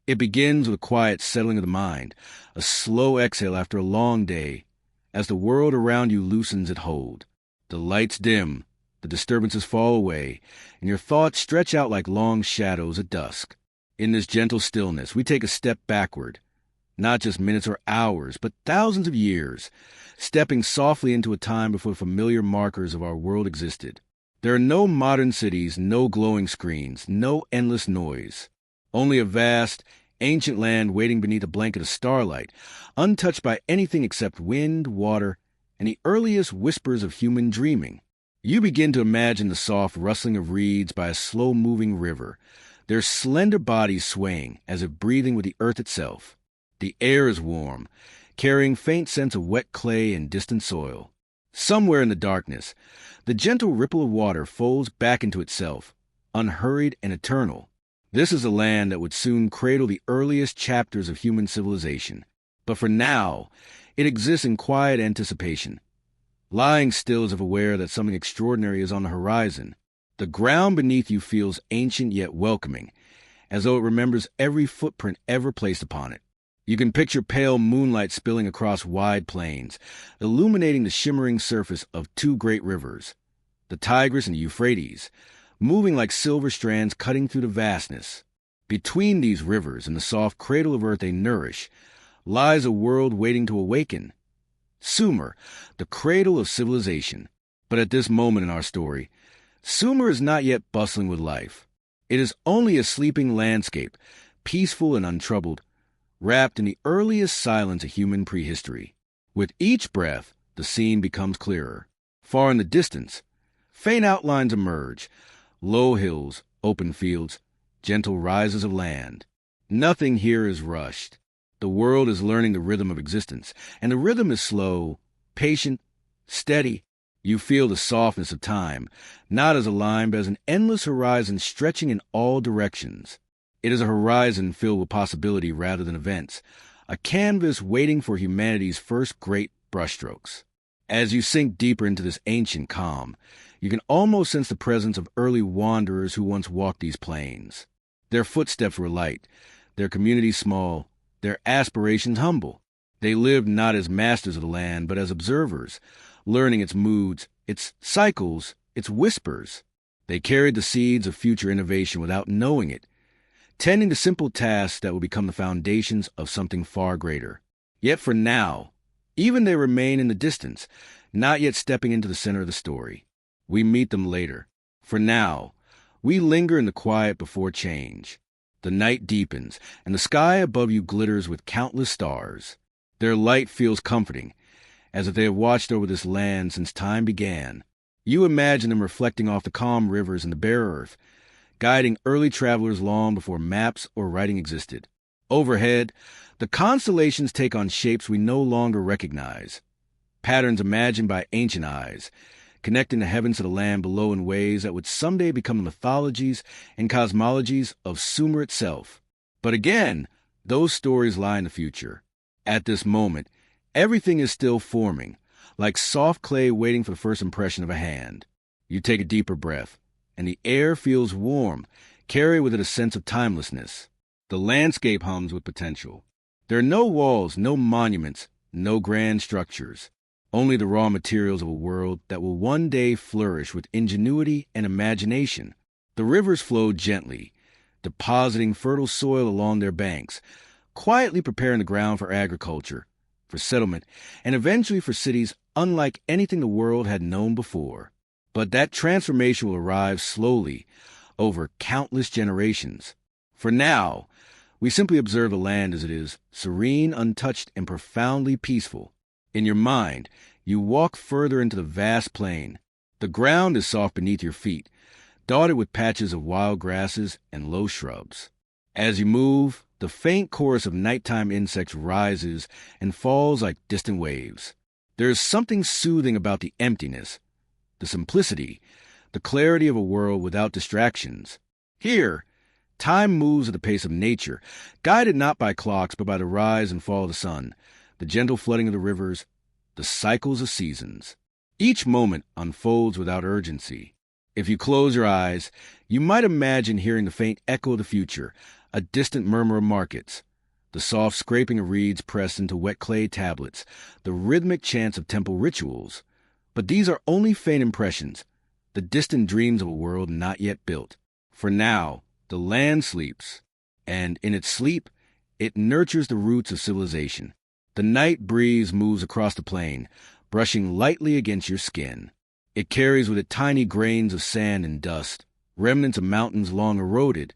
It begins with a quiet settling of the mind, a slow exhale after a long day, as the world around you loosens its hold. The lights dim, the disturbances fall away, and your thoughts stretch out like long shadows at dusk. In this gentle stillness, we take a step backward, not just minutes or hours, but thousands of years, stepping softly into a time before familiar markers of our world existed. There are no modern cities, no glowing screens, no endless noise. Only a vast, ancient land waiting beneath a blanket of starlight, untouched by anything except wind, water, and the earliest whispers of human dreaming. You begin to imagine the soft rustling of reeds by a slow-moving river, their slender bodies swaying as if breathing with the earth itself. The air is warm, carrying faint scents of wet clay and distant soil. Somewhere in the darkness, the gentle ripple of water folds back into itself, unhurried and eternal. This is a land that would soon cradle the earliest chapters of human civilization. But for now, it exists in quiet anticipation, lying still as if aware that something extraordinary is on the horizon. The ground beneath you feels ancient yet welcoming, as though it remembers every footprint ever placed upon it. You can picture pale moonlight spilling across wide plains, illuminating the shimmering surface of two great rivers, the Tigris and the Euphrates, moving like silver strands cutting through the vastness. Between these rivers and the soft cradle of earth they nourish, lies a world waiting to awaken. Sumer, the cradle of civilization. But at this moment in our story, Sumer is not yet bustling with life. It is only a sleeping landscape, peaceful and untroubled, wrapped in the earliest silence of human prehistory. With each breath, the scene becomes clearer. Far in the distance, faint outlines emerge, low hills, open fields, gentle rises of land. Nothing here is rushed. The world is learning the rhythm of existence, and the rhythm is slow, patient, steady. You feel the softness of time, not as a line, but as an endless horizon stretching in all directions. It is a horizon filled with possibility rather than events, a canvas waiting for humanity's first great brushstrokes. As you sink deeper into this ancient calm, you can almost sense the presence of early wanderers who once walked these plains. Their footsteps were light, their communities small, their aspirations humble. They lived not as masters of the land, but as observers, learning its moods, its cycles, its whispers. They carried the seeds of future innovation without knowing it, tending to simple tasks that will become the foundations of something far greater. Yet for now, even they remain in the distance, not yet stepping into the center of the story. We meet them later. For now, we linger in the quiet before change. The night deepens, and the sky above you glitters with countless stars. Their light feels comforting, as if they have watched over this land since time began. You imagine them reflecting off the calm rivers and the bare earth, guiding early travelers long before maps or writing existed. Overhead, the constellations take on shapes we no longer recognize, patterns imagined by ancient eyes, connecting the heavens to the land below in ways that would someday become the mythologies and cosmologies of Sumer itself. But again, those stories lie in the future. At this moment, everything is still forming, like soft clay waiting for the first impression of a hand. You take a deeper breath, and the air feels warm, carrying with it a sense of timelessness. The landscape hums with potential. There are no walls, no monuments, no grand structures. Only the raw materials of a world that will one day flourish with ingenuity and imagination. The rivers flow gently, depositing fertile soil along their banks, quietly preparing the ground for agriculture, for settlement, and eventually for cities unlike anything the world had known before. But that transformation will arrive slowly, over countless generations. For now, we simply observe the land as it is, serene, untouched, and profoundly peaceful. In your mind, you walk further into the vast plain. The ground is soft beneath your feet, dotted with patches of wild grasses and low shrubs. As you move, the faint chorus of nighttime insects rises and falls like distant waves. There is something soothing about the emptiness, the simplicity, the clarity of a world without distractions. Here, time moves at the pace of nature, guided not by clocks but by the rise and fall of the sun, the gentle flooding of the rivers, the cycles of seasons. Each moment unfolds without urgency. If you close your eyes, you might imagine hearing the faint echo of the future, a distant murmur of markets, the soft scraping of reeds pressed into wet clay tablets, the rhythmic chants of temple rituals. But these are only faint impressions, the distant dreams of a world not yet built. For now, the land sleeps, and in its sleep, it nurtures the roots of civilization. The night breeze moves across the plain, brushing lightly against your skin. It carries with it tiny grains of sand and dust, remnants of mountains long eroded,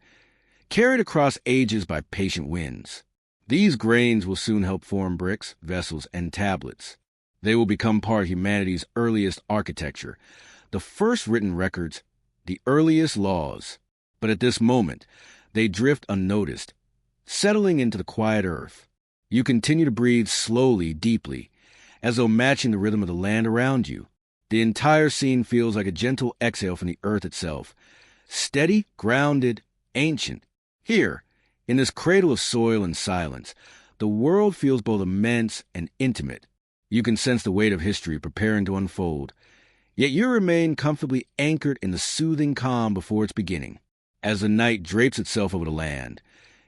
carried across ages by patient winds. These grains will soon help form bricks, vessels, and tablets. They will become part of humanity's earliest architecture, the first written records, the earliest laws. But at this moment, they drift unnoticed, settling into the quiet earth. You continue to breathe slowly, deeply, as though matching the rhythm of the land around you. The entire scene feels like a gentle exhale from the earth itself, steady, grounded, ancient. Here, in this cradle of soil and silence, the world feels both immense and intimate. You can sense the weight of history preparing to unfold, yet you remain comfortably anchored in the soothing calm before its beginning. As the night drapes itself over the land,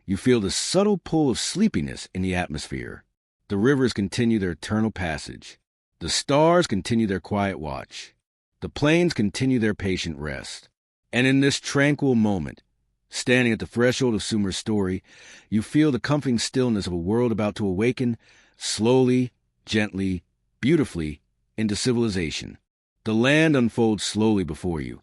you feel the subtle pull of sleepiness in the atmosphere. The rivers continue their eternal passage. The stars continue their quiet watch. The plains continue their patient rest. And in this tranquil moment, standing at the threshold of Sumer's story, you feel the comforting stillness of a world about to awaken, slowly, gently, beautifully, into civilization. The land unfolds slowly before you,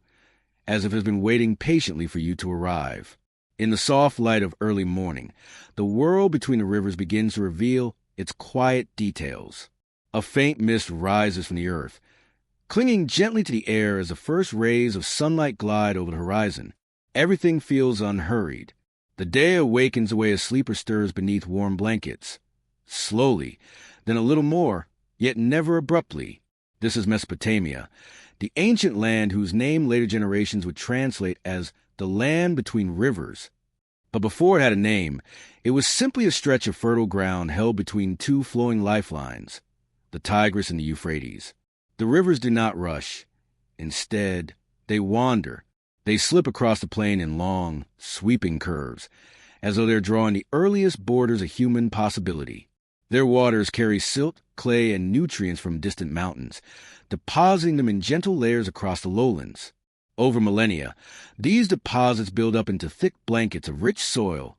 as if it has been waiting patiently for you to arrive. In the soft light of early morning, the world between the rivers begins to reveal its quiet details. A faint mist rises from the earth, clinging gently to the air as the first rays of sunlight glide over the horizon. Everything feels unhurried. The day awakens the way a sleeper stirs beneath warm blankets. Slowly, then a little more, yet never abruptly. This is Mesopotamia, the ancient land whose name later generations would translate as the land between rivers. But before it had a name, it was simply a stretch of fertile ground held between two flowing lifelines, the Tigris and the Euphrates. The rivers do not rush. Instead, they wander. They slip across the plain in long, sweeping curves, as though they're drawing the earliest borders of human possibility. Their waters carry silt, clay, and nutrients from distant mountains, depositing them in gentle layers across the lowlands. Over millennia, these deposits build up into thick blankets of rich soil,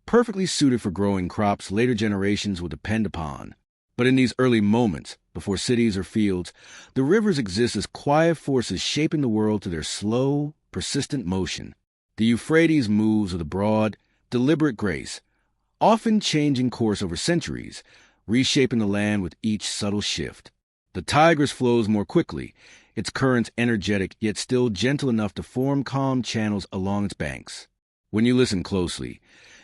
perfectly suited for growing crops later generations will depend upon. But in these early moments, before cities or fields, the rivers exist as quiet forces shaping the world to their slow, persistent motion. The Euphrates moves with a broad, deliberate grace, often changing course over centuries, reshaping the land with each subtle shift. The Tigris flows more quickly, its currents energetic yet still gentle enough to form calm channels along its banks. When you listen closely,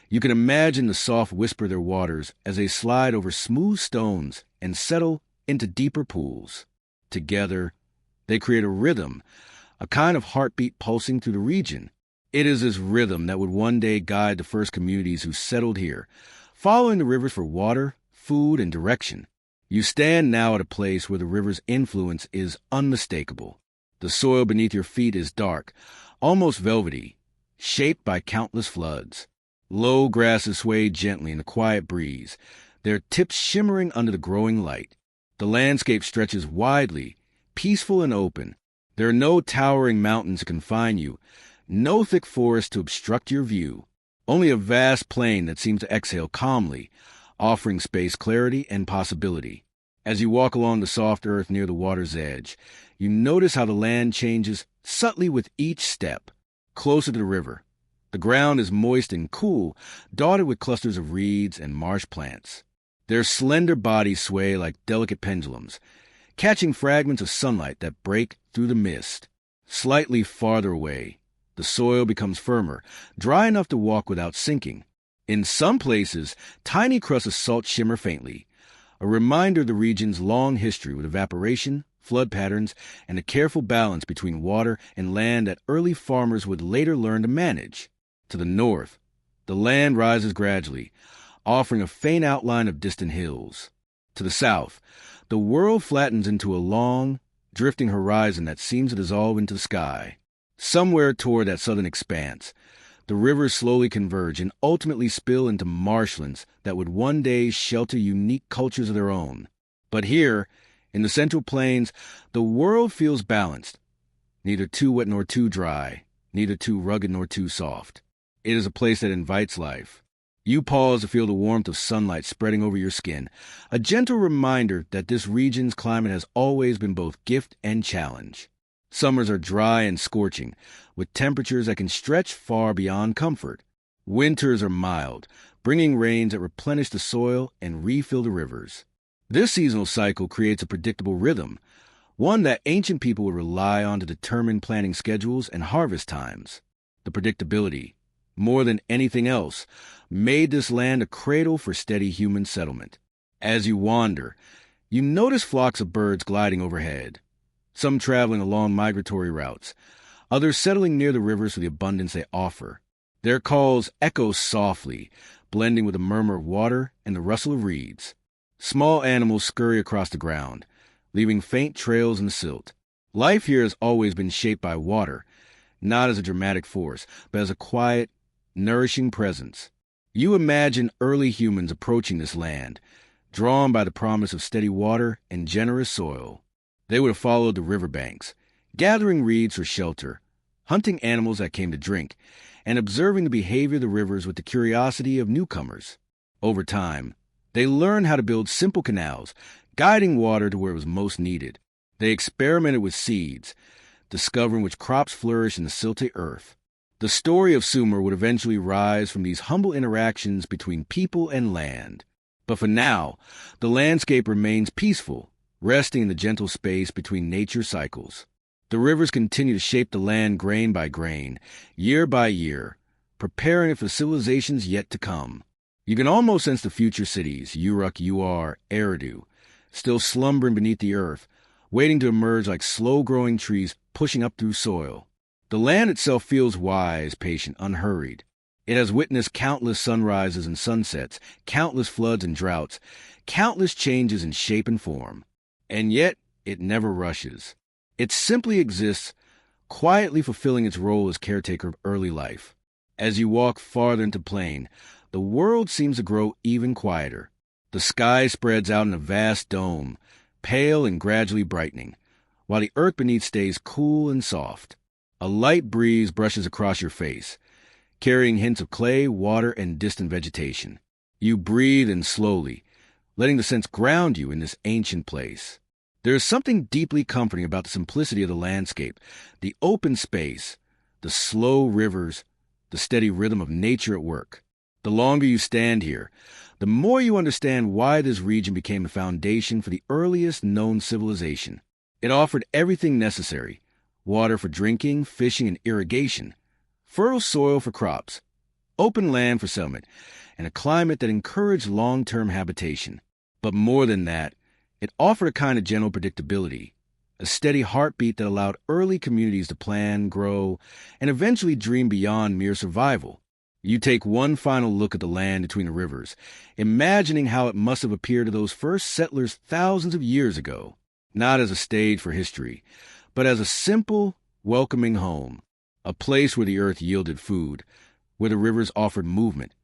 you can imagine the soft whisper of their waters as they slide over smooth stones and settle into deeper pools. Together, they create a rhythm, a kind of heartbeat pulsing through the region. It is this rhythm that would one day guide the first communities who settled here, following the rivers for water, food, and direction. You stand now at a place where the river's influence is unmistakable. The soil beneath your feet is dark, almost velvety, shaped by countless floods. Low grasses sway gently in the quiet breeze, their tips shimmering under the growing light. The landscape stretches widely, peaceful and open. There are no towering mountains to confine you, no thick forest to obstruct your view, only a vast plain that seems to exhale calmly, offering space, clarity, and possibility. As you walk along the soft earth near the water's edge, you notice how the land changes subtly with each step. Closer to the river, the ground is moist and cool, dotted with clusters of reeds and marsh plants. Their slender bodies sway like delicate pendulums, catching fragments of sunlight that break through the mist. Slightly farther away, the soil becomes firmer, dry enough to walk without sinking. In some places, tiny crusts of salt shimmer faintly, a reminder of the region's long history with evaporation, flood patterns, and a careful balance between water and land that early farmers would later learn to manage. To the north, the land rises gradually, offering a faint outline of distant hills. To the south, the world flattens into a long, drifting horizon that seems to dissolve into the sky. Somewhere toward that southern expanse, The rivers slowly converge and ultimately spill into marshlands that would one day shelter unique cultures of their own. But here, in the Central Plains, the world feels balanced, neither too wet nor too dry, neither too rugged nor too soft. It is a place that invites life. You pause to feel the warmth of sunlight spreading over your skin, a gentle reminder that this region's climate has always been both gift and challenge. Summers are dry and scorching, with temperatures that can stretch far beyond comfort. Winters are mild, bringing rains that replenish the soil and refill the rivers. This seasonal cycle creates a predictable rhythm, one that ancient people would rely on to determine planting schedules and harvest times. The predictability, more than anything else, made this land a cradle for steady human settlement. As you wander, you notice flocks of birds gliding overhead, some traveling along migratory routes, others settling near the rivers for the abundance they offer. Their calls echo softly, blending with the murmur of water and the rustle of reeds. Small animals scurry across the ground, leaving faint trails in the silt. Life here has always been shaped by water, not as a dramatic force, but as a quiet, nourishing presence. You imagine early humans approaching this land, drawn by the promise of steady water and generous soil. They would have followed the riverbanks, gathering reeds for shelter, hunting animals that came to drink, and observing the behavior of the rivers with the curiosity of newcomers. Over time, they learned how to build simple canals, guiding water to where it was most needed. They experimented with seeds, discovering which crops flourish in the silty earth. The story of Sumer would eventually rise from these humble interactions between people and land. But for now, the landscape remains peaceful, resting in the gentle space between nature's cycles. The rivers continue to shape the land grain by grain, year by year, preparing it for civilizations yet to come. You can almost sense the future cities, Uruk, Uar, Eridu, still slumbering beneath the earth, waiting to emerge like slow-growing trees pushing up through soil. The land itself feels wise, patient, unhurried. It has witnessed countless sunrises and sunsets, countless floods and droughts, countless changes in shape and form. And yet, it never rushes. It simply exists, quietly fulfilling its role as caretaker of early life. As you walk farther into plain, the world seems to grow even quieter. The sky spreads out in a vast dome, pale and gradually brightening, while the earth beneath stays cool and soft. A light breeze brushes across your face, carrying hints of clay, water, and distant vegetation. You breathe in slowly, letting the scents ground you in this ancient place. There is something deeply comforting about the simplicity of the landscape, the open space, the slow rivers, the steady rhythm of nature at work. The longer you stand here, the more you understand why this region became the foundation for the earliest known civilization. It offered everything necessary: water for drinking, fishing, and irrigation, fertile soil for crops, open land for settlement, and a climate that encouraged long-term habitation. But more than that, it offered a kind of gentle predictability, a steady heartbeat that allowed early communities to plan, grow, and eventually dream beyond mere survival. You take one final look at the land between the rivers, imagining how it must have appeared to those first settlers thousands of years ago, not as a stage for history, but as a simple, welcoming home, a place where the earth yielded food, where the rivers offered movement,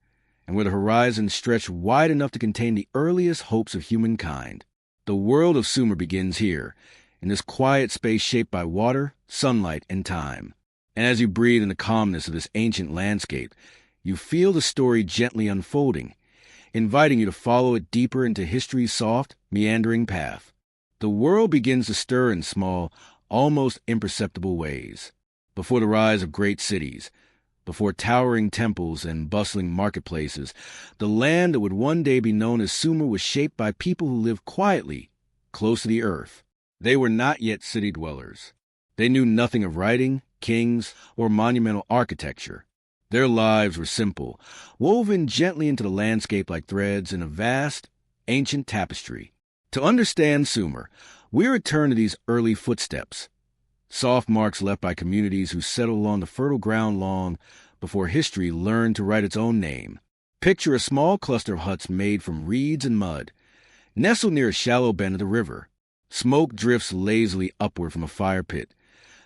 and where the horizon stretched wide enough to contain the earliest hopes of humankind. The world of Sumer begins here, in this quiet space shaped by water, sunlight, and time. And as you breathe in the calmness of this ancient landscape, you feel the story gently unfolding, inviting you to follow it deeper into history's soft, meandering path. The world begins to stir in small, almost imperceptible ways. Before the rise of great cities, before towering temples and bustling marketplaces, the land that would one day be known as Sumer was shaped by people who lived quietly, close to the earth. They were not yet city dwellers. They knew nothing of writing, kings, or monumental architecture. Their lives were simple, woven gently into the landscape like threads in a vast, ancient tapestry. To understand Sumer, we return to these early footsteps, soft marks left by communities who settled along the fertile ground long before history learned to write its own name. Picture a small cluster of huts made from reeds and mud, nestled near a shallow bend of the river. Smoke drifts lazily upward from a fire pit,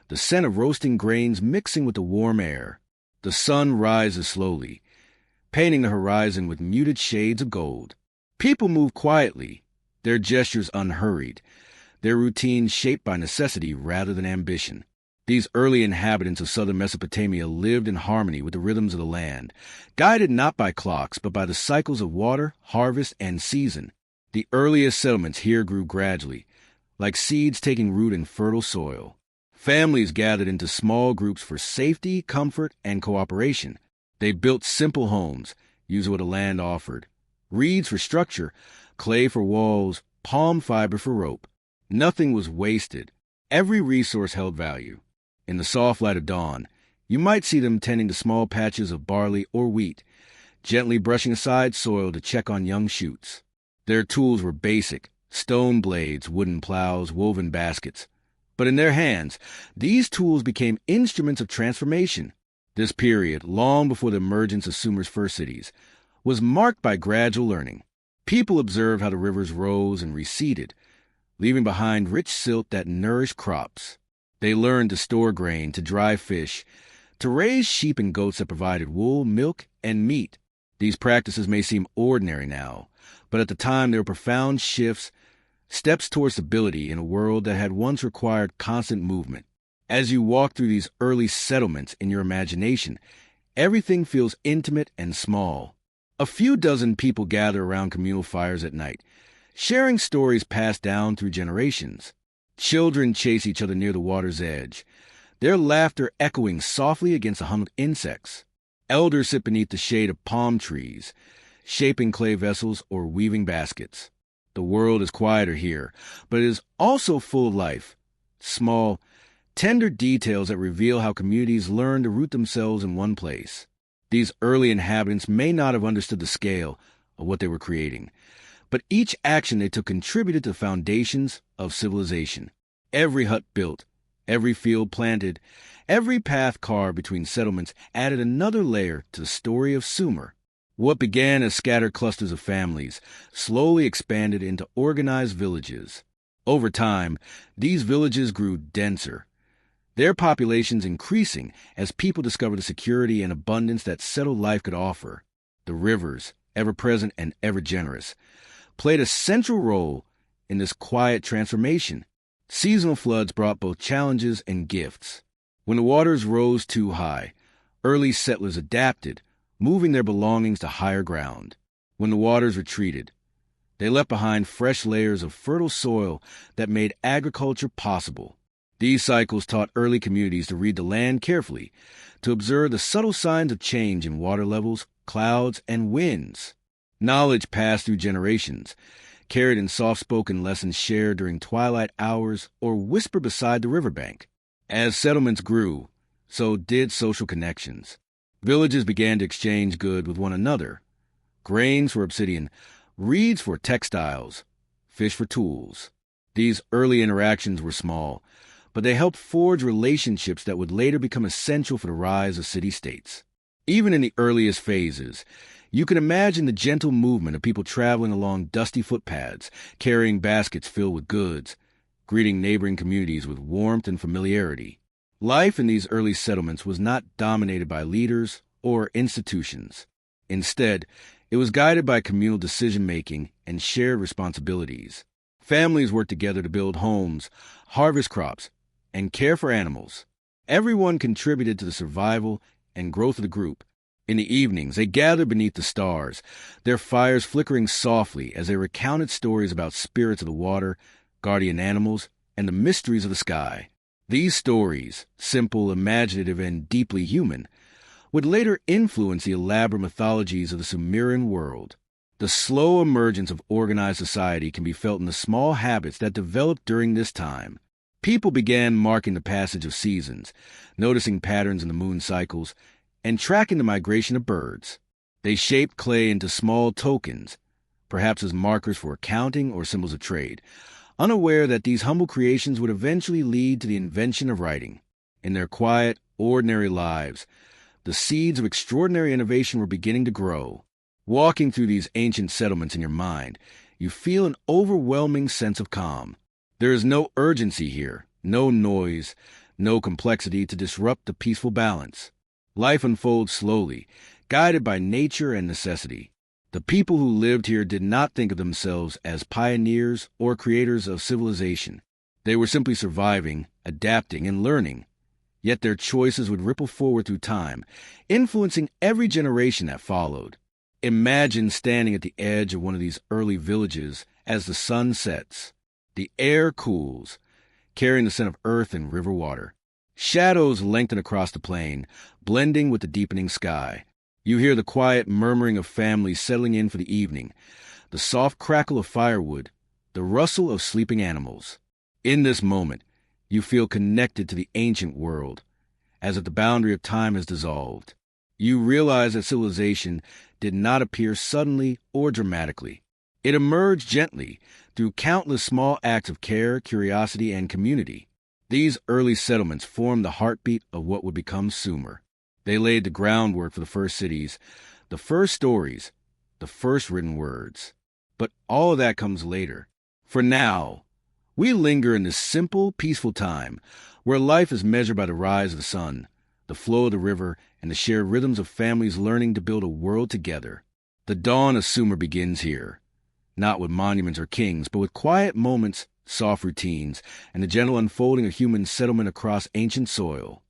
the scent of roasting grains mixing with the warm air. The sun rises slowly, painting the horizon with muted shades of gold. People move quietly, their gestures unhurried, their routines shaped by necessity rather than ambition. These early inhabitants of southern Mesopotamia lived in harmony with the rhythms of the land, guided not by clocks but by the cycles of water, harvest, and season. The earliest settlements here grew gradually, like seeds taking root in fertile soil. Families gathered into small groups for safety, comfort, and cooperation. They built simple homes, using what the land offered. Reeds for structure, clay for walls, palm fiber for rope. Nothing was wasted. Every resource held value. In the soft light of dawn, you might see them tending to small patches of barley or wheat, gently brushing aside soil to check on young shoots. Their tools were basic: stone blades, wooden plows, woven baskets. But in their hands, these tools became instruments of transformation. This period, long before the emergence of Sumer's first cities, was marked by gradual learning. People observed how the rivers rose and receded, leaving behind rich silt that nourished crops. They learned to store grain, to dry fish, to raise sheep and goats that provided wool, milk, and meat. These practices may seem ordinary now, but at the time they were profound shifts, steps toward stability in a world that had once required constant movement. As you walk through these early settlements in your imagination, everything feels intimate and small. A few dozen people gather around communal fires at night, sharing stories passed down through generations. Children chase each other near the water's edge, their laughter echoing softly against the hum of insects. Elders sit beneath the shade of palm trees, shaping clay vessels or weaving baskets. The world is quieter here, but it is also full of life. Small, tender details that reveal how communities learn to root themselves in one place. These early inhabitants may not have understood the scale of what they were creating, but each action they took contributed to the foundations of civilization. Every hut built, every field planted, every path carved between settlements added another layer to the story of Sumer. What began as scattered clusters of families slowly expanded into organized villages. Over time, these villages grew denser, their populations increasing as people discovered the security and abundance that settled life could offer. The rivers, ever present and ever generous, played a central role in this quiet transformation. Seasonal floods brought both challenges and gifts. When the waters rose too high, early settlers adapted, moving their belongings to higher ground. When the waters retreated, they left behind fresh layers of fertile soil that made agriculture possible. These cycles taught early communities to read the land carefully, to observe the subtle signs of change in water levels, clouds, and winds. Knowledge passed through generations, carried in soft-spoken lessons shared during twilight hours or whispered beside the riverbank. As settlements grew, so did social connections. Villages began to exchange goods with one another: grains for obsidian, reeds for textiles, fish for tools. These early interactions were small, but they helped forge relationships that would later become essential for the rise of city-states. Even in the earliest phases, you can imagine the gentle movement of people traveling along dusty footpaths, carrying baskets filled with goods, greeting neighboring communities with warmth and familiarity. Life in these early settlements was not dominated by leaders or institutions. Instead, it was guided by communal decision-making and shared responsibilities. Families worked together to build homes, harvest crops, and care for animals. Everyone contributed to the survival and growth of the group. In the evenings, they gathered beneath the stars, their fires flickering softly as they recounted stories about spirits of the water, guardian animals, and the mysteries of the sky. These stories, simple, imaginative, and deeply human, would later influence the elaborate mythologies of the Sumerian world. The slow emergence of organized society can be felt in the small habits that developed during this time. People began marking the passage of seasons, noticing patterns in the moon cycles, and tracking the migration of birds. They shaped clay into small tokens, perhaps as markers for accounting or symbols of trade, unaware that these humble creations would eventually lead to the invention of writing. In their quiet, ordinary lives, the seeds of extraordinary innovation were beginning to grow. Walking through these ancient settlements in your mind, you feel an overwhelming sense of calm. There is no urgency here, no noise, no complexity to disrupt the peaceful balance. Life unfolds slowly, guided by nature and necessity. The people who lived here did not think of themselves as pioneers or creators of civilization. They were simply surviving, adapting, and learning. Yet their choices would ripple forward through time, influencing every generation that followed. Imagine standing at the edge of one of these early villages as the sun sets. The air cools, carrying the scent of earth and river water. Shadows lengthen across the plain, blending with the deepening sky. You hear the quiet murmuring of families settling in for the evening, the soft crackle of firewood, the rustle of sleeping animals. In this moment, you feel connected to the ancient world, as if the boundary of time has dissolved. You realize that civilization did not appear suddenly or dramatically. It emerged gently through countless small acts of care, curiosity, and community. These early settlements formed the heartbeat of what would become Sumer. They laid the groundwork for the first cities, the first stories, the first written words. But all of that comes later. For now, we linger in this simple, peaceful time where life is measured by the rise of the sun, the flow of the river, and the shared rhythms of families learning to build a world together. The dawn of Sumer begins here, not with monuments or kings, but with quiet moments, soft routines, and the gentle unfolding of human settlement across ancient soil.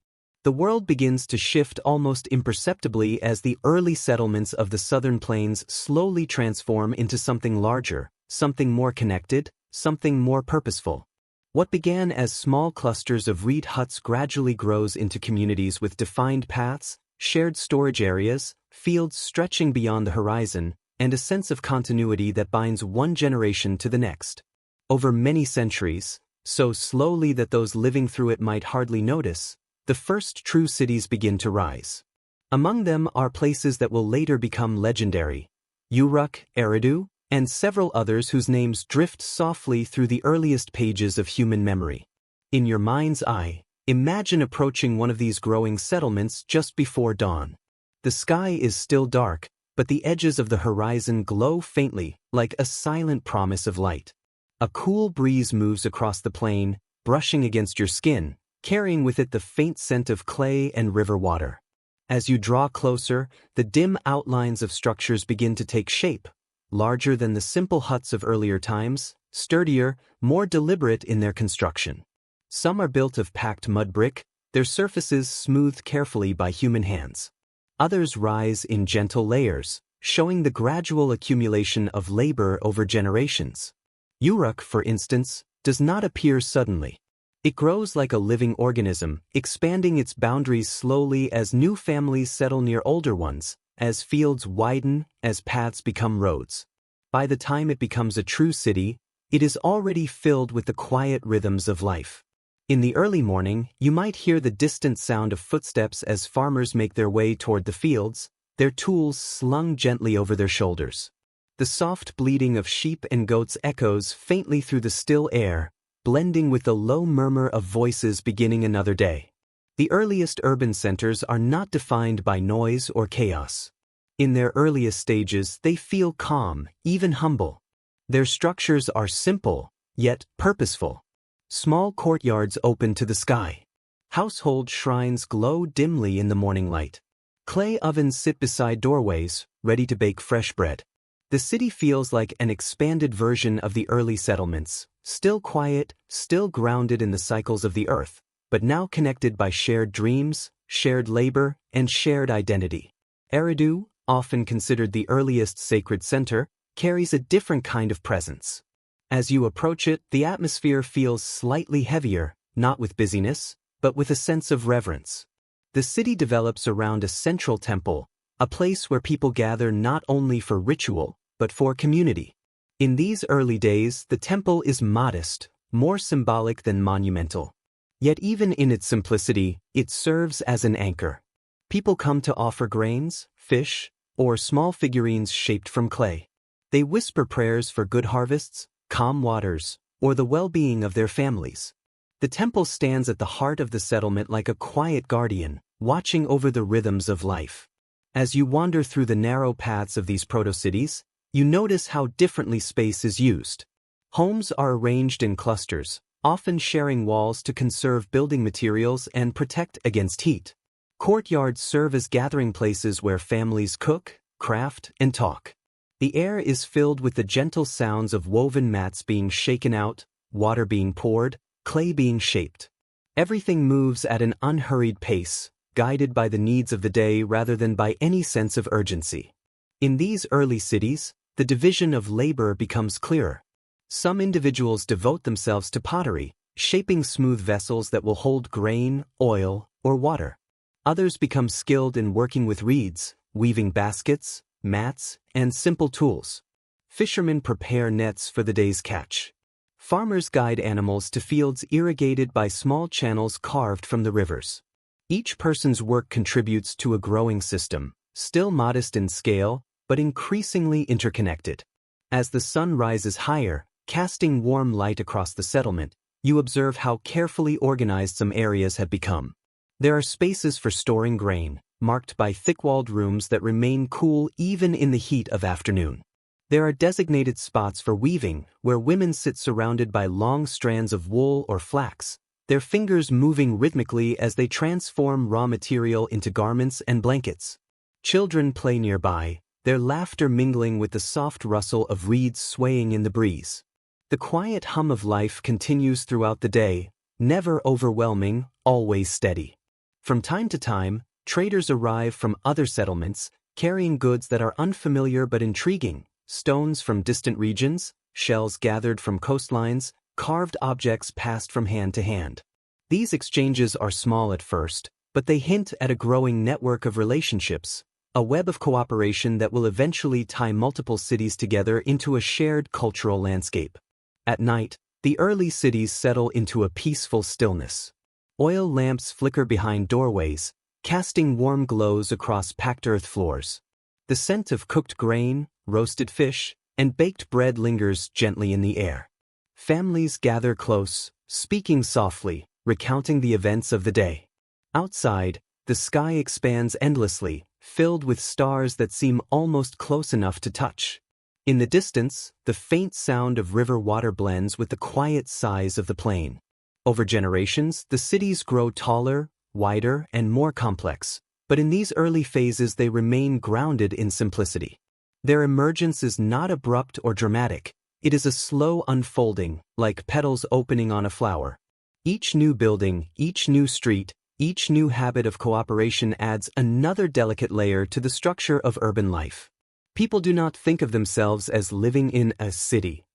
The world begins to shift almost imperceptibly as the early settlements of the southern plains slowly transform into something larger, something more connected, something more purposeful. What began as small clusters of reed huts gradually grows into communities with defined paths, shared storage areas, fields stretching beyond the horizon, and a sense of continuity that binds one generation to the next. Over many centuries, so slowly that those living through it might hardly notice, the first true cities begin to rise. Among them are places that will later become legendary: Uruk, Eridu, and several others whose names drift softly through the earliest pages of human memory. In your mind's eye, imagine approaching one of these growing settlements just before dawn. The sky is still dark, but the edges of the horizon glow faintly, like a silent promise of light. A cool breeze moves across the plain, brushing against your skin, carrying with it the faint scent of clay and river water. As you draw closer, the dim outlines of structures begin to take shape, larger than the simple huts of earlier times, sturdier, more deliberate in their construction. Some are built of packed mud brick, their surfaces smoothed carefully by human hands. Others rise in gentle layers, showing the gradual accumulation of labor over generations. Uruk, for instance, does not appear suddenly. It grows like a living organism, expanding its boundaries slowly as new families settle near older ones, as fields widen, as paths become roads. By the time it becomes a true city, it is already filled with the quiet rhythms of life. In the early morning, you might hear the distant sound of footsteps as farmers make their way toward the fields, their tools slung gently over their shoulders. The soft bleating of sheep and goats echoes faintly through the still air, blending with the low murmur of voices beginning another day. The earliest urban centers are not defined by noise or chaos. In their earliest stages, they feel calm, even humble. Their structures are simple, yet purposeful. Small courtyards open to the sky. Household shrines glow dimly in the morning light. Clay ovens sit beside doorways, ready to bake fresh bread. The city feels like an expanded version of the early settlements, still quiet, still grounded in the cycles of the earth, but now connected by shared dreams, shared labor, and shared identity. Eridu, often considered the earliest sacred center, carries a different kind of presence. As you approach it, the atmosphere feels slightly heavier, not with busyness, but with a sense of reverence. The city develops around a central temple, a place where people gather not only for ritual, but for community. In these early days, the temple is modest, more symbolic than monumental. Yet even in its simplicity, it serves as an anchor. People come to offer grains, fish, or small figurines shaped from clay. They whisper prayers for good harvests, calm waters, or the well-being of their families. The temple stands at the heart of the settlement like a quiet guardian, watching over the rhythms of life. As you wander through the narrow paths of these proto-cities, you notice how differently space is used. Homes are arranged in clusters, often sharing walls to conserve building materials and protect against heat. Courtyards serve as gathering places where families cook, craft, and talk. The air is filled with the gentle sounds of woven mats being shaken out, water being poured, clay being shaped. Everything moves at an unhurried pace, guided by the needs of the day rather than by any sense of urgency. In these early cities, the division of labor becomes clearer. Some individuals devote themselves to pottery, shaping smooth vessels that will hold grain, oil, or water. Others become skilled in working with reeds, weaving baskets, mats, and simple tools. Fishermen prepare nets for the day's catch. Farmers guide animals to fields irrigated by small channels carved from the rivers. Each person's work contributes to a growing system, still modest in scale, but increasingly interconnected. As the sun rises higher, casting warm light across the settlement, you observe how carefully organized some areas have become. There are spaces for storing grain, marked by thick-walled rooms that remain cool even in the heat of afternoon. There are designated spots for weaving, where women sit surrounded by long strands of wool or flax, their fingers moving rhythmically as they transform raw material into garments and blankets. Children play nearby, their laughter mingling with the soft rustle of reeds swaying in the breeze. The quiet hum of life continues throughout the day, never overwhelming, always steady. From time to time, traders arrive from other settlements, carrying goods that are unfamiliar but intriguing: stones from distant regions, shells gathered from coastlines, carved objects passed from hand to hand. These exchanges are small at first, but they hint at a growing network of relationships, a web of cooperation that will eventually tie multiple cities together into a shared cultural landscape. At night, the early cities settle into a peaceful stillness. Oil lamps flicker behind doorways, casting warm glows across packed earth floors. The scent of cooked grain, roasted fish, and baked bread lingers gently in the air. Families gather close, speaking softly, recounting the events of the day. Outside, the sky expands endlessly, filled with stars that seem almost close enough to touch. In the distance, the faint sound of river water blends with the quiet sighs of the plain. Over generations, the cities grow taller, wider, and more complex, but in these early phases they remain grounded in simplicity. Their emergence is not abrupt or dramatic. It is a slow unfolding, like petals opening on a flower. Each new building, each new street, each new habit of cooperation adds another delicate layer to the structure of urban life. People do not think of themselves as living in a city.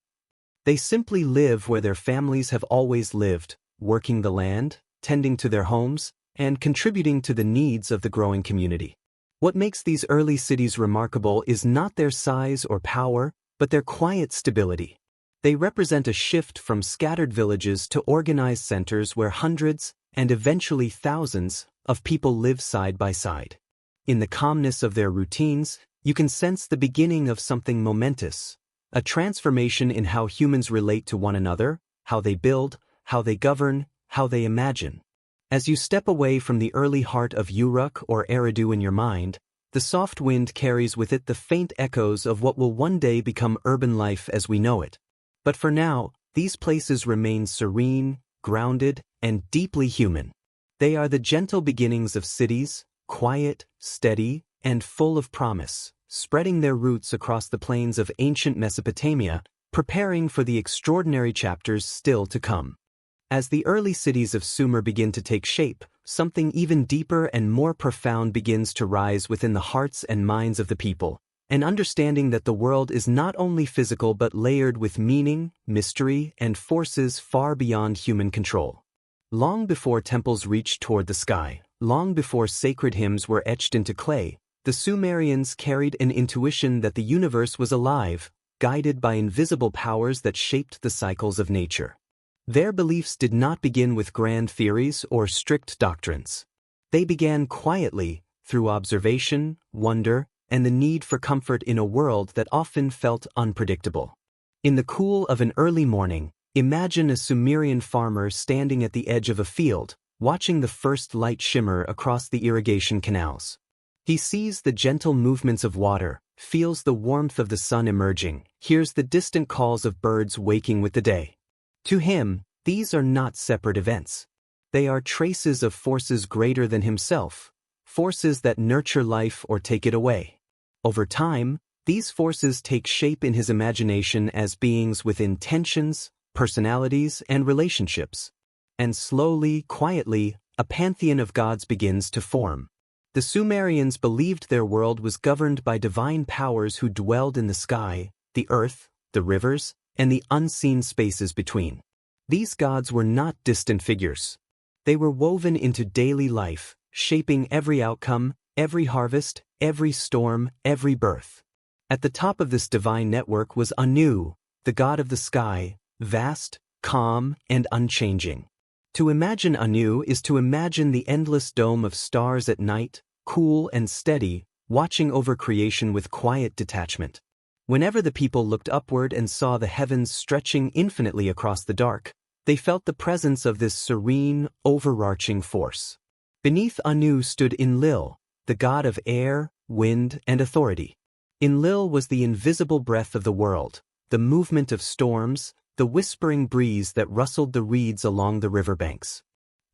They simply live where their families have always lived, working the land, tending to their homes, and contributing to the needs of the growing community. What makes these early cities remarkable is not their size or power, but their quiet stability. They represent a shift from scattered villages to organized centers where hundreds, and eventually thousands, of people live side by side. In the calmness of their routines, you can sense the beginning of something momentous, a transformation in how humans relate to one another, how they build, how they govern, how they imagine. As you step away from the early heart of Uruk or Eridu in your mind, the soft wind carries with it the faint echoes of what will one day become urban life as we know it. But for now, these places remain serene, grounded, and deeply human. They are the gentle beginnings of cities, quiet, steady, and full of promise, spreading their roots across the plains of ancient Mesopotamia, preparing for the extraordinary chapters still to come. As the early cities of Sumer begin to take shape, something even deeper and more profound begins to rise within the hearts and minds of the people, an understanding that the world is not only physical but layered with meaning, mystery, and forces far beyond human control. Long before temples reached toward the sky, long before sacred hymns were etched into clay, the Sumerians carried an intuition that the universe was alive, guided by invisible powers that shaped the cycles of nature. Their beliefs did not begin with grand theories or strict doctrines. They began quietly, through observation, wonder, and the need for comfort in a world that often felt unpredictable. In the cool of an early morning, imagine a Sumerian farmer standing at the edge of a field, watching the first light shimmer across the irrigation canals. He sees the gentle movements of water, feels the warmth of the sun emerging, hears the distant calls of birds waking with the day. To him, these are not separate events. They are traces of forces greater than himself, forces that nurture life or take it away. Over time, these forces take shape in his imagination as beings with intentions, personalities, and relationships. And slowly, quietly, a pantheon of gods begins to form. The Sumerians believed their world was governed by divine powers who dwelled in the sky, the earth, the rivers, and the unseen spaces between. These gods were not distant figures. They were woven into daily life, shaping every outcome, every harvest, every storm, every birth. At the top of this divine network was Anu, the god of the sky, vast, calm, and unchanging. To imagine Anu is to imagine the endless dome of stars at night, cool and steady, watching over creation with quiet detachment. Whenever the people looked upward and saw the heavens stretching infinitely across the dark, they felt the presence of this serene, overarching force. Beneath Anu stood Enlil, the god of air, wind, and authority. Enlil was the invisible breath of the world, the movement of storms, the whispering breeze that rustled the reeds along the riverbanks.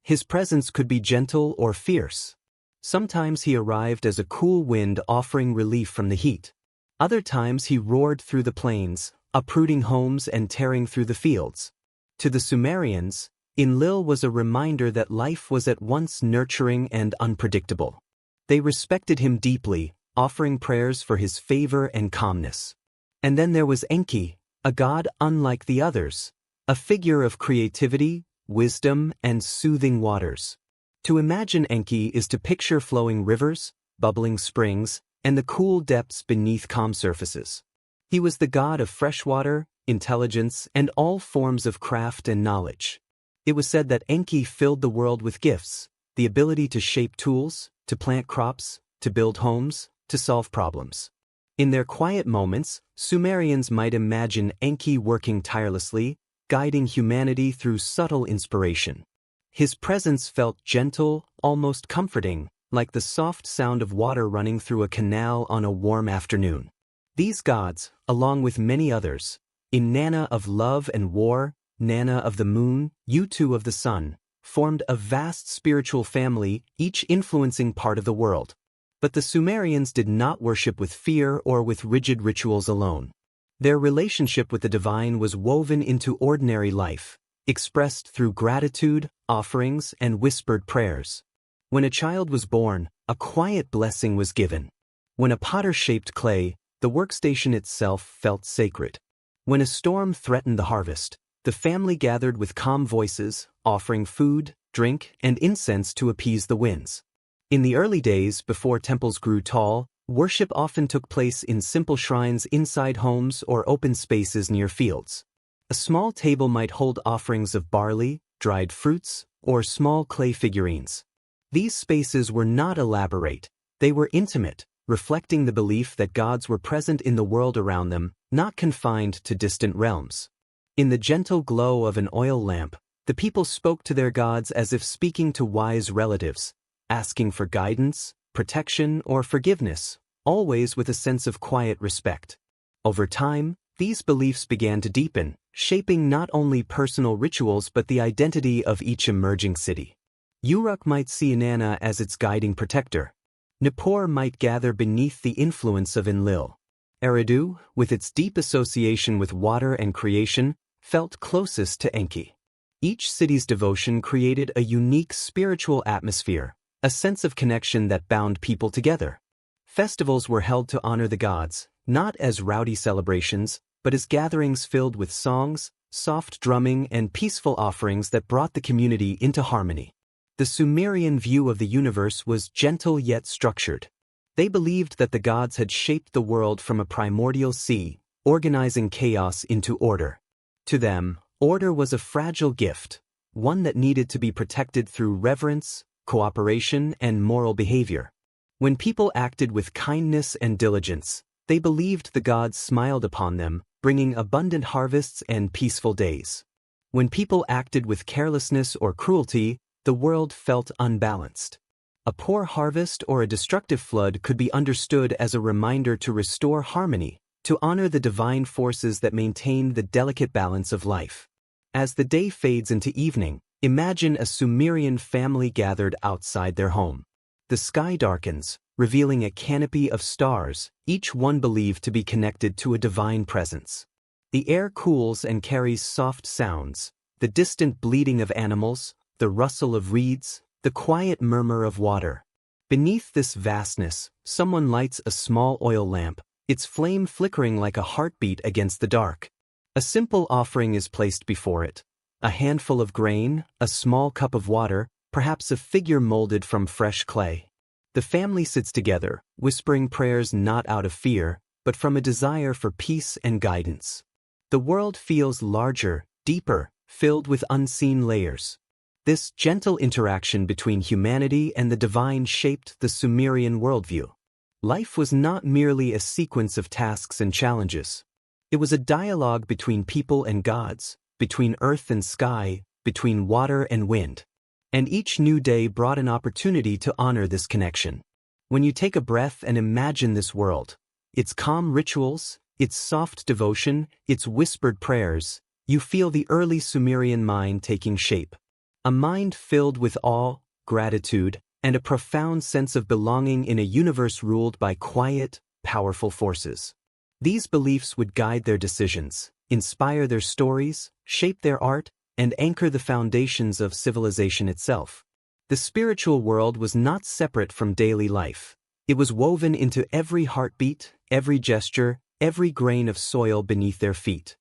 His presence could be gentle or fierce. Sometimes he arrived as a cool wind offering relief from the heat. Other times he roared through the plains, uprooting homes and tearing through the fields. To the Sumerians, Enlil was a reminder that life was at once nurturing and unpredictable. They respected him deeply, offering prayers for his favor and calmness. And then there was Enki, a god unlike the others, a figure of creativity, wisdom, and soothing waters. To imagine Enki is to picture flowing rivers, bubbling springs, and the cool depths beneath calm surfaces. He was the god of fresh water, intelligence, and all forms of craft and knowledge. It was said that Enki filled the world with gifts, the ability to shape tools, to plant crops, to build homes, to solve problems. In their quiet moments, Sumerians might imagine Enki working tirelessly, guiding humanity through subtle inspiration. His presence felt gentle, almost comforting, like the soft sound of water running through a canal on a warm afternoon. These gods, along with many others, Inanna of love and war, Nanna of the moon, Utu of the sun, formed a vast spiritual family, each influencing part of the world. But the Sumerians did not worship with fear or with rigid rituals alone. Their relationship with the divine was woven into ordinary life, expressed through gratitude, offerings, and whispered prayers. When a child was born, a quiet blessing was given. When a potter shaped clay, the workstation itself felt sacred. When a storm threatened the harvest, the family gathered with calm voices, offering food, drink, and incense to appease the winds. In the early days, before temples grew tall, worship often took place in simple shrines inside homes or open spaces near fields. A small table might hold offerings of barley, dried fruits, or small clay figurines. These spaces were not elaborate, they were intimate, reflecting the belief that gods were present in the world around them, not confined to distant realms. In the gentle glow of an oil lamp, the people spoke to their gods as if speaking to wise relatives, asking for guidance, protection, or forgiveness, always with a sense of quiet respect. Over time, these beliefs began to deepen, shaping not only personal rituals but the identity of each emerging city. Uruk might see Inanna as its guiding protector. Nippur might gather beneath the influence of Enlil. Eridu, with its deep association with water and creation, felt closest to Enki. Each city's devotion created a unique spiritual atmosphere, a sense of connection that bound people together. Festivals were held to honor the gods, not as rowdy celebrations, but as gatherings filled with songs, soft drumming, and peaceful offerings that brought the community into harmony. The Sumerian view of the universe was gentle yet structured. They believed that the gods had shaped the world from a primordial sea, organizing chaos into order. To them, order was a fragile gift, one that needed to be protected through reverence, cooperation, and moral behavior. When people acted with kindness and diligence, they believed the gods smiled upon them, bringing abundant harvests and peaceful days. When people acted with carelessness or cruelty, the world felt unbalanced. A poor harvest or a destructive flood could be understood as a reminder to restore harmony, to honor the divine forces that maintain the delicate balance of life. As the day fades into evening, imagine a Sumerian family gathered outside their home. the sky darkens, revealing a canopy of stars, each one believed to be connected to a divine presence. The air cools and carries soft sounds, the distant bleating of animals, the rustle of reeds, the quiet murmur of water. Beneath this vastness, someone lights a small oil lamp, its flame flickering like a heartbeat against the dark. A simple offering is placed before it. A handful of grain, a small cup of water, perhaps a figure molded from fresh clay. The family sits together, whispering prayers not out of fear, but from a desire for peace and guidance. The world feels larger, deeper, filled with unseen layers. This gentle interaction between humanity and the divine shaped the Sumerian worldview. Life was not merely a sequence of tasks and challenges. It was a dialogue between people and gods, between earth and sky, between water and wind. And each new day brought an opportunity to honor this connection. When you take a breath and imagine this world, its calm rituals, its soft devotion, its whispered prayers, you feel the early Sumerian mind taking shape. A mind filled with awe, gratitude, and a profound sense of belonging in a universe ruled by quiet, powerful forces. These beliefs would guide their decisions, inspire their stories, shape their art, and anchor the foundations of civilization itself. The spiritual world was not separate from daily life. It was woven into every heartbeat, every gesture, every grain of soil beneath their feet.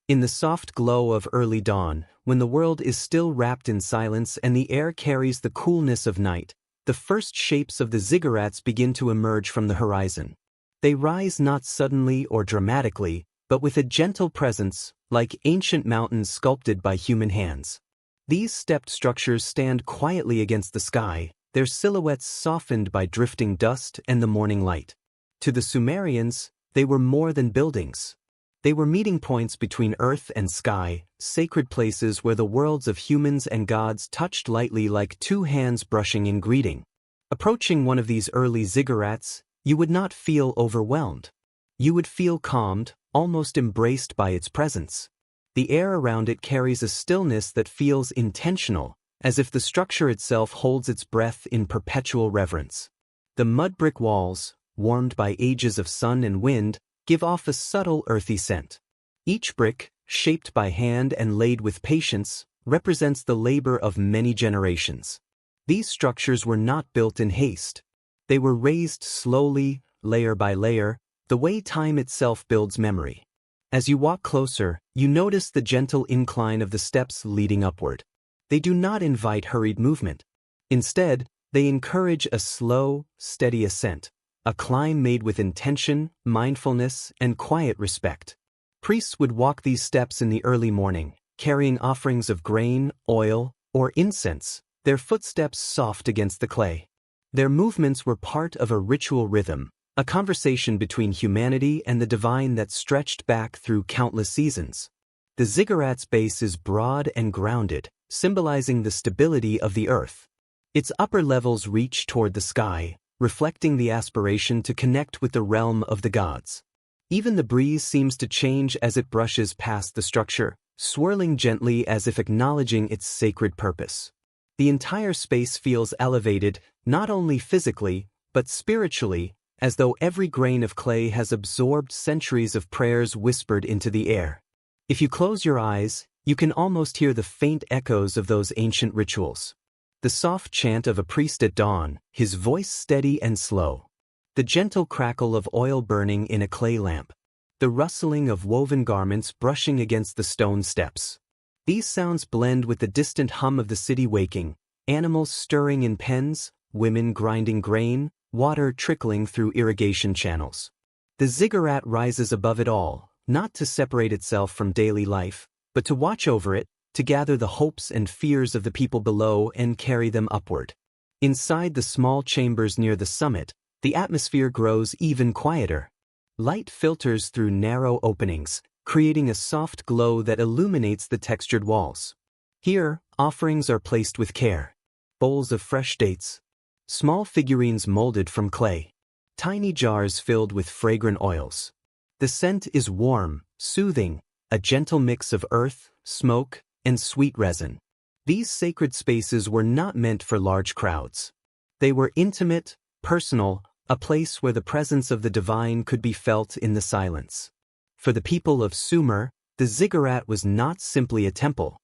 In the soft glow of early dawn, when the world is still wrapped in silence and the air carries the coolness of night, the first shapes of the ziggurats begin to emerge from the horizon. They rise not suddenly or dramatically, but with a gentle presence, like ancient mountains sculpted by human hands. These stepped structures stand quietly against the sky, their silhouettes softened by drifting dust and the morning light. To the Sumerians, they were more than buildings. They were meeting points between earth and sky, sacred places where the worlds of humans and gods touched lightly like two hands brushing in greeting. Approaching one of these early ziggurats, you would not feel overwhelmed. You would feel calmed, almost embraced by its presence. The air around it carries a stillness that feels intentional, as if the structure itself holds its breath in perpetual reverence. The mud brick walls, warmed by ages of sun and wind, give off a subtle earthy scent. Each brick, shaped by hand and laid with patience, represents the labor of many generations. These structures were not built in haste. They were raised slowly, layer by layer, the way time itself builds memory. As you walk closer, you notice the gentle incline of the steps leading upward. They do not invite hurried movement. Instead, they encourage a slow, steady ascent, a climb made with intention, mindfulness, and quiet respect. Priests would walk these steps in the early morning, carrying offerings of grain, oil, or incense, their footsteps soft against the clay. Their movements were part of a ritual rhythm, a conversation between humanity and the divine that stretched back through countless seasons. The ziggurat's base is broad and grounded, symbolizing the stability of the earth. Its upper levels reach toward the sky, reflecting the aspiration to connect with the realm of the gods. Even the breeze seems to change as it brushes past the structure, swirling gently as if acknowledging its sacred purpose. The entire space feels elevated, not only physically, but spiritually, as though every grain of clay has absorbed centuries of prayers whispered into the air. If you close your eyes, you can almost hear the faint echoes of those ancient rituals. The soft chant of a priest at dawn, his voice steady and slow. The gentle crackle of oil burning in a clay lamp. The rustling of woven garments brushing against the stone steps. These sounds blend with the distant hum of the city waking, animals stirring in pens, women grinding grain, water trickling through irrigation channels. The ziggurat rises above it all, not to separate itself from daily life, but to watch over it, to gather the hopes and fears of the people below and carry them upward. Inside the small chambers near the summit, the atmosphere grows even quieter. Light filters through narrow openings, creating a soft glow that illuminates the textured walls. Here, offerings are placed with care. Bowls of fresh dates. Small figurines molded from clay. Tiny jars filled with fragrant oils. The scent is warm, soothing, a gentle mix of earth, smoke, and sweet resin. These sacred spaces were not meant for large crowds. They were intimate, personal, a place where the presence of the divine could be felt in the silence. For the people of Sumer, the ziggurat was not simply a temple.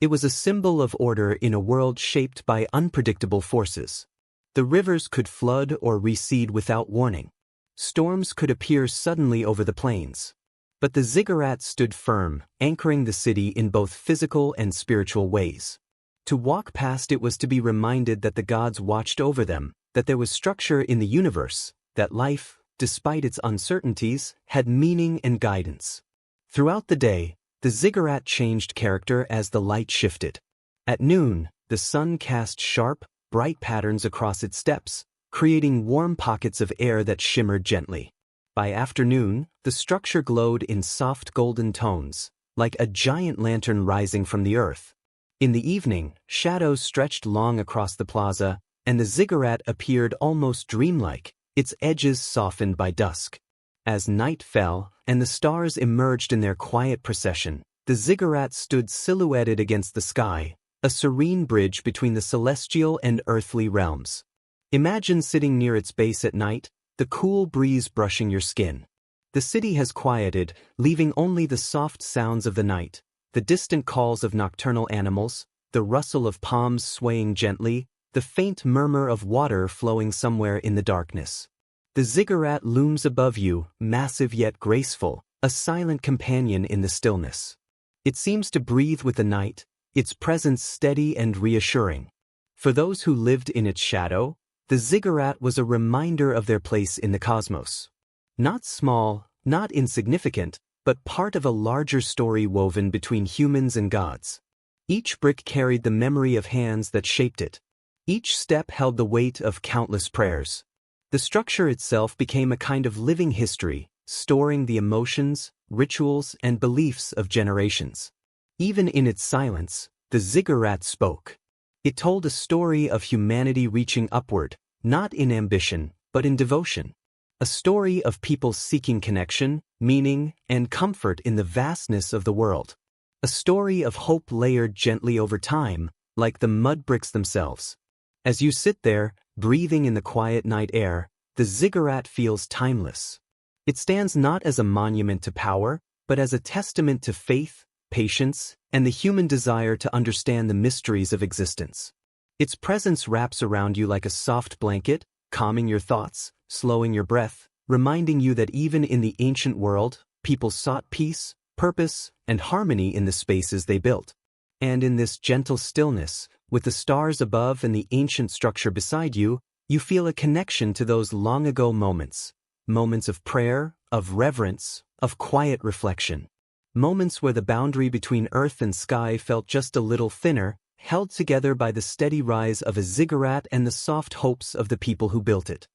It was a symbol of order in a world shaped by unpredictable forces. The rivers could flood or recede without warning. Storms could appear suddenly over the plains. But the ziggurat stood firm, anchoring the city in both physical and spiritual ways. To walk past it was to be reminded that the gods watched over them, that there was structure in the universe, that life, despite its uncertainties, had meaning and guidance. Throughout the day, the ziggurat changed character as the light shifted. At noon, the sun cast sharp, bright patterns across its steps, creating warm pockets of air that shimmered gently. By afternoon, the structure glowed in soft golden tones, like a giant lantern rising from the earth. In the evening, shadows stretched long across the plaza, and the ziggurat appeared almost dreamlike, its edges softened by dusk. As night fell, and the stars emerged in their quiet procession, the ziggurat stood silhouetted against the sky, a serene bridge between the celestial and earthly realms. Imagine sitting near its base at night, the cool breeze brushing your skin. The city has quieted, leaving only the soft sounds of the night, the distant calls of nocturnal animals, the rustle of palms swaying gently, the faint murmur of water flowing somewhere in the darkness. The ziggurat looms above you, massive yet graceful, a silent companion in the stillness. It seems to breathe with the night, its presence steady and reassuring. For those who lived in its shadow, the ziggurat was a reminder of their place in the cosmos. Not small, not insignificant, but part of a larger story woven between humans and gods. Each brick carried the memory of hands that shaped it. Each step held the weight of countless prayers. The structure itself became a kind of living history, storing the emotions, rituals, and beliefs of generations. Even in its silence, the ziggurat spoke. It told a story of humanity reaching upward, not in ambition, but in devotion. A story of people seeking connection, meaning, and comfort in the vastness of the world. A story of hope layered gently over time, like the mud bricks themselves. As you sit there, breathing in the quiet night air, the ziggurat feels timeless. It stands not as a monument to power, but as a testament to faith, patience, and the human desire to understand the mysteries of existence. Its presence wraps around you like a soft blanket, calming your thoughts, slowing your breath, reminding you that even in the ancient world, people sought peace, purpose, and harmony in the spaces they built. And in this gentle stillness, with the stars above and the ancient structure beside you, you feel a connection to those long-ago moments. Moments of prayer, of reverence, of quiet reflection. Moments where the boundary between earth and sky felt just a little thinner, held together by the steady rise of a ziggurat and the soft hopes of the people who built it.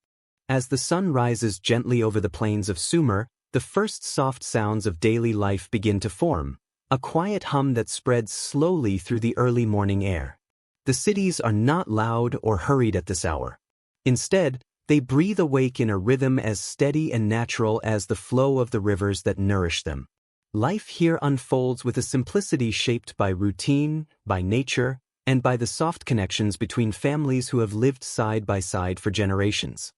As the sun rises gently over the plains of Sumer, the first soft sounds of daily life begin to form, a quiet hum that spreads slowly through the early morning air. The cities are not loud or hurried at this hour. Instead, they breathe awake in a rhythm as steady and natural as the flow of the rivers that nourish them. Life here unfolds with a simplicity shaped by routine, by nature, and by the soft connections between families who have lived side by side for generations.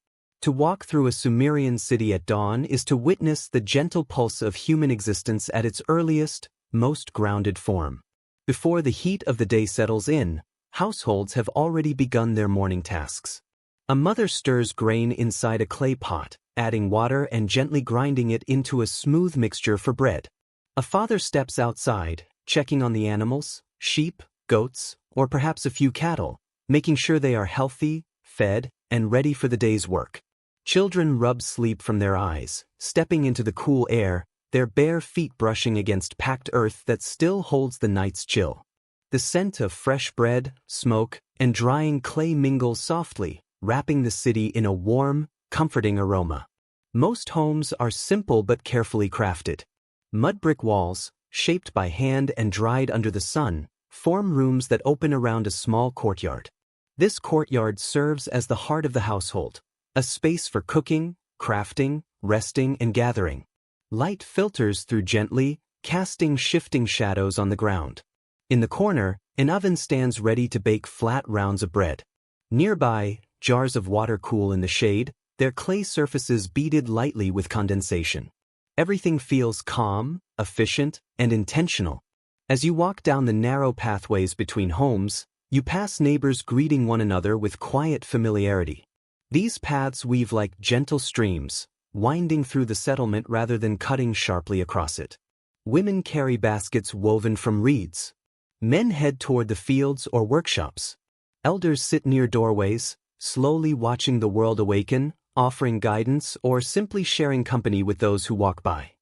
To walk through a Sumerian city at dawn is to witness the gentle pulse of human existence at its earliest, most grounded form. Before the heat of the day settles in, households have already begun their morning tasks. A mother stirs grain inside a clay pot, adding water and gently grinding it into a smooth mixture for bread. A father steps outside, checking on the animals, sheep, goats, or perhaps a few cattle, making sure they are healthy, fed, and ready for the day's work. Children rub sleep from their eyes, stepping into the cool air, their bare feet brushing against packed earth that still holds the night's chill. The scent of fresh bread, smoke, and drying clay mingles softly, wrapping the city in a warm, comforting aroma. Most homes are simple but carefully crafted. Mud brick walls, shaped by hand and dried under the sun, form rooms that open around a small courtyard. This courtyard serves as the heart of the household, a space for cooking, crafting, resting, and gathering. Light filters through gently, casting shifting shadows on the ground. In the corner, an oven stands ready to bake flat rounds of bread. Nearby, jars of water cool in the shade, their clay surfaces beaded lightly with condensation. Everything feels calm, efficient, and intentional. As you walk down the narrow pathways between homes, you pass neighbors greeting one another with quiet familiarity. These paths weave like gentle streams, winding through the settlement rather than cutting sharply across it. Women carry baskets woven from reeds. Men head toward the fields or workshops. Elders sit near doorways, slowly watching the world awaken, offering guidance or simply sharing company with those who walk by.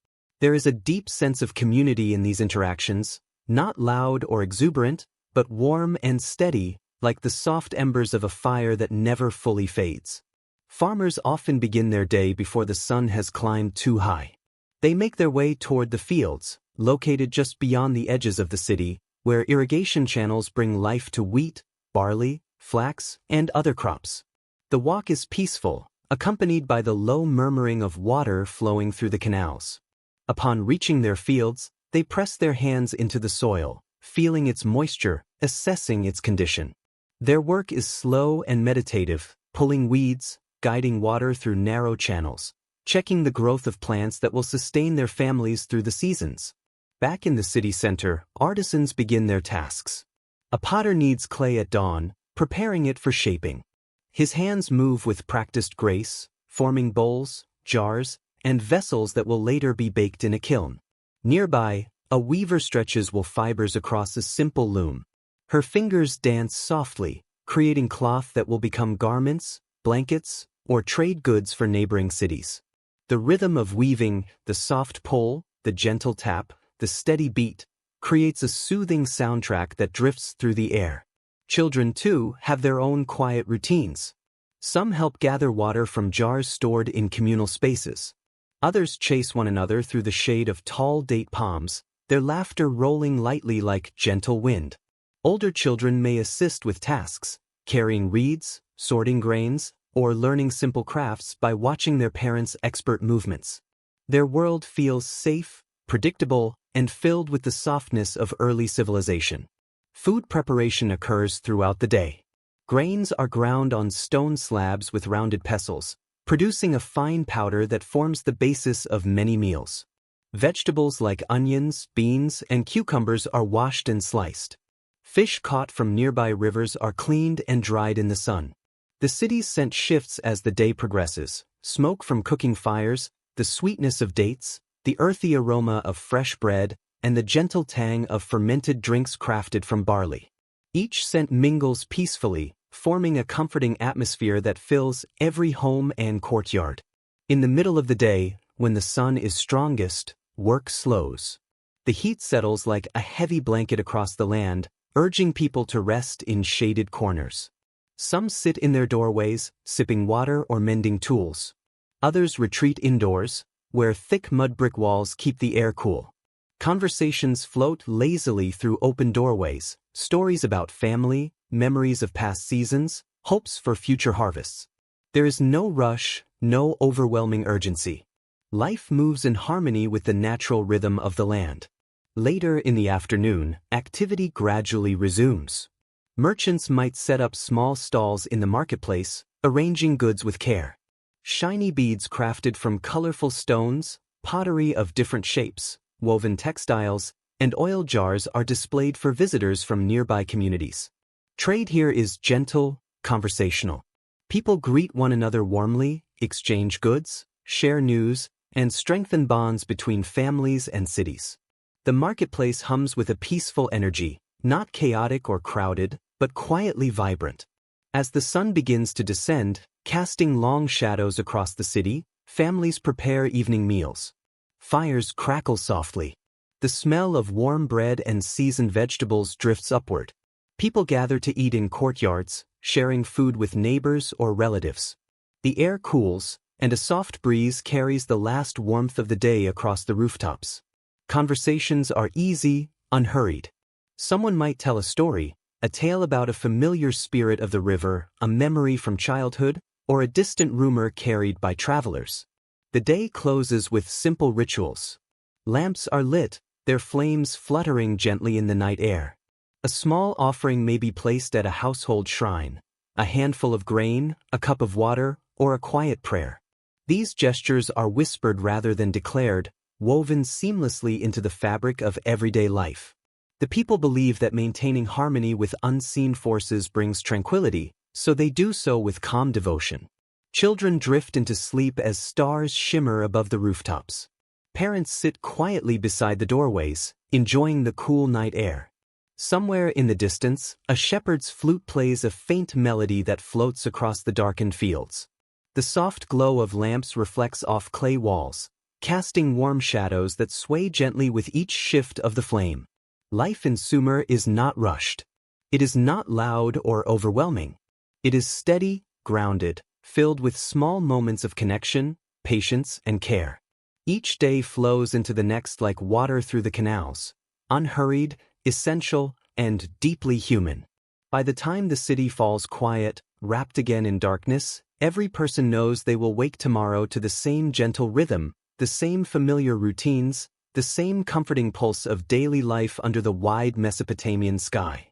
There is a deep sense of community in these interactions, not loud or exuberant, but warm and steady, like the soft embers of a fire that never fully fades. Farmers often begin their day before the sun has climbed too high. They make their way toward the fields, located just beyond the edges of the city, where irrigation channels bring life to wheat, barley, flax, and other crops. The walk is peaceful, accompanied by the low murmuring of water flowing through the canals. Upon reaching their fields, they press their hands into the soil, feeling its moisture, assessing its condition. Their work is slow and meditative, pulling weeds, guiding water through narrow channels, checking the growth of plants that will sustain their families through the seasons. Back in the city center, artisans begin their tasks. A potter kneads clay at dawn, preparing it for shaping. His hands move with practiced grace, forming bowls, jars, and vessels that will later be baked in a kiln. Nearby, a weaver stretches wool fibers across a simple loom. Her fingers dance softly, creating cloth that will become garments, blankets, or trade goods for neighboring cities. The rhythm of weaving, the soft pull, the gentle tap, the steady beat, creates a soothing soundtrack that drifts through the air. Children, too, have their own quiet routines. Some help gather water from jars stored in communal spaces. Others chase one another through the shade of tall date palms, their laughter rolling lightly like gentle wind. Older children may assist with tasks, carrying reeds, sorting grains, or learning simple crafts by watching their parents' expert movements. Their world feels safe, predictable, and filled with the softness of early civilization. Food preparation occurs throughout the day. Grains are ground on stone slabs with rounded pestles, producing a fine powder that forms the basis of many meals. Vegetables like onions, beans, and cucumbers are washed and sliced. Fish caught from nearby rivers are cleaned and dried in the sun. The city's scent shifts as the day progresses: smoke from cooking fires, the sweetness of dates, the earthy aroma of fresh bread, and the gentle tang of fermented drinks crafted from barley. Each scent mingles peacefully, forming a comforting atmosphere that fills every home and courtyard. In the middle of the day, when the sun is strongest, work slows. The heat settles like a heavy blanket across the land, urging people to rest in shaded corners. Some sit in their doorways, sipping water or mending tools. Others retreat indoors, where thick mud brick walls keep the air cool. Conversations float lazily through open doorways, stories about family, memories of past seasons, hopes for future harvests. There is no rush, no overwhelming urgency. Life moves in harmony with the natural rhythm of the land. Later in the afternoon, activity gradually resumes. Merchants might set up small stalls in the marketplace, arranging goods with care. Shiny beads crafted from colorful stones, pottery of different shapes, woven textiles, and oil jars are displayed for visitors from nearby communities. Trade here is gentle, conversational. People greet one another warmly, exchange goods, share news, and strengthen bonds between families and cities. The marketplace hums with a peaceful energy, not chaotic or crowded, but quietly vibrant. As the sun begins to descend, casting long shadows across the city, families prepare evening meals. Fires crackle softly. The smell of warm bread and seasoned vegetables drifts upward. People gather to eat in courtyards, sharing food with neighbors or relatives. The air cools, and a soft breeze carries the last warmth of the day across the rooftops. Conversations are easy, unhurried. Someone might tell a story, a tale about a familiar spirit of the river, a memory from childhood, or a distant rumor carried by travelers. The day closes with simple rituals. Lamps are lit, their flames fluttering gently in the night air. A small offering may be placed at a household shrine, a handful of grain, a cup of water, or a quiet prayer. These gestures are whispered rather than declared, woven seamlessly into the fabric of everyday life. The people believe that maintaining harmony with unseen forces brings tranquility, so they do so with calm devotion. Children drift into sleep as stars shimmer above the rooftops. Parents sit quietly beside the doorways, enjoying the cool night air. Somewhere in the distance, a shepherd's flute plays a faint melody that floats across the darkened fields. The soft glow of lamps reflects off clay walls, casting warm shadows that sway gently with each shift of the flame. Life in Sumer is not rushed. It is not loud or overwhelming. It is steady, grounded, filled with small moments of connection, patience, and care. Each day flows into the next like water through the canals, unhurried, essential, and deeply human. By the time the city falls quiet, wrapped again in darkness, every person knows they will wake tomorrow to the same gentle rhythm, the same familiar routines, the same comforting pulse of daily life under the wide Mesopotamian sky.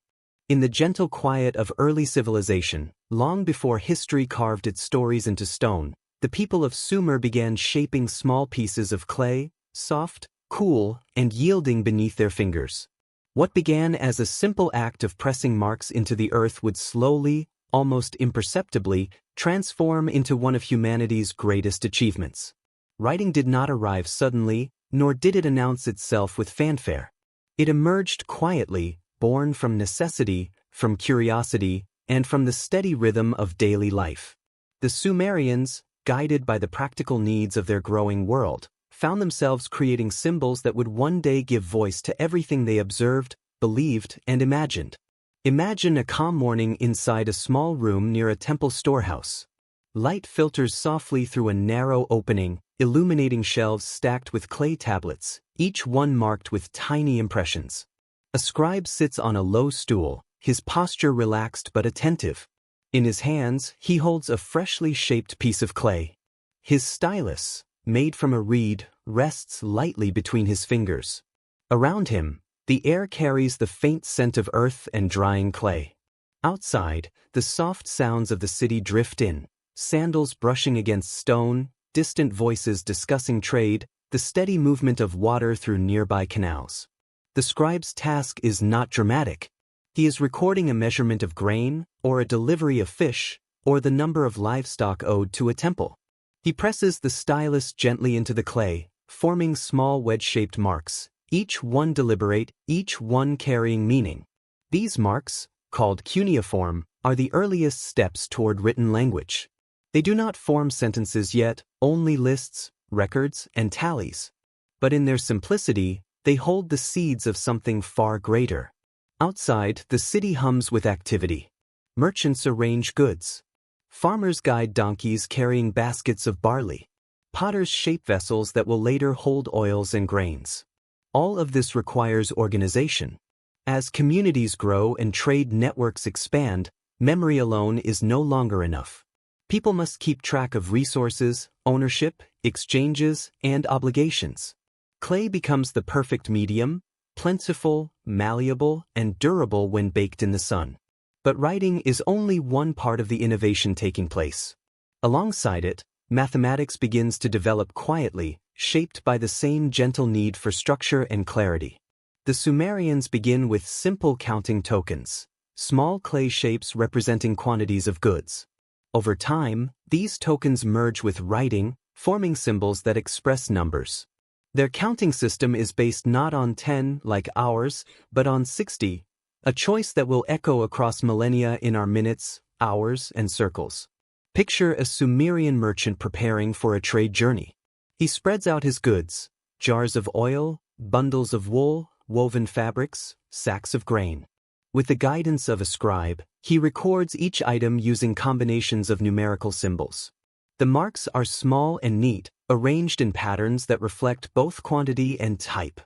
In the gentle quiet of early civilization, long before history carved its stories into stone, the people of Sumer began shaping small pieces of clay, soft, cool, and yielding beneath their fingers. What began as a simple act of pressing marks into the earth would slowly, almost imperceptibly, transform into one of humanity's greatest achievements. Writing did not arrive suddenly, nor did it announce itself with fanfare. It emerged quietly, born from necessity, from curiosity, and from the steady rhythm of daily life. The Sumerians, guided by the practical needs of their growing world, found themselves creating symbols that would one day give voice to everything they observed, believed, and imagined. Imagine a calm morning inside a small room near a temple storehouse. Light filters softly through a narrow opening, illuminating shelves stacked with clay tablets, each one marked with tiny impressions. A scribe sits on a low stool, his posture relaxed but attentive. In his hands, he holds a freshly shaped piece of clay. His stylus, made from a reed, rests lightly between his fingers. Around him, the air carries the faint scent of earth and drying clay. Outside, the soft sounds of the city drift in, sandals brushing against stone, distant voices discussing trade, the steady movement of water through nearby canals. The scribe's task is not dramatic. He is recording a measurement of grain, or a delivery of fish, or the number of livestock owed to a temple. He presses the stylus gently into the clay, forming small wedge-shaped marks, each one deliberate, each one carrying meaning. These marks, called cuneiform, are the earliest steps toward written language. They do not form sentences yet, only lists, records, and tallies. But in their simplicity, they hold the seeds of something far greater. Outside, the city hums with activity. Merchants arrange goods. Farmers guide donkeys carrying baskets of barley. Potters shape vessels that will later hold oils and grains. All of this requires organization. As communities grow and trade networks expand, memory alone is no longer enough. People must keep track of resources, ownership, exchanges, and obligations. Clay becomes the perfect medium, plentiful, malleable, and durable when baked in the sun. But writing is only one part of the innovation taking place. Alongside it, mathematics begins to develop quietly, shaped by the same gentle need for structure and clarity. The Sumerians begin with simple counting tokens, small clay shapes representing quantities of goods. Over time, these tokens merge with writing, forming symbols that express numbers. Their counting system is based not on 10 like ours, but on 60, a choice that will echo across millennia in our minutes, hours, and circles. Picture a Sumerian merchant preparing for a trade journey. He spreads out his goods, jars of oil, bundles of wool, woven fabrics, sacks of grain. With the guidance of a scribe, he records each item using combinations of numerical symbols. The marks are small and neat, arranged in patterns that reflect both quantity and type.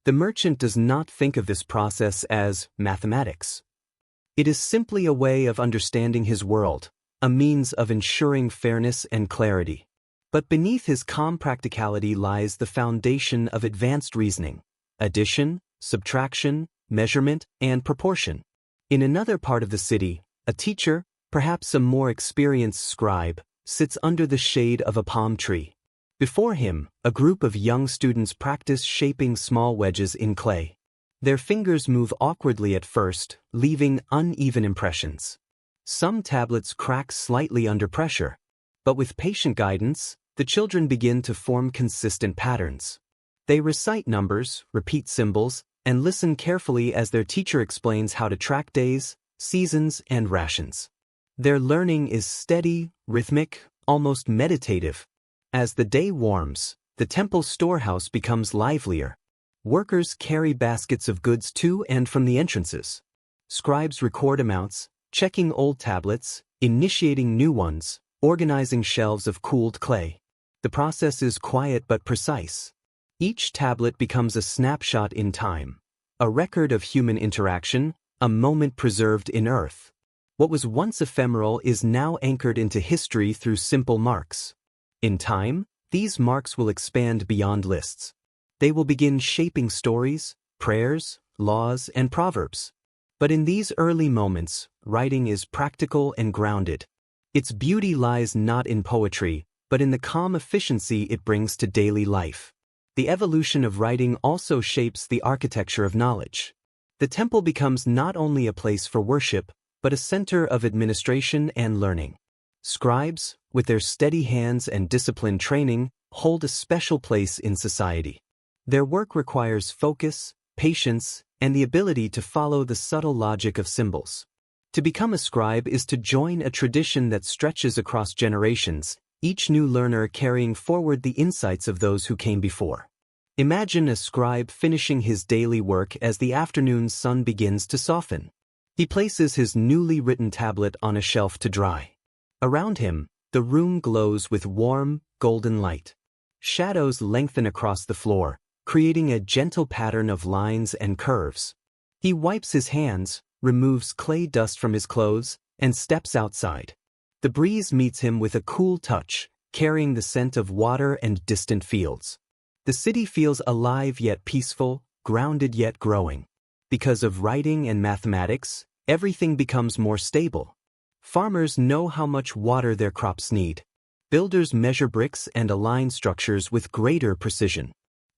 The merchant does not think of this process as mathematics. It is simply a way of understanding his world, a means of ensuring fairness and clarity. But beneath his calm practicality lies the foundation of advanced reasoning: addition, subtraction, measurement, and proportion. In another part of the city, a teacher, Perhaps a more experienced scribe sits under the shade of a palm tree. Before him, a group of young students practice shaping small wedges in clay. Their fingers move awkwardly at first, leaving uneven impressions. Some tablets crack slightly under pressure, but with patient guidance, the children begin to form consistent patterns. They recite numbers, repeat symbols, and listen carefully as their teacher explains how to track days, seasons, and rations. Their learning is steady, rhythmic, almost meditative. As the day warms, the temple storehouse becomes livelier. Workers carry baskets of goods to and from the entrances. Scribes record amounts, checking old tablets, initiating new ones, organizing shelves of cooled clay. The process is quiet but precise. Each tablet becomes a snapshot in time, a record of human interaction, a moment preserved in earth. What was once ephemeral is now anchored into history through simple marks. In time, these marks will expand beyond lists. They will begin shaping stories, prayers, laws, and proverbs. But in these early moments, writing is practical and grounded. Its beauty lies not in poetry, but in the calm efficiency it brings to daily life. The evolution of writing also shapes the architecture of knowledge. The temple becomes not only a place for worship, but a center of administration and learning. Scribes, with their steady hands and disciplined training, hold a special place in society. Their work requires focus, patience, and the ability to follow the subtle logic of symbols. To become a scribe is to join a tradition that stretches across generations, each new learner carrying forward the insights of those who came before. Imagine a scribe finishing his daily work as the afternoon sun begins to soften. He places his newly written tablet on a shelf to dry. Around him, the room glows with warm, golden light. Shadows lengthen across the floor, creating a gentle pattern of lines and curves. He wipes his hands, removes clay dust from his clothes, and steps outside. The breeze meets him with a cool touch, carrying the scent of water and distant fields. The city feels alive yet peaceful, grounded yet growing. Because of writing and mathematics, everything becomes more stable. Farmers know how much water their crops need. Builders measure bricks and align structures with greater precision.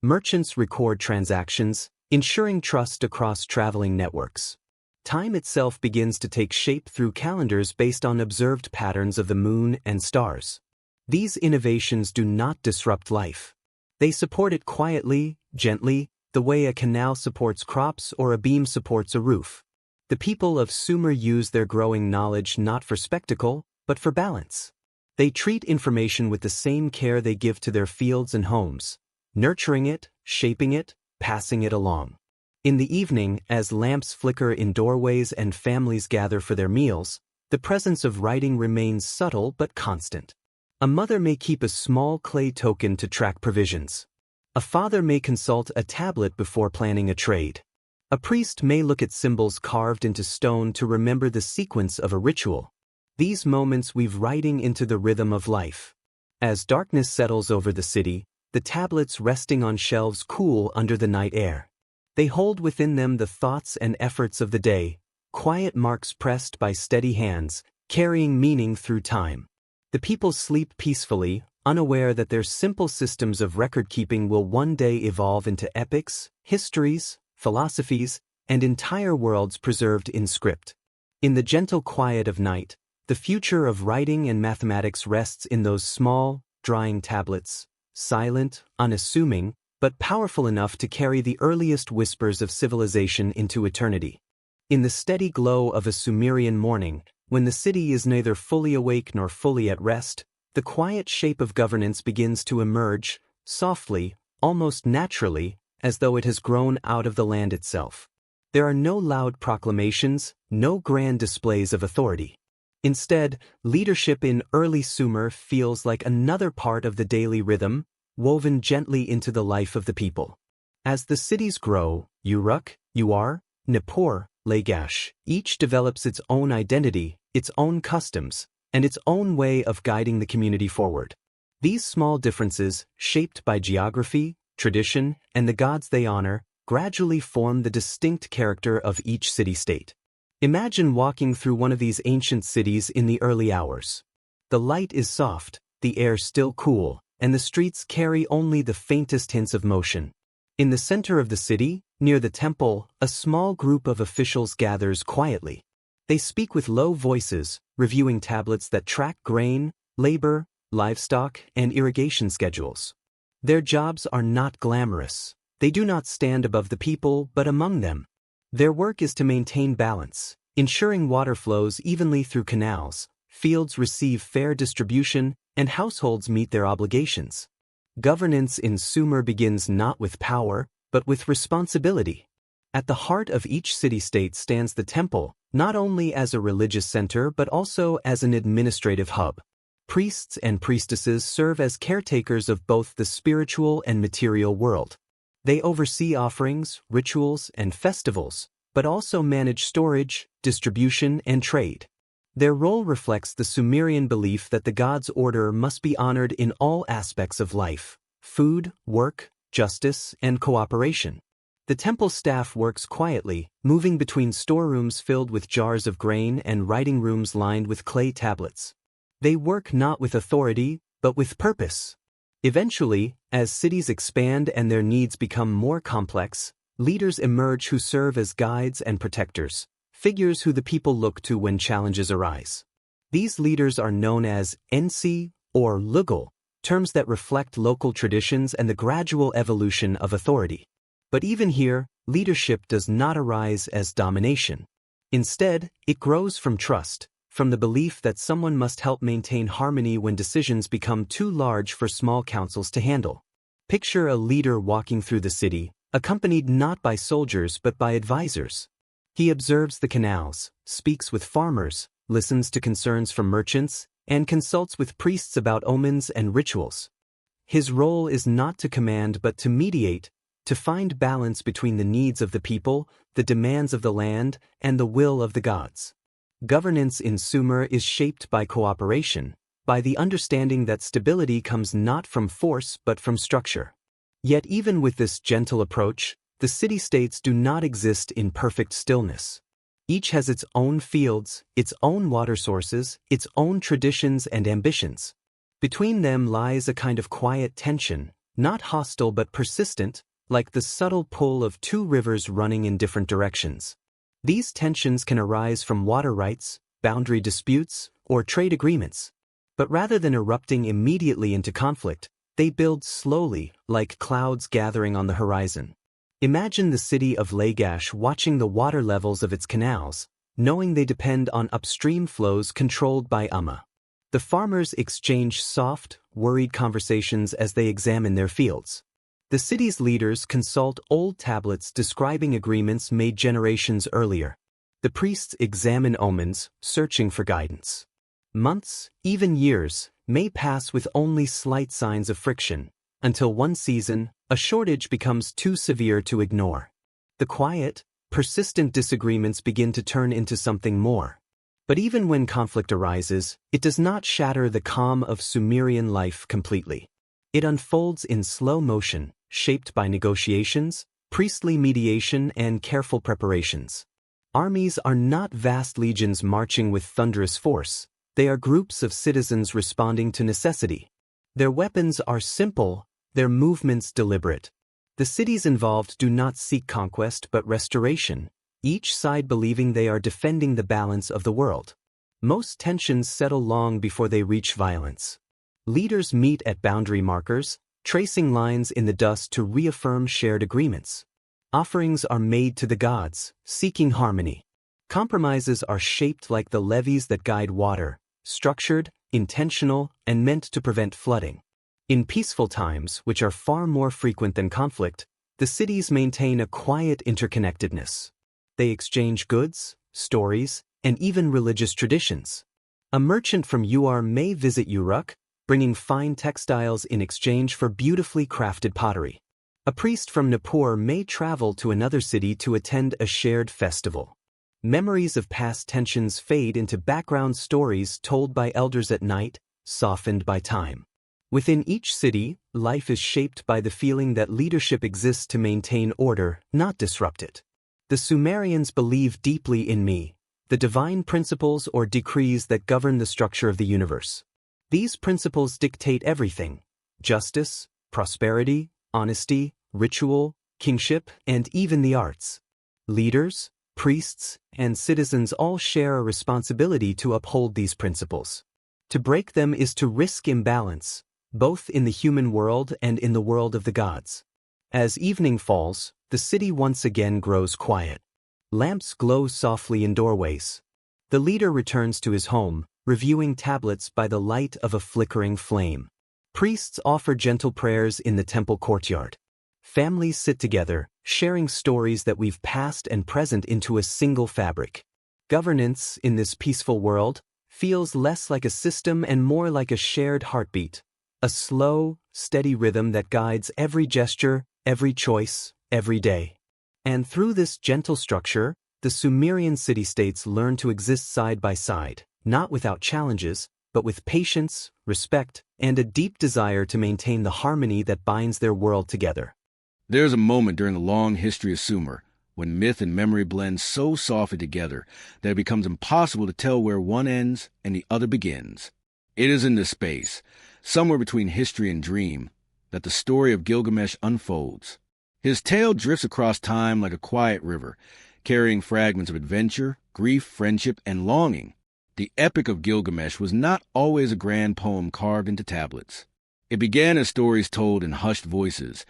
Merchants record transactions, ensuring trust across traveling networks. Time itself begins to take shape through calendars based on observed patterns of the moon and stars. These innovations do not disrupt life. They support it quietly, gently, the way a canal supports crops or a beam supports a roof. The people of Sumer use their growing knowledge not for spectacle, but for balance. They treat information with the same care they give to their fields and homes, nurturing it, shaping it, passing it along. In the evening, as lamps flicker in doorways and families gather for their meals, the presence of writing remains subtle but constant. A mother may keep a small clay token to track provisions. A father may consult a tablet before planning a trade. A priest may look at symbols carved into stone to remember the sequence of a ritual. These moments weave writing into the rhythm of life. As darkness settles over the city, the tablets resting on shelves cool under the night air. They hold within them the thoughts and efforts of the day, quiet marks pressed by steady hands, carrying meaning through time. The people sleep peacefully, unaware that their simple systems of record-keeping will one day evolve into epics, histories, philosophies, and entire worlds preserved in script. In the gentle quiet of night, the future of writing and mathematics rests in those small, drying tablets, silent, unassuming, but powerful enough to carry the earliest whispers of civilization into eternity. In the steady glow of a Sumerian morning, when the city is neither fully awake nor fully at rest, the quiet shape of governance begins to emerge, softly, almost naturally, as though it has grown out of the land itself. There are no loud proclamations, no grand displays of authority. Instead, leadership in early Sumer feels like another part of the daily rhythm, woven gently into the life of the people. As the cities grow, Uruk, Uar, Nippur, Lagash, each develops its own identity, its own customs, and its own way of guiding the community forward. These small differences, shaped by geography, tradition, and the gods they honor, gradually form the distinct character of each city-state. Imagine walking through one of these ancient cities in the early hours. The light is soft, the air still cool, and the streets carry only the faintest hints of motion. In the center of the city, near the temple, a small group of officials gathers quietly. They speak with low voices, reviewing tablets that track grain, labor, livestock, and irrigation schedules. Their jobs are not glamorous. They do not stand above the people but among them. Their work is to maintain balance, ensuring water flows evenly through canals, fields receive fair distribution, and households meet their obligations. Governance in Sumer begins not with power, but with responsibility. At the heart of each city-state stands the temple, not only as a religious center but also as an administrative hub. Priests and priestesses serve as caretakers of both the spiritual and material world. They oversee offerings, rituals, and festivals, but also manage storage, distribution, and trade. Their role reflects the Sumerian belief that the gods' order must be honored in all aspects of life: food, work, justice, and cooperation. The temple staff works quietly, moving between storerooms filled with jars of grain and writing rooms lined with clay tablets. They work not with authority, but with purpose. Eventually, as cities expand and their needs become more complex, leaders emerge who serve as guides and protectors, figures who the people look to when challenges arise. These leaders are known as ensi or lugal, terms that reflect local traditions and the gradual evolution of authority. But even here, leadership does not arise as domination. Instead, it grows from trust, from the belief that someone must help maintain harmony when decisions become too large for small councils to handle. Picture a leader walking through the city, accompanied not by soldiers but by advisors. He observes the canals, speaks with farmers, listens to concerns from merchants, and consults with priests about omens and rituals. His role is not to command but to mediate, to find balance between the needs of the people, the demands of the land, and the will of the gods. Governance in Sumer is shaped by cooperation, by the understanding that stability comes not from force but from structure. Yet even with this gentle approach, the city-states do not exist in perfect stillness. Each has its own fields, its own water sources, its own traditions and ambitions. Between them lies a kind of quiet tension, not hostile but persistent, like the subtle pull of two rivers running in different directions. These tensions can arise from water rights, boundary disputes, or trade agreements. But rather than erupting immediately into conflict, they build slowly, like clouds gathering on the horizon. Imagine the city of Lagash watching the water levels of its canals, knowing they depend on upstream flows controlled by Amma. The farmers exchange soft, worried conversations as they examine their fields. The city's leaders consult old tablets describing agreements made generations earlier. The priests examine omens, searching for guidance. Months, even years, may pass with only slight signs of friction, until one season, a shortage becomes too severe to ignore. The quiet, persistent disagreements begin to turn into something more. But even when conflict arises, it does not shatter the calm of Sumerian life completely. It unfolds in slow motion, shaped by negotiations, priestly mediation, and careful preparations. Armies are not vast legions marching with thunderous force. They are groups of citizens responding to necessity. Their weapons are simple, their movements deliberate. The cities involved do not seek conquest but restoration, each side believing they are defending the balance of the world. Most tensions settle long before they reach violence. Leaders meet at boundary markers, tracing lines in the dust to reaffirm shared agreements. Offerings are made to the gods, seeking harmony. Compromises are shaped like the levees that guide water, structured, intentional, and meant to prevent flooding. In peaceful times, which are far more frequent than conflict, the cities maintain a quiet interconnectedness. They exchange goods, stories, and even religious traditions. A merchant from Ur may visit Uruk, bringing fine textiles in exchange for beautifully crafted pottery. A priest from Nippur may travel to another city to attend a shared festival. Memories of past tensions fade into background stories told by elders at night, softened by time. Within each city, life is shaped by the feeling that leadership exists to maintain order, not disrupt it. The Sumerians believe deeply in me, the divine principles or decrees that govern the structure of the universe. These principles dictate everything: justice, prosperity, honesty, ritual, kingship, and even the arts. Leaders, priests, and citizens all share a responsibility to uphold these principles. To break them is to risk imbalance, both in the human world and in the world of the gods. As evening falls, the city once again grows quiet. Lamps glow softly in doorways. The leader returns to his home, reviewing tablets by the light of a flickering flame. Priests offer gentle prayers in the temple courtyard. Families sit together, sharing stories that weave past and present into a single fabric. Governance, in this peaceful world, feels less like a system and more like a shared heartbeat, a slow, steady rhythm that guides every gesture, every choice, every day. And through this gentle structure, the Sumerian city-states learn to exist side by side, not without challenges, but with patience, respect, and a deep desire to maintain the harmony that binds their world together. There's a moment during the long history of Sumer when myth and memory blend so softly together that it becomes impossible to tell where one ends and the other begins. It is in this space, somewhere between history and dream, that the story of Gilgamesh unfolds. His tale drifts across time like a quiet river, carrying fragments of adventure, grief, friendship, and longing. The Epic of Gilgamesh was not always a grand poem carved into tablets. It began as stories told in hushed voices,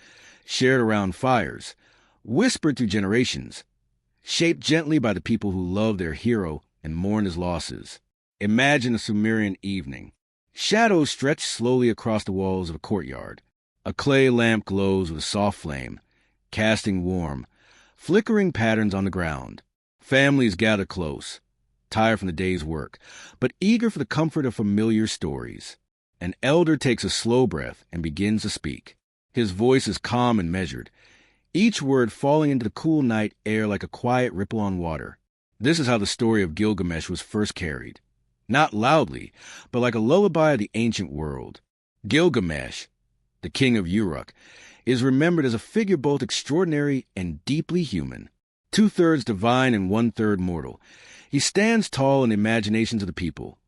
shared around fires, whispered through generations, shaped gently by the people who loved their hero and mourned his losses. Imagine a Sumerian evening. Shadows stretch slowly across the walls of a courtyard. A clay lamp glows with a soft flame, casting warm, flickering patterns on the ground. Families gather close, tired from the day's work, but eager for the comfort of familiar stories. An elder takes a slow breath and begins to speak. His voice is calm and measured, each word falling into the cool night air like a quiet ripple on water. This is how the story of Gilgamesh was first carried. Not loudly, but like a lullaby of the ancient world. Gilgamesh, the king of Uruk, is remembered as a figure both extraordinary and deeply human. 2/3 divine and 1/3 mortal. He stands tall in the imaginations of the people,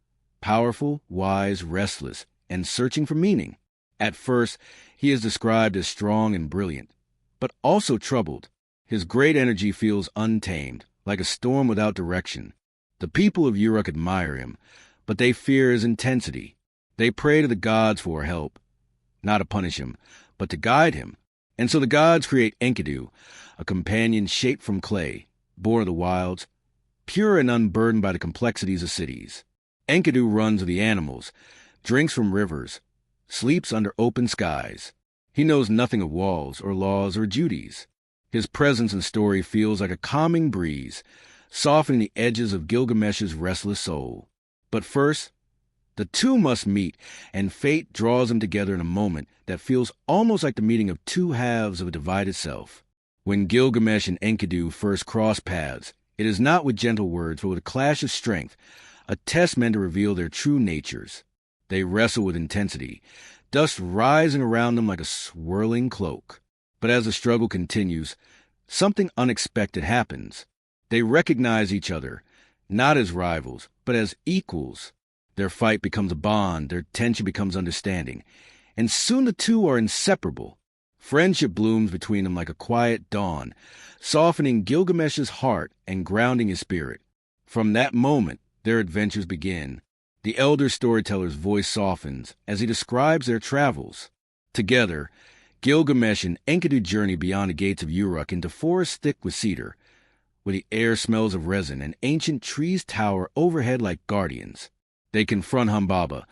powerful, wise, restless, and searching for meaning. At first, he is described as strong and brilliant, but also troubled. His great energy feels untamed, like a storm without direction. The people of Uruk admire him, but they fear his intensity. They pray to the gods for help, not to punish him, but to guide him. And so the gods create Enkidu, a companion shaped from clay, born of the wilds, pure and unburdened by the complexities of cities. Enkidu runs with the animals, drinks from rivers, sleeps under open skies. He knows nothing of walls or laws or duties. His presence and story feels like a calming breeze, softening the edges of Gilgamesh's restless soul. But first, the two must meet, and fate draws them together in a moment that feels almost like the meeting of two halves of a divided self. When Gilgamesh and Enkidu first cross paths, it is not with gentle words, but with a clash of strength, a test meant to reveal their true natures. They wrestle with intensity, dust rising around them like a swirling cloak. But as the struggle continues, something unexpected happens. They recognize each other, not as rivals, but as equals. Their fight becomes a bond, their tension becomes understanding, and soon the two are inseparable. Friendship blooms between them like a quiet dawn, softening Gilgamesh's heart and grounding his spirit. From that moment, their adventures begin. The elder storyteller's voice softens as he describes their travels. Together, Gilgamesh and Enkidu journey beyond the gates of Uruk into forests thick with cedar, where the air smells of resin and ancient trees tower overhead like guardians. They confront Humbaba,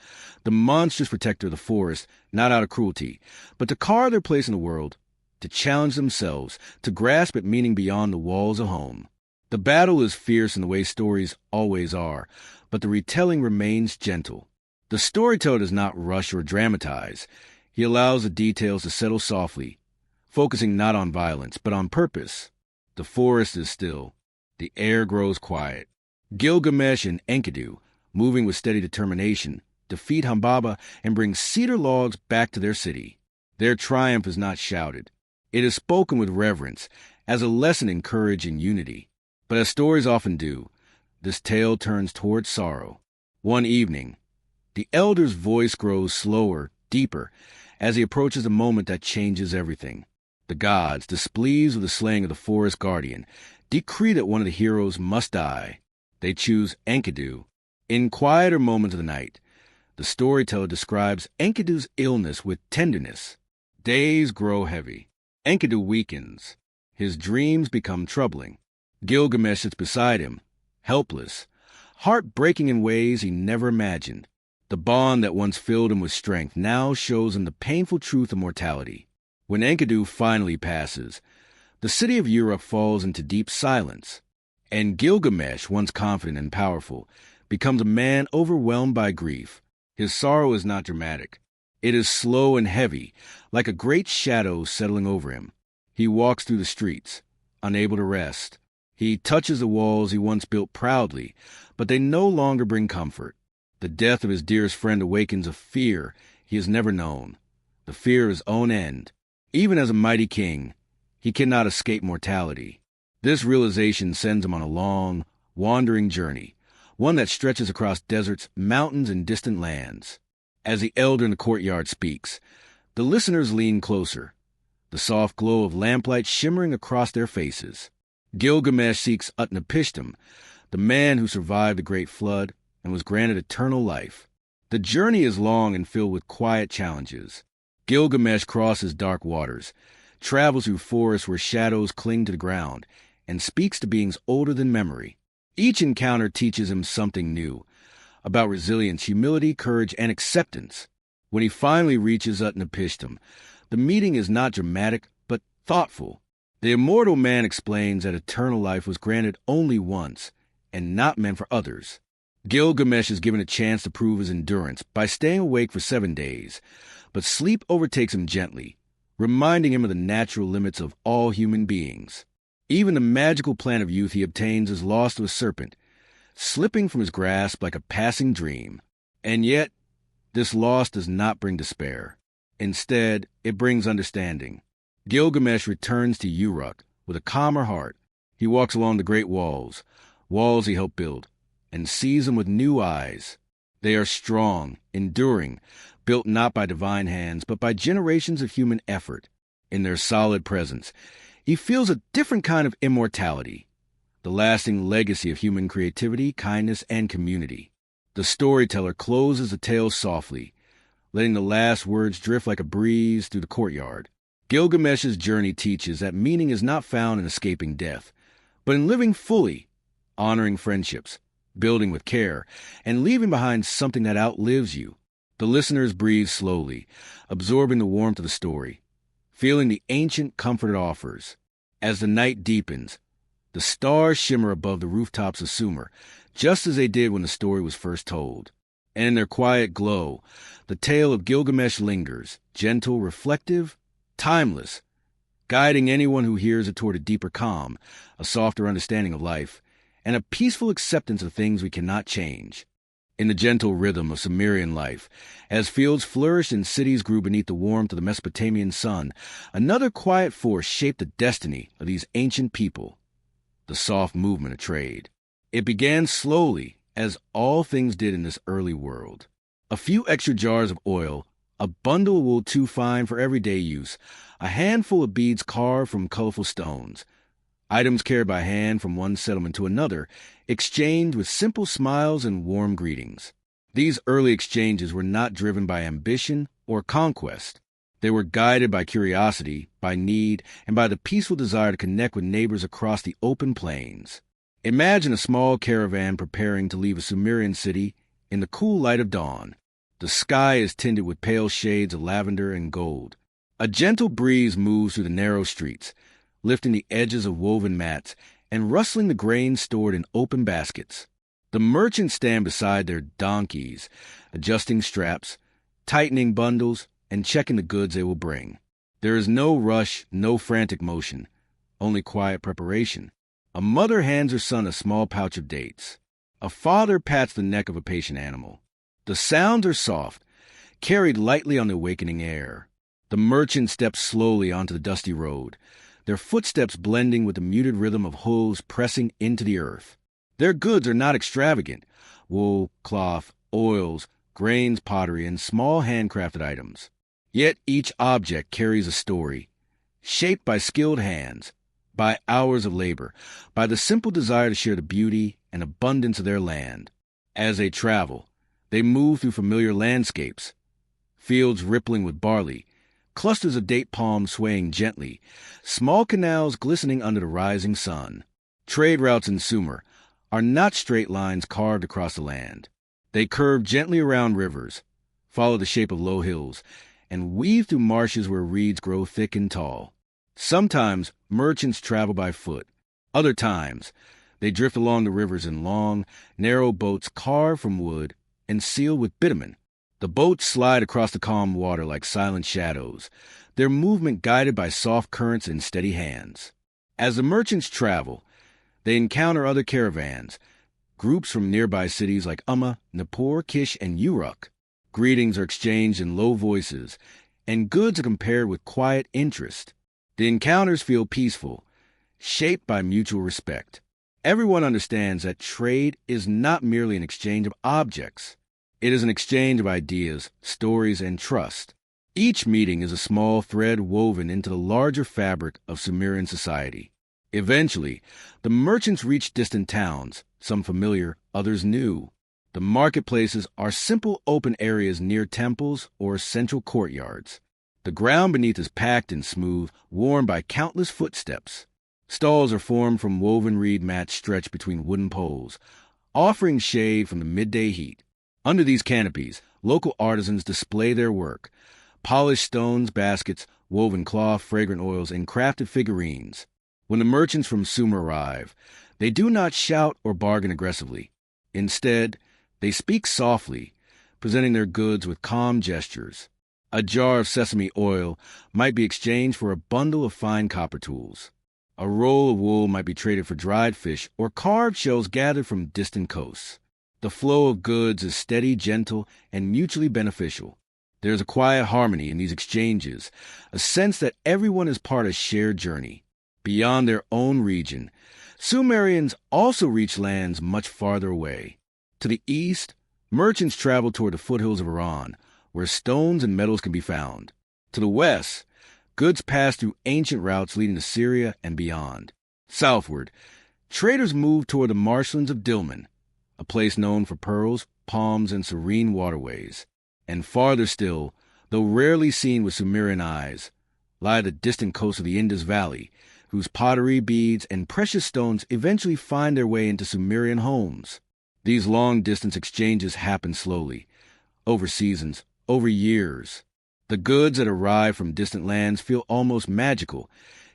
the monstrous protector of the forest, not out of cruelty, but to carve their place in the world, to challenge themselves, to grasp at meaning beyond the walls of home. The battle is fierce in the way stories always are, but the retelling remains gentle. The storyteller does not rush or dramatize. He allows the details to settle softly, focusing not on violence, but on purpose. The forest is still. The air grows quiet. Gilgamesh and Enkidu, moving with steady determination, defeat Humbaba and bring cedar logs back to their city. Their triumph is not shouted. It is spoken with reverence, as a lesson in courage and unity. But as stories often do, this tale turns towards sorrow. One evening, the elder's voice grows slower, deeper, as he approaches a moment that changes everything. The gods, displeased with the slaying of the forest guardian, decree that one of the heroes must die. They choose Enkidu. In quieter moments of the night, the storyteller describes Enkidu's illness with tenderness. Days grow heavy. Enkidu weakens. His dreams become troubling. Gilgamesh sits beside him, helpless, heartbreaking in ways he never imagined. The bond that once filled him with strength now shows him the painful truth of mortality. When Enkidu finally passes, the city of Uruk falls into deep silence, and Gilgamesh, once confident and powerful, becomes a man overwhelmed by grief. His sorrow is not dramatic. It is slow and heavy, like a great shadow settling over him. He walks through the streets, unable to rest. He touches the walls he once built proudly, but they no longer bring comfort. The death of his dearest friend awakens a fear he has never known, the fear of his own end. Even as a mighty king, he cannot escape mortality. This realization sends him on a long, wandering journey, one that stretches across deserts, mountains, and distant lands. As the elder in the courtyard speaks, the listeners lean closer, the soft glow of lamplight shimmering across their faces. Gilgamesh seeks Utnapishtim, the man who survived the Great Flood and was granted eternal life. The journey is long and filled with quiet challenges. Gilgamesh crosses dark waters, travels through forests where shadows cling to the ground, and speaks to beings older than memory. Each encounter teaches him something new, about resilience, humility, courage, and acceptance. When he finally reaches Utnapishtim, the meeting is not dramatic, but thoughtful. The immortal man explains that eternal life was granted only once, and not meant for others. Gilgamesh is given a chance to prove his endurance by staying awake for 7 days, but sleep overtakes him gently, reminding him of the natural limits of all human beings. Even the magical plant of youth he obtains is lost to a serpent, slipping from his grasp like a passing dream. And yet, this loss does not bring despair. Instead, it brings understanding. Gilgamesh returns to Uruk with a calmer heart. He walks along the great walls he helped build, and sees them with new eyes. They are strong, enduring, built not by divine hands, but by generations of human effort. In their solid presence, he feels a different kind of immortality, the lasting legacy of human creativity, kindness, and community. The storyteller closes the tale softly, letting the last words drift like a breeze through the courtyard. Gilgamesh's journey teaches that meaning is not found in escaping death, but in living fully, honoring friendships, building with care, and leaving behind something that outlives you. The listeners breathe slowly, absorbing the warmth of the story, feeling the ancient comfort it offers. As the night deepens, the stars shimmer above the rooftops of Sumer, just as they did when the story was first told. And in their quiet glow, the tale of Gilgamesh lingers, gentle, reflective, timeless, guiding anyone who hears it toward a deeper calm, a softer understanding of life, and a peaceful acceptance of things we cannot change. In the gentle rhythm of Sumerian life, as fields flourished and cities grew beneath the warmth of the Mesopotamian sun, another quiet force shaped the destiny of these ancient people, the soft movement of trade. It began slowly, as all things did in this early world. A few extra jars of oil, a bundle of wool too fine for everyday use, a handful of beads carved from colorful stones, items carried by hand from one settlement to another, exchanged with simple smiles and warm greetings. These early exchanges were not driven by ambition or conquest. They were guided by curiosity, by need, and by the peaceful desire to connect with neighbors across the open plains. Imagine a small caravan preparing to leave a Sumerian city in the cool light of dawn. The sky is tinted with pale shades of lavender and gold. A gentle breeze moves through the narrow streets, lifting the edges of woven mats and rustling the grain stored in open baskets. The merchants stand beside their donkeys, adjusting straps, tightening bundles, and checking the goods they will bring. There is no rush, no frantic motion, only quiet preparation. A mother hands her son a small pouch of dates. A father pats the neck of a patient animal. The sounds are soft, carried lightly on the awakening air. The merchant steps slowly onto the dusty road, their footsteps blending with the muted rhythm of hooves pressing into the earth. Their goods are not extravagant: wool, cloth, oils, grains, pottery, and small handcrafted items. Yet each object carries a story, shaped by skilled hands, by hours of labor, by the simple desire to share the beauty and abundance of their land. As they travel, they move through familiar landscapes, fields rippling with barley, clusters of date palms swaying gently, small canals glistening under the rising sun. Trade routes in Sumer are not straight lines carved across the land. They curve gently around rivers, follow the shape of low hills, and weave through marshes where reeds grow thick and tall. Sometimes merchants travel by foot. Other times, they drift along the rivers in long, narrow boats carved from wood and sealed with bitumen. The boats slide across the calm water like silent shadows, their movement guided by soft currents and steady hands. As the merchants travel, they encounter other caravans, groups from nearby cities like Umma, Nippur, Kish, and Uruk. Greetings are exchanged in low voices, and goods are compared with quiet interest. The encounters feel peaceful, shaped by mutual respect. Everyone understands that trade is not merely an exchange of objects. It is an exchange of ideas, stories, and trust. Each meeting is a small thread woven into the larger fabric of Sumerian society. Eventually, the merchants reach distant towns, some familiar, others new. The marketplaces are simple open areas near temples or central courtyards. The ground beneath is packed and smooth, worn by countless footsteps. Stalls are formed from woven reed mats stretched between wooden poles, offering shade from the midday heat. Under these canopies, local artisans display their work: polished stones, baskets, woven cloth, fragrant oils, and crafted figurines. When the merchants from Sumer arrive, they do not shout or bargain aggressively. Instead, they speak softly, presenting their goods with calm gestures. A jar of sesame oil might be exchanged for a bundle of fine copper tools. A roll of wool might be traded for dried fish or carved shells gathered from distant coasts. The flow of goods is steady, gentle, and mutually beneficial. There is a quiet harmony in these exchanges, a sense that everyone is part of a shared journey. Beyond their own region, Sumerians also reach lands much farther away. To the east, merchants travel toward the foothills of Iran, where stones and metals can be found. To the west, goods pass through ancient routes leading to Syria and beyond. Southward, traders move toward the marshlands of Dilmun, a place known for pearls, palms, and serene waterways. And farther still, though rarely seen with Sumerian eyes, lie the distant coasts of the Indus Valley, whose pottery, beads, and precious stones eventually find their way into Sumerian homes. These long-distance exchanges happen slowly, over seasons, over years. The goods that arrive from distant lands feel almost magical,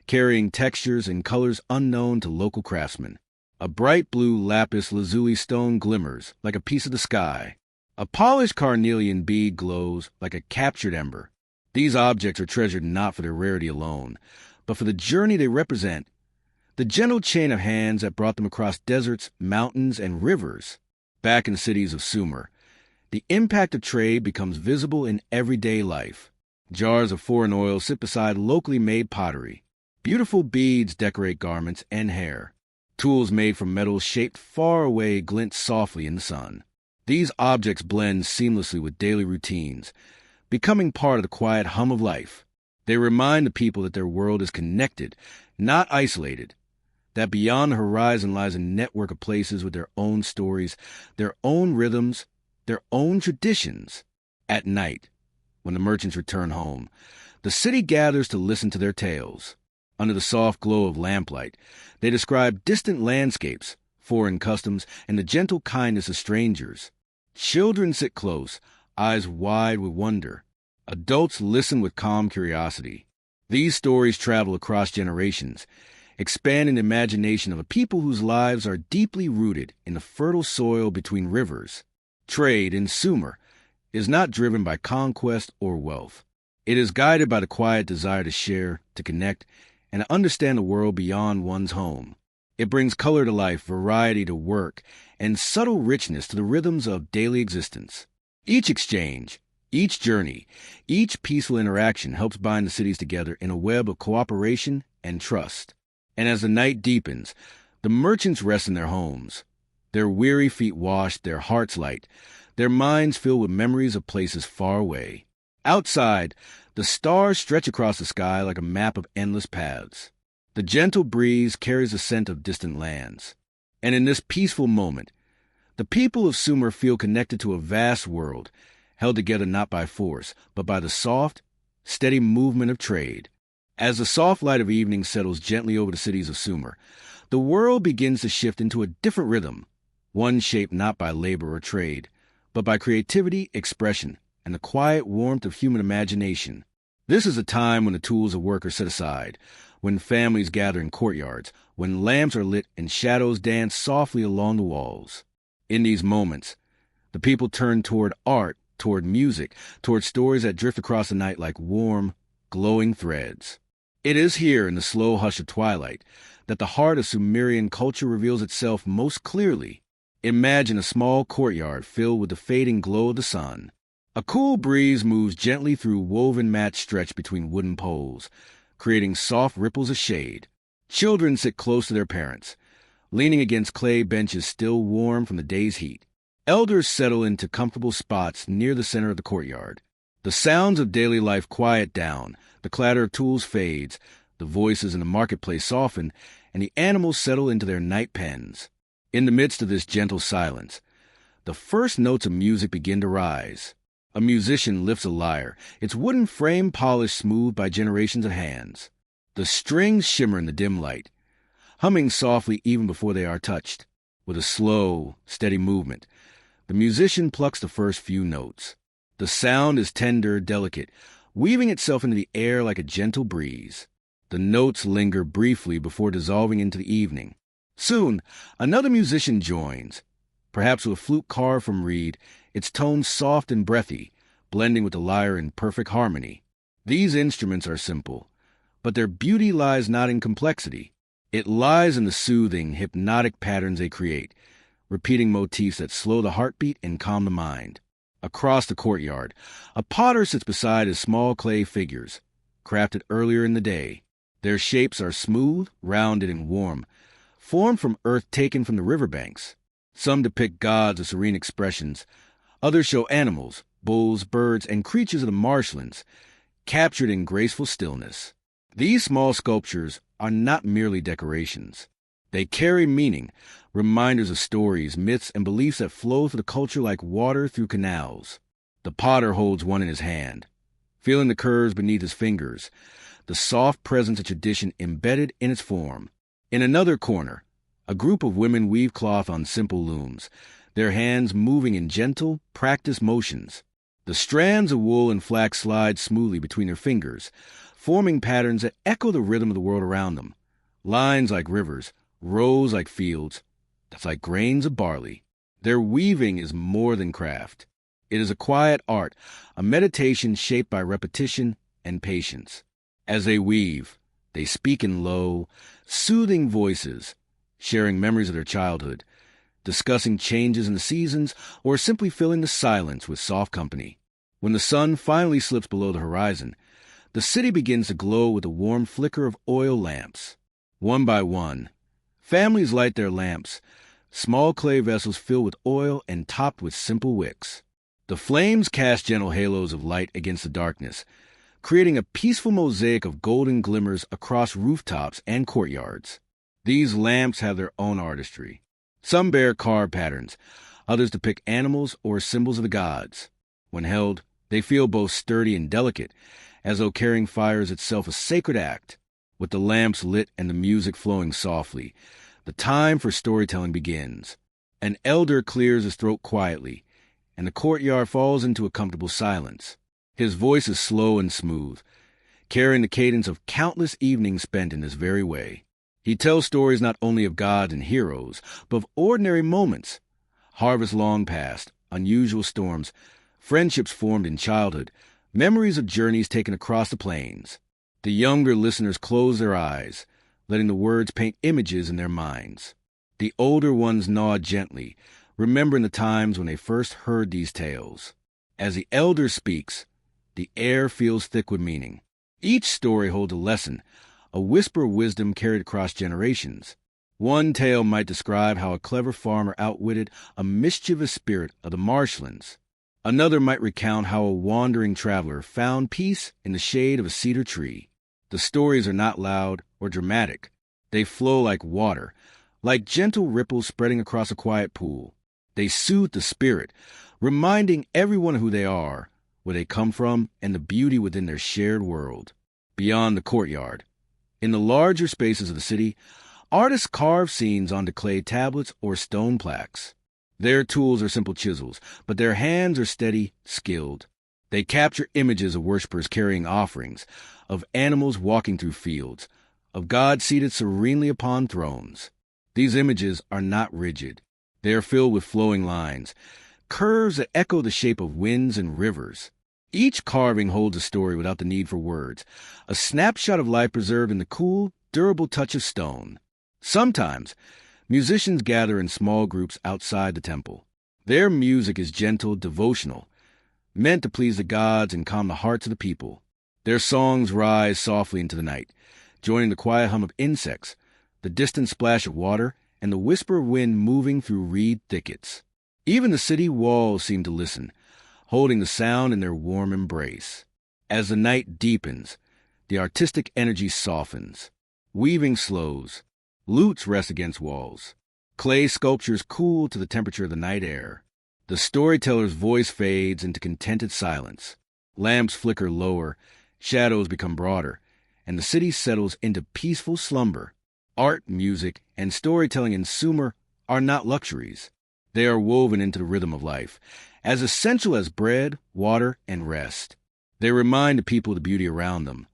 carrying textures and colors unknown to local craftsmen. A bright blue lapis lazuli stone glimmers like a piece of the sky. A polished carnelian bead glows like a captured ember. These objects are treasured not for their rarity alone, but for the journey they represent, the gentle chain of hands that brought them across deserts, mountains, and rivers. Back in the cities of Sumer, the impact of trade becomes visible in everyday life. Jars of foreign oil sit beside locally made pottery. Beautiful beads decorate garments and hair. Tools made from metals shaped far away glint softly in the sun. These objects blend seamlessly with daily routines, becoming part of the quiet hum of life. They remind the people that their world is connected, not isolated, that beyond the horizon lies a network of places with their own stories, their own rhythms, their own traditions. At night, when the merchants return home, the city gathers to listen to their tales. Under the soft glow of lamplight, they describe distant landscapes, foreign customs, and the gentle kindness of strangers. Children sit close, eyes wide with wonder. Adults listen with calm curiosity. These stories travel across generations, expanding the imagination of a people whose lives are deeply rooted in the fertile soil between rivers. Trade in Sumer is not driven by conquest or wealth. It is guided by the quiet desire to share, to connect, and to understand the world beyond one's home. It brings color to life, variety to work, and subtle richness to the rhythms of daily existence. Each exchange, each journey, each peaceful interaction helps bind the cities together in a web of cooperation and trust. And as the night deepens, the merchants rest in their homes, Their weary feet washed, their hearts light, their minds filled with memories of places far away. Outside, the stars stretch across the sky like a map of endless paths. The gentle breeze carries the scent of distant lands. And in this peaceful moment, the people of Sumer feel connected to a vast world, held together not by force, but by the soft, steady movement of trade. As the soft light of evening settles gently over the cities of Sumer, the world begins to shift into a different rhythm, one shaped not by labor or trade, but by creativity, expression, and the quiet warmth of human imagination. This is a time when the tools of work are set aside, when families gather in courtyards, when lamps are lit and shadows dance softly along the walls. In these moments, the people turn toward art, toward music, toward stories that drift across the night like warm, glowing threads. It is here, in the slow hush of twilight, that the heart of Sumerian culture reveals itself most clearly. Imagine a small courtyard filled with the fading glow of the sun. A cool breeze moves gently through woven mats stretched between wooden poles, creating soft ripples of shade. Children sit close to their parents, leaning against clay benches still warm from the day's heat. Elders settle into comfortable spots near the center of the courtyard. The sounds of daily life quiet down, the clatter of tools fades, the voices in the marketplace soften, and the animals settle into their night pens. In the midst of this gentle silence, the first notes of music begin to rise. A musician lifts a lyre, its wooden frame polished smooth by generations of hands. The strings shimmer in the dim light, humming softly even before they are touched. With a slow, steady movement, the musician plucks the first few notes. The sound is tender, delicate, weaving itself into the air like a gentle breeze. The notes linger briefly before dissolving into the evening. Soon, another musician joins, perhaps with a flute carved from reed, its tones soft and breathy, blending with the lyre in perfect harmony. These instruments are simple, but their beauty lies not in complexity. It lies in the soothing, hypnotic patterns they create, repeating motifs that slow the heartbeat and calm the mind. Across the courtyard, a potter sits beside his small clay figures, crafted earlier in the day. Their shapes are smooth, rounded, and warm, formed from earth taken from the riverbanks. Some depict gods of serene expressions. Others show animals, bulls, birds, and creatures of the marshlands, captured in graceful stillness. These small sculptures are not merely decorations. They carry meaning, reminders of stories, myths, and beliefs that flow through the culture like water through canals. The potter holds one in his hand, feeling the curves beneath his fingers, the soft presence of tradition embedded in its form. In another corner, a group of women weave cloth on simple looms, their hands moving in gentle, practiced motions. The strands of wool and flax slide smoothly between their fingers, forming patterns that echo the rhythm of the world around them. Lines like rivers, rows like fields, that's like grains of barley. Their weaving is more than craft. It is a quiet art, a meditation shaped by repetition and patience. As they weave, they speak in low, soothing voices, sharing memories of their childhood, discussing changes in the seasons, or simply filling the silence with soft company. When the sun finally slips below the horizon, the city begins to glow with a warm flicker of oil lamps. One by one, families light their lamps, small clay vessels filled with oil and topped with simple wicks. The flames cast gentle halos of light against the darkness, creating a peaceful mosaic of golden glimmers across rooftops and courtyards. These lamps have their own artistry. Some bear carved patterns, others depict animals or symbols of the gods. When held, they feel both sturdy and delicate, as though carrying fire is itself a sacred act. With the lamps lit and the music flowing softly, the time for storytelling begins. An elder clears his throat quietly, and the courtyard falls into a comfortable silence. His voice is slow and smooth, carrying the cadence of countless evenings spent in this very way. He tells stories not only of gods and heroes, but of ordinary moments. Harvests long past, unusual storms, friendships formed in childhood, memories of journeys taken across the plains. The younger listeners close their eyes, letting the words paint images in their minds. The older ones nod gently, remembering the times when they first heard these tales. As the elder speaks, the air feels thick with meaning. Each story holds a lesson, a whisper of wisdom carried across generations. One tale might describe how a clever farmer outwitted a mischievous spirit of the marshlands. Another might recount how a wandering traveler found peace in the shade of a cedar tree. The stories are not loud or dramatic. They flow like water, like gentle ripples spreading across a quiet pool. They soothe the spirit, reminding everyone who they are, where they come from, and the beauty within their shared world. Beyond the courtyard, in the larger spaces of the city, artists carve scenes onto clay tablets or stone plaques. Their tools are simple chisels, but their hands are steady, skilled. They capture images of worshippers carrying offerings, of animals walking through fields, of gods seated serenely upon thrones. These images are not rigid. They are filled with flowing lines, curves that echo the shape of winds and rivers. Each carving holds a story without the need for words, a snapshot of life preserved in the cool, durable touch of stone. Sometimes, musicians gather in small groups outside the temple. Their music is gentle, devotional, meant to please the gods and calm the hearts of the people. Their songs rise softly into the night, joining the quiet hum of insects, the distant splash of water, and the whisper of wind moving through reed thickets. Even the city walls seem to listen, holding the sound in their warm embrace. As the night deepens, the artistic energy softens. Weaving slows. Lutes rest against walls. Clay sculptures cool to the temperature of the night air. The storyteller's voice fades into contented silence. Lamps flicker lower, shadows become broader, and the city settles into peaceful slumber. Art, music, and storytelling in Sumer are not luxuries. They are woven into the rhythm of life, as essential as bread, water, and rest. They remind the people of the beauty around them,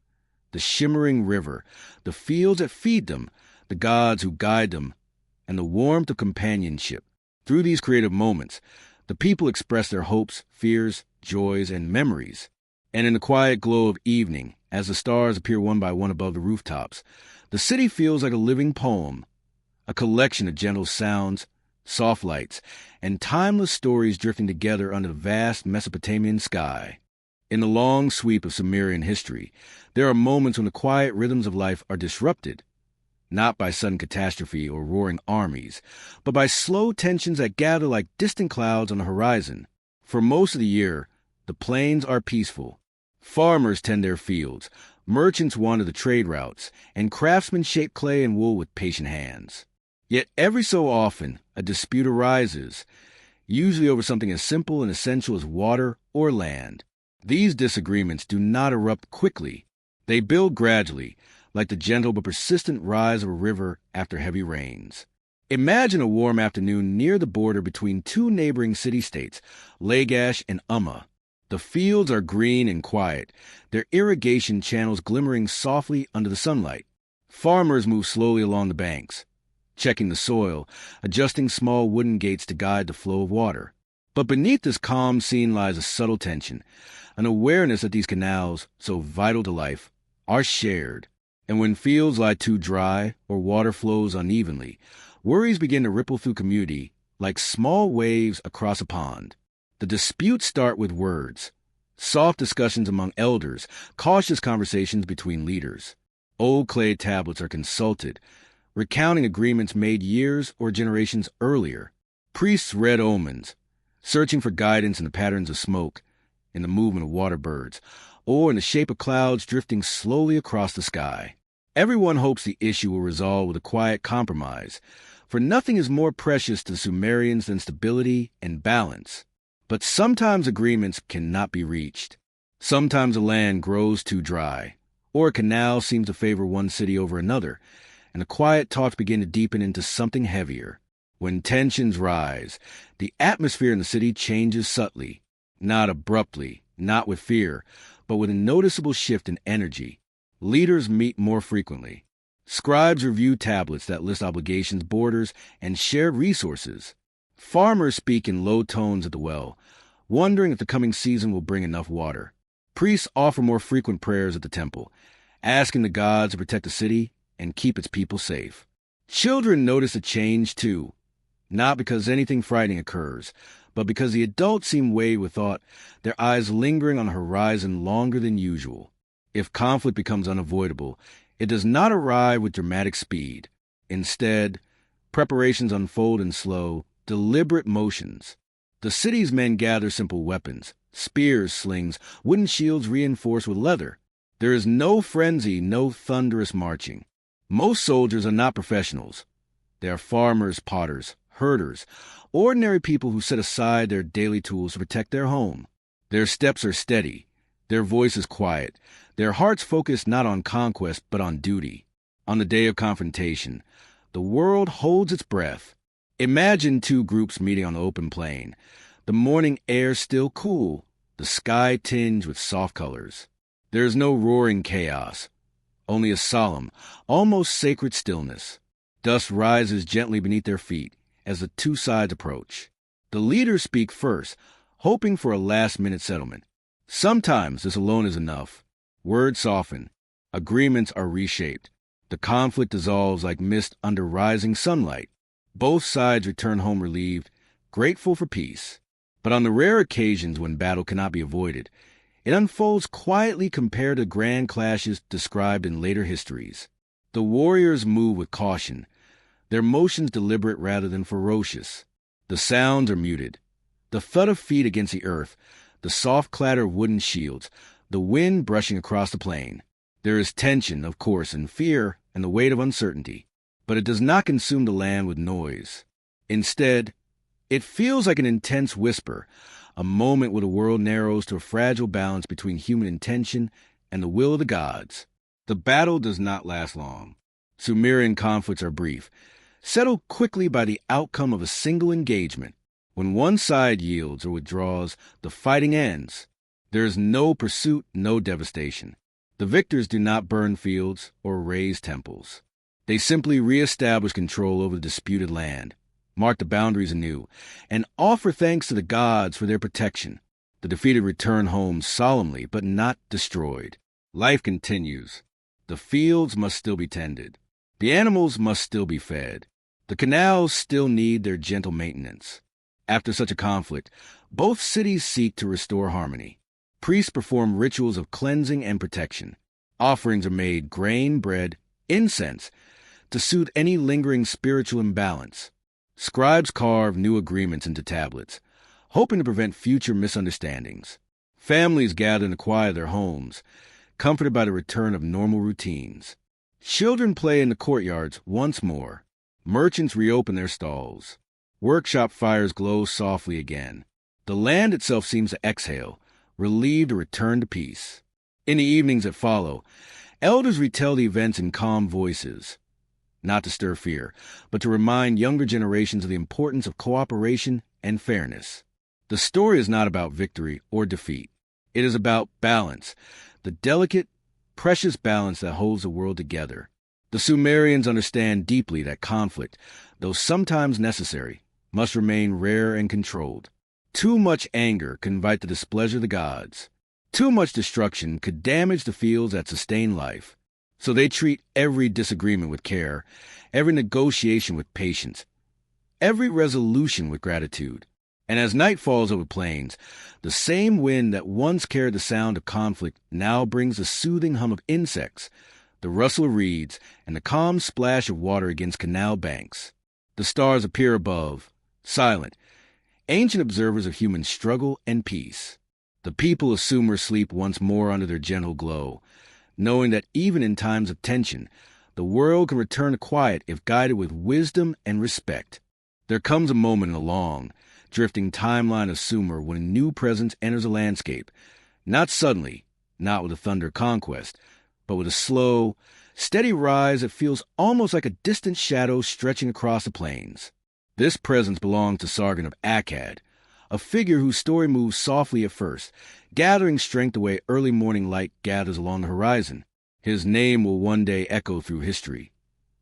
the shimmering river, the fields that feed them, the gods who guide them, and the warmth of companionship. Through these creative moments, the people express their hopes, fears, joys, and memories. And in the quiet glow of evening, as the stars appear one by one above the rooftops, the city feels like a living poem, a collection of gentle sounds, soft lights, and timeless stories drifting together under the vast Mesopotamian sky. In the long sweep of Sumerian history, there are moments when the quiet rhythms of life are disrupted, not by sudden catastrophe or roaring armies, but by slow tensions that gather like distant clouds on the horizon. For most of the year, the plains are peaceful. Farmers tend their fields, merchants wander the trade routes, and craftsmen shape clay and wool with patient hands. Yet every so often, a dispute arises, usually over something as simple and essential as water or land. These disagreements do not erupt quickly. They build gradually, like the gentle but persistent rise of a river after heavy rains. Imagine a warm afternoon near the border between two neighboring city-states, Lagash and Umma. The fields are green and quiet, their irrigation channels glimmering softly under the sunlight. Farmers move slowly along the banks, checking the soil, adjusting small wooden gates to guide the flow of water. But beneath this calm scene lies a subtle tension, an awareness that these canals, so vital to life, are shared. And when fields lie too dry or water flows unevenly, worries begin to ripple through community like small waves across a pond. The disputes start with words, soft discussions among elders, cautious conversations between leaders. Old clay tablets are consulted, recounting agreements made years or generations earlier. Priests read omens, searching for guidance in the patterns of smoke, in the movement of water birds, or in the shape of clouds drifting slowly across the sky. Everyone hopes the issue will resolve with a quiet compromise, for nothing is more precious to the Sumerians than stability and balance. But sometimes agreements cannot be reached. Sometimes the land grows too dry, or a canal seems to favor one city over another, and the quiet talks begin to deepen into something heavier. When tensions rise, the atmosphere in the city changes subtly, not abruptly, not with fear, but with a noticeable shift in energy. Leaders meet more frequently. Scribes review tablets that list obligations, borders, and shared resources. Farmers speak in low tones at the well, wondering if the coming season will bring enough water. Priests offer more frequent prayers at the temple, asking the gods to protect the city and keep its people safe. Children notice a change too, not because anything frightening occurs, but because the adults seem weighed with thought, their eyes lingering on the horizon longer than usual. If conflict becomes unavoidable, it does not arrive with dramatic speed. Instead, Preparations unfold in slow, deliberate motions. The city's men gather simple weapons, spears, slings, wooden shields reinforced with leather. There is no frenzy, no thunderous marching. Most soldiers are not professionals. They are farmers, potters, herders, ordinary people who set aside their daily tools to protect their home. Their steps are steady, their voices quiet, their hearts focused not on conquest but on duty. On the day of confrontation, the world holds its breath. Imagine two groups meeting on the open plain. The morning air still cool, the sky tinged with soft colors. There is no roaring chaos, only a solemn, almost sacred stillness. Dust rises gently beneath their feet as the two sides approach. The leaders speak first, hoping for a last-minute settlement. Sometimes this alone is enough. Words soften. Agreements are reshaped. The conflict dissolves like mist under rising sunlight. Both sides return home relieved, grateful for peace. But on the rare occasions when battle cannot be avoided, it unfolds quietly compared to grand clashes described in later histories. The warriors move with caution, their motions deliberate rather than ferocious. The sounds are muted. The thud of feet against the earth, the soft clatter of wooden shields, the wind brushing across the plain. There is tension, of course, and fear, and the weight of uncertainty. But it does not consume the land with noise. Instead, it feels like an intense whisper, a moment where the world narrows to a fragile balance between human intention and the will of the gods. The battle does not last long. Sumerian conflicts are brief, settled quickly by the outcome of a single engagement. When one side yields or withdraws, the fighting ends. There is no pursuit, no devastation. The victors do not burn fields or raise temples. They simply reestablish control over the disputed land, mark the boundaries anew, and offer thanks to the gods for their protection. The defeated return home solemnly, but not destroyed. Life continues. The fields must still be tended. The animals must still be fed. The canals still need their gentle maintenance. After such a conflict, both cities seek to restore harmony. Priests perform rituals of cleansing and protection. Offerings are made, grain, bread, incense, to soothe any lingering spiritual imbalance. Scribes carve new agreements into tablets, hoping to prevent future misunderstandings. Families gather in the quiet of their homes, comforted by the return of normal routines. Children play in the courtyards once more. Merchants reopen their stalls. Workshop fires glow softly again. The land itself seems to exhale, relieved to return to peace. In the evenings that follow, elders retell the events in calm voices, not to stir fear, but to remind younger generations of the importance of cooperation and fairness. The story is not about victory or defeat. It is about balance, the delicate, precious balance that holds the world together. The Sumerians understand deeply that conflict, though sometimes necessary, must remain rare and controlled. Too much anger could invite the displeasure of the gods. Too much destruction could damage the fields that sustain life. So they treat every disagreement with care, every negotiation with patience, every resolution with gratitude. And as night falls over plains, the same wind that once carried the sound of conflict now brings the soothing hum of insects, the rustle of reeds, and the calm splash of water against canal banks. The stars appear above, silent, ancient observers of human struggle and peace. The people of Sumer sleep once more under their gentle glow, knowing that even in times of tension, the world can return to quiet if guided with wisdom and respect. There comes a moment in the long, drifting timeline of Sumer when a new presence enters the landscape, not suddenly, not with a thunder conquest, but with a slow, steady rise that feels almost like a distant shadow stretching across the plains. This presence belongs to Sargon of Akkad, a figure whose story moves softly at first, gathering strength the way early morning light gathers along the horizon. His name will one day echo through history.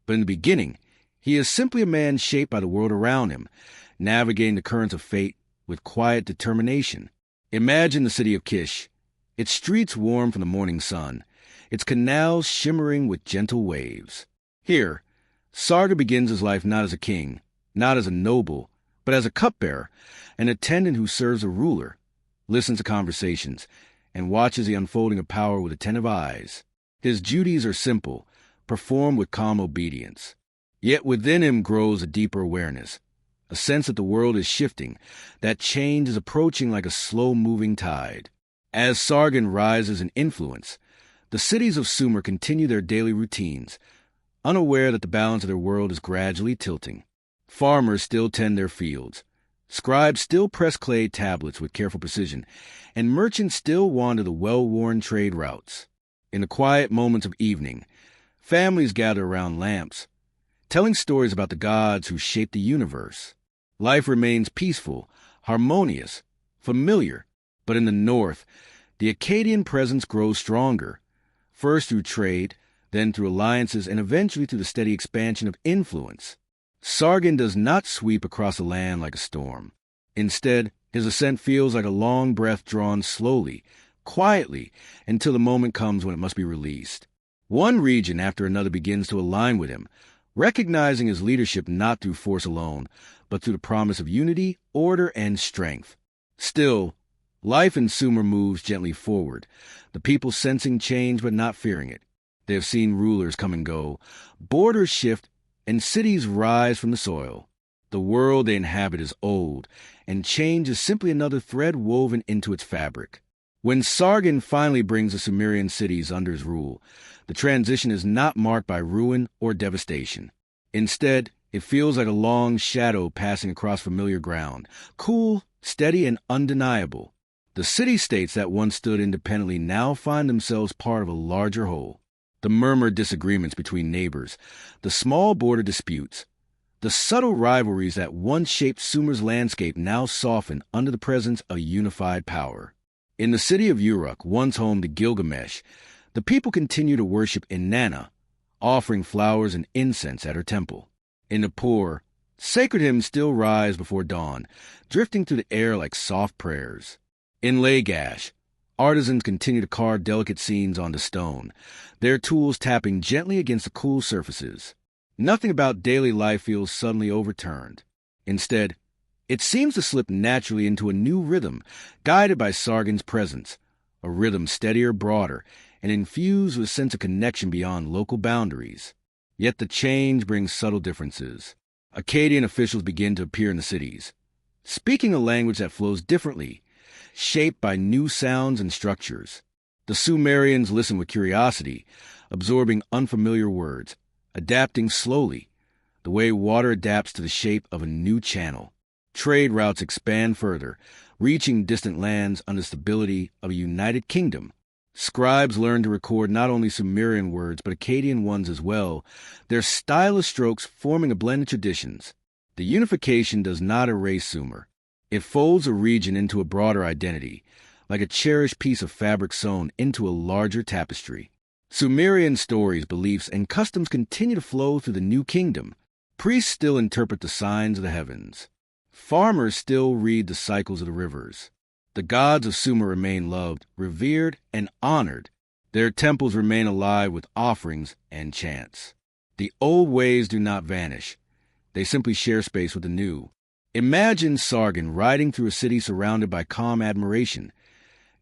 But in the beginning, he is simply a man shaped by the world around him, navigating the currents of fate with quiet determination. Imagine the city of Kish, its streets warm from the morning sun, its canals shimmering with gentle waves. Here, Sargon begins his life not as a king, not as a noble, but as a cupbearer, an attendant who serves a ruler, listens to conversations, and watches the unfolding of power with attentive eyes. His duties are simple, performed with calm obedience. Yet within him grows a deeper awareness, a sense that the world is shifting, that change is approaching like a slow-moving tide. As Sargon rises in influence, the cities of Sumer continue their daily routines, unaware that the balance of their world is gradually tilting. Farmers still tend their fields, scribes still press clay tablets with careful precision, and merchants still wander the well-worn trade routes. In the quiet moments of evening, families gather around lamps, telling stories about the gods who shaped the universe. Life remains peaceful, harmonious, familiar, but in the north, the Akkadian presence grows stronger, first through trade, then through alliances, and eventually through the steady expansion of influence. Sargon does not sweep across the land like a storm. Instead, his ascent feels like a long breath drawn slowly, quietly, until the moment comes when it must be released. One region after another begins to align with him, recognizing his leadership not through force alone, but through the promise of unity, order, and strength. Still, life in Sumer moves gently forward, the people sensing change but not fearing it. They have seen rulers come and go, borders shift, and cities rise from the soil. The world they inhabit is old, and change is simply another thread woven into its fabric. When Sargon finally brings the Sumerian cities under his rule, the transition is not marked by ruin or devastation. Instead, it feels like a long shadow passing across familiar ground, cool, steady, and undeniable. The city-states that once stood independently now find themselves part of a larger whole. The murmured disagreements between neighbors, the small border disputes, the subtle rivalries that once shaped Sumer's landscape now soften under the presence of unified power. In the city of Uruk, once home to Gilgamesh, the people continue to worship Inanna, offering flowers and incense at her temple. In Nippur, sacred hymns still rise before dawn, drifting through the air like soft prayers. In Lagash, artisans continue to carve delicate scenes onto stone, their tools tapping gently against the cool surfaces. Nothing about daily life feels suddenly overturned. Instead, it seems to slip naturally into a new rhythm, guided by Sargon's presence, a rhythm steadier, broader, and infused with a sense of connection beyond local boundaries. Yet the change brings subtle differences. Akkadian officials begin to appear in the cities, speaking a language that flows differently, shaped by new sounds and structures. The Sumerians listen with curiosity, absorbing unfamiliar words, adapting slowly, the way water adapts to the shape of a new channel. Trade routes expand further, reaching distant lands under the stability of a united kingdom. Scribes learn to record not only Sumerian words but Akkadian ones as well, their stylus strokes forming a blend of traditions. The unification does not erase Sumer. It folds a region into a broader identity, like a cherished piece of fabric sewn into a larger tapestry. Sumerian stories, beliefs, and customs continue to flow through the new kingdom. Priests still interpret the signs of the heavens. Farmers still read the cycles of the rivers. The gods of Sumer remain loved, revered, and honored. Their temples remain alive with offerings and chants. The old ways do not vanish. They simply share space with the new. Imagine Sargon riding through a city surrounded by calm admiration.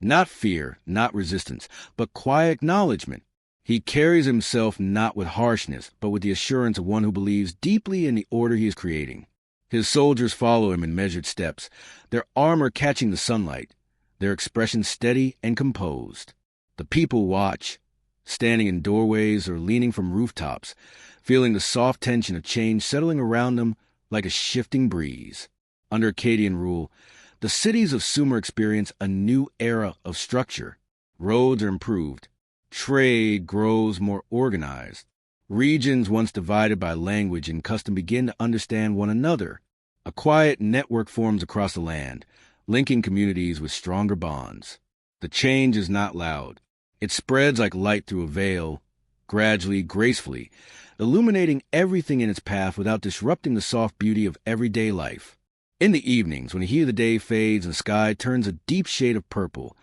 Not fear, not resistance, but quiet acknowledgement. He carries himself not with harshness, but with the assurance of one who believes deeply in the order he is creating. His soldiers follow him in measured steps, their armor catching the sunlight, their expression steady and composed. The people watch, standing in doorways or leaning from rooftops, feeling the soft tension of change settling around them like a shifting breeze. Under Akkadian rule, the cities of Sumer experience a new era of structure. Roads are improved. Trade grows more organized. Regions once divided by language and custom begin to understand one another. A quiet network forms across the land, linking communities with stronger bonds. The change is not loud. It spreads like light through a veil, gradually, gracefully, illuminating everything in its path without disrupting the soft beauty of everyday life. In the evenings, when the heat of the day fades and the sky turns a deep shade of purple,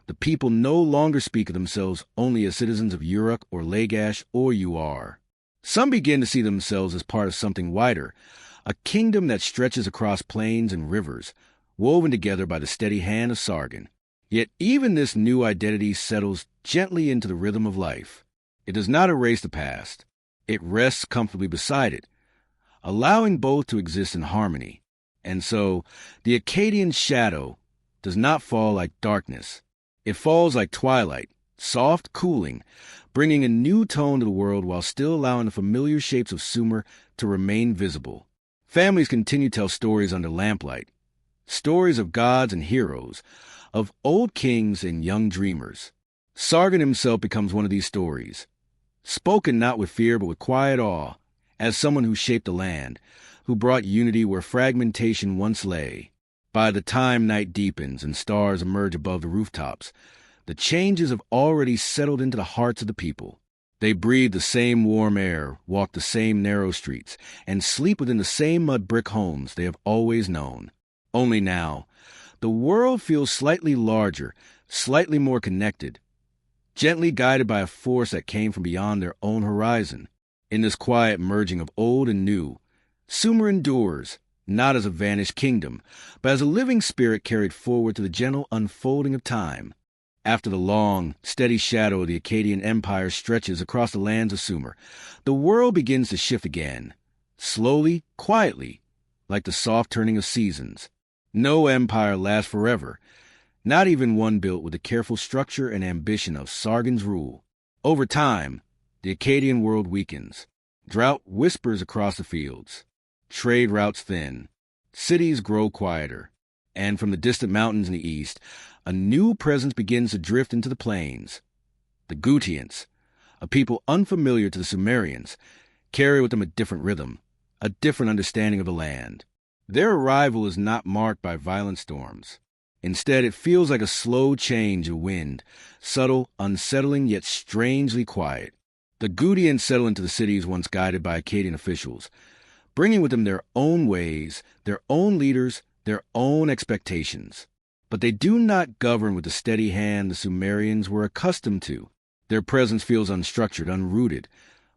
the people no longer speak of themselves only as citizens of Uruk or Lagash or Uar. Some begin to see themselves as part of something wider, a kingdom that stretches across plains and rivers, woven together by the steady hand of Sargon. Yet even this new identity settles gently into the rhythm of life. It does not erase the past. It rests comfortably beside it, allowing both to exist in harmony. And so, the Akkadian shadow does not fall like darkness. It falls like twilight, soft, cooling, bringing a new tone to the world while still allowing the familiar shapes of Sumer to remain visible. Families continue to tell stories under lamplight, stories of gods and heroes, of old kings and young dreamers. Sargon himself becomes one of these stories, spoken not with fear but with quiet awe, as someone who shaped the land, who brought unity where fragmentation once lay. By the time night deepens and stars emerge above the rooftops, the changes have already settled into the hearts of the people. They breathe the same warm air, walk the same narrow streets, and sleep within the same mud brick homes they have always known. Only now, the world feels slightly larger, slightly more connected, gently guided by a force that came from beyond their own horizon. In this quiet merging of old and new, Sumer endures, not as a vanished kingdom, but as a living spirit carried forward to the gentle unfolding of time. After the long, steady shadow of the Akkadian Empire stretches across the lands of Sumer, the world begins to shift again, slowly, quietly, like the soft turning of seasons. No empire lasts forever, not even one built with the careful structure and ambition of Sargon's rule. Over time, the Akkadian world weakens. Drought whispers across the fields. Trade routes thin. Cities grow quieter. And from the distant mountains in the east, a new presence begins to drift into the plains. The Gutians, a people unfamiliar to the Sumerians, carry with them a different rhythm, a different understanding of the land. Their arrival is not marked by violent storms. Instead, it feels like a slow change of wind, subtle, unsettling, yet strangely quiet. The Gutians settle into the cities once guided by Akkadian officials, bringing with them their own ways, their own leaders, their own expectations. But they do not govern with the steady hand the Sumerians were accustomed to. Their presence feels unstructured, unrooted,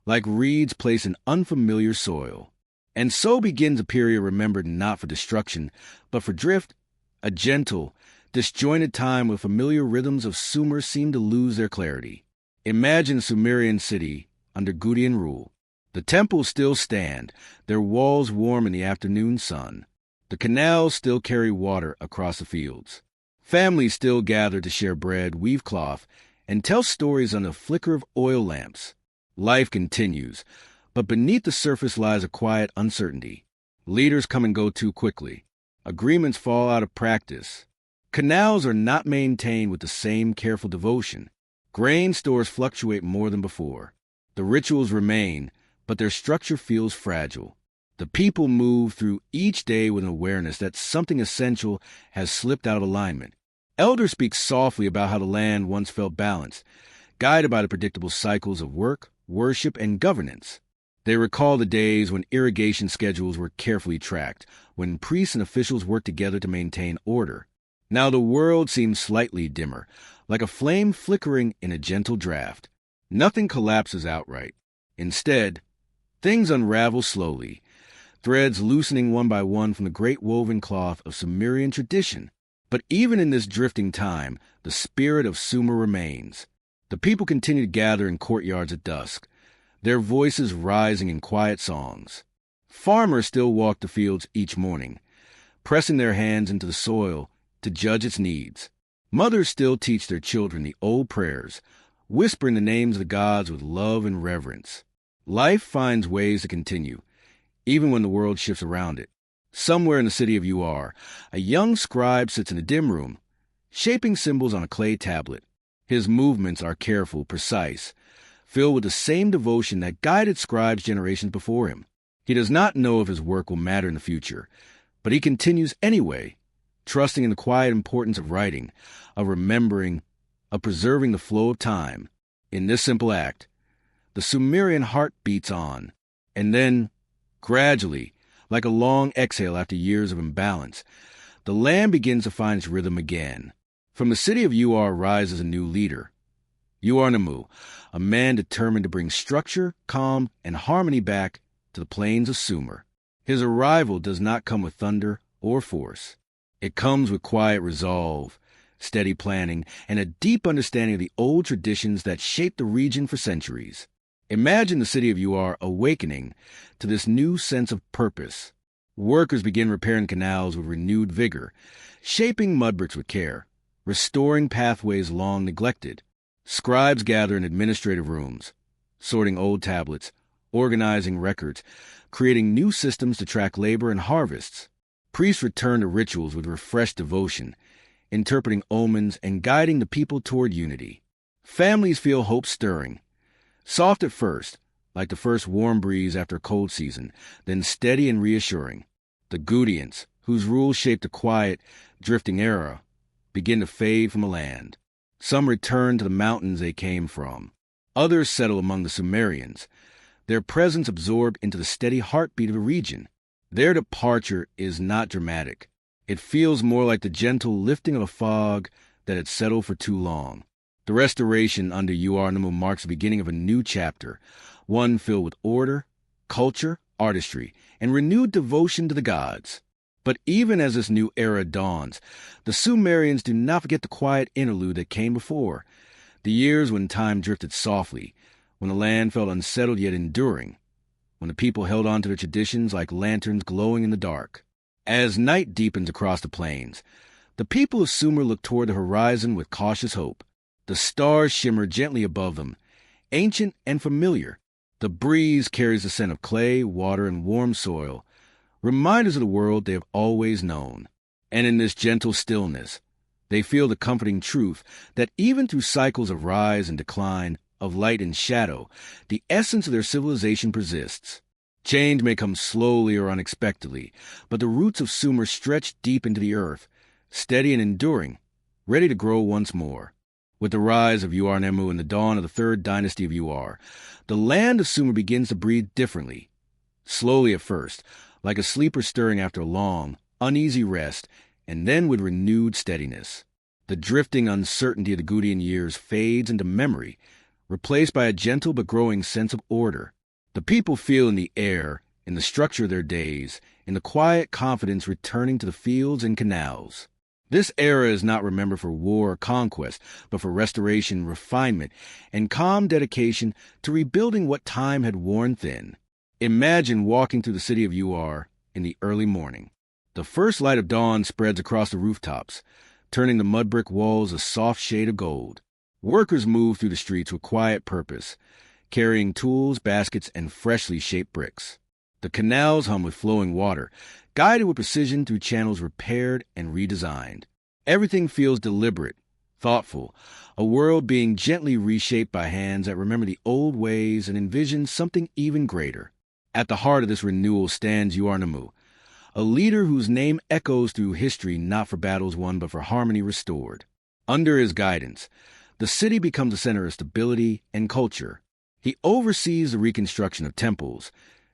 like reeds placed in unfamiliar soil. And so begins a period remembered not for destruction, but for drift. A gentle, disjointed time where familiar rhythms of Sumer seem to lose their clarity. Imagine a Sumerian city under Gutian rule. The temples still stand, their walls warm in the afternoon sun. The canals still carry water across the fields. Families still gather to share bread, weave cloth, and tell stories under the flicker of oil lamps. Life continues, but beneath the surface lies a quiet uncertainty. Leaders come and go too quickly. Agreements fall out of practice. Canals are not maintained with the same careful devotion. Grain stores fluctuate more than before. The rituals remain, but their structure feels fragile. The people move through each day with an awareness that something essential has slipped out of alignment. Elders speak softly about how the land once felt balanced, guided by the predictable cycles of work, worship, and governance. They recall the days when irrigation schedules were carefully tracked, when priests and officials worked together to maintain order. Now the world seems slightly dimmer, like a flame flickering in a gentle draft. Nothing collapses outright. Instead, things unravel slowly, threads loosening one by one from the great woven cloth of Sumerian tradition. But even in this drifting time, the spirit of Sumer remains. The people continue to gather in courtyards at dusk, their voices rising in quiet songs. Farmers still walk the fields each morning, pressing their hands into the soil to judge its needs. Mothers still teach their children the old prayers, whispering the names of the gods with love and reverence. Life finds ways to continue, even when the world shifts around it. Somewhere in the city of Ur, a young scribe sits in a dim room, shaping symbols on a clay tablet. His movements are careful, precise, filled with the same devotion that guided scribes generations before him. He does not know if his work will matter in the future, but he continues anyway, trusting in the quiet importance of writing, of remembering, of preserving the flow of time. In this simple act, the Sumerian heart beats on, and then, gradually, like a long exhale after years of imbalance, the land begins to find its rhythm again. From the city of Ur rises a new leader, Ur-Nammu, a man determined to bring structure, calm, and harmony back to the plains of Sumer. His arrival does not come with thunder or force. It comes with quiet resolve, steady planning, and a deep understanding of the old traditions that shaped the region for centuries. Imagine the city of Ur awakening to this new sense of purpose. Workers begin repairing canals with renewed vigor, shaping mud bricks with care, restoring pathways long neglected. Scribes gather in administrative rooms, sorting old tablets, organizing records, creating new systems to track labor and harvests. Priests return to rituals with refreshed devotion, interpreting omens and guiding the people toward unity. Families feel hope stirring, soft at first, like the first warm breeze after a cold season, then steady and reassuring. The Gudians, whose rule shaped a quiet, drifting era, begin to fade from the land. Some return to the mountains they came from. Others settle among the Sumerians, their presence absorbed into the steady heartbeat of the region. Their departure is not dramatic. It feels more like the gentle lifting of a fog that had settled for too long. The restoration under Ur-Nammu marks the beginning of a new chapter, one filled with order, culture, artistry, and renewed devotion to the gods. But even as this new era dawns, the Sumerians do not forget the quiet interlude that came before, the years when time drifted softly, when the land felt unsettled yet enduring, when the people held on to their traditions like lanterns glowing in the dark. As night deepens across the plains, the people of Sumer look toward the horizon with cautious hope. The stars shimmer gently above them, ancient and familiar. The breeze carries the scent of clay, water, and warm soil, reminders of the world they have always known. And in this gentle stillness, they feel the comforting truth that even through cycles of rise and decline, of light and shadow, the essence of their civilization persists. Change may come slowly or unexpectedly, but the roots of Sumer stretch deep into the earth, steady and enduring, ready to grow once more. With the rise of Ur-Nammu and the dawn of the third dynasty of Ur, the land of Sumer begins to breathe differently. Slowly at first, like a sleeper stirring after a long, uneasy rest, and then with renewed steadiness. The drifting uncertainty of the Gudian years fades into memory, replaced by a gentle but growing sense of order. The people feel in the air, in the structure of their days, in the quiet confidence returning to the fields and canals. This era is not remembered for war or conquest, but for restoration, refinement, and calm dedication to rebuilding what time had worn thin. Imagine walking through the city of Ur in the early morning. The first light of dawn spreads across the rooftops, turning the mud brick walls a soft shade of gold. Workers move through the streets with quiet purpose, carrying tools, baskets, and freshly shaped bricks. The canals hum with flowing water, guided with precision through channels repaired and redesigned. Everything feels deliberate, thoughtful, a world being gently reshaped by hands that remember the old ways and envision something even greater. At the heart of this renewal stands Ur-Nammu, a leader whose name echoes through history not for battles won but for harmony restored. Under his guidance, the city becomes a center of stability and culture. He oversees the reconstruction of temples,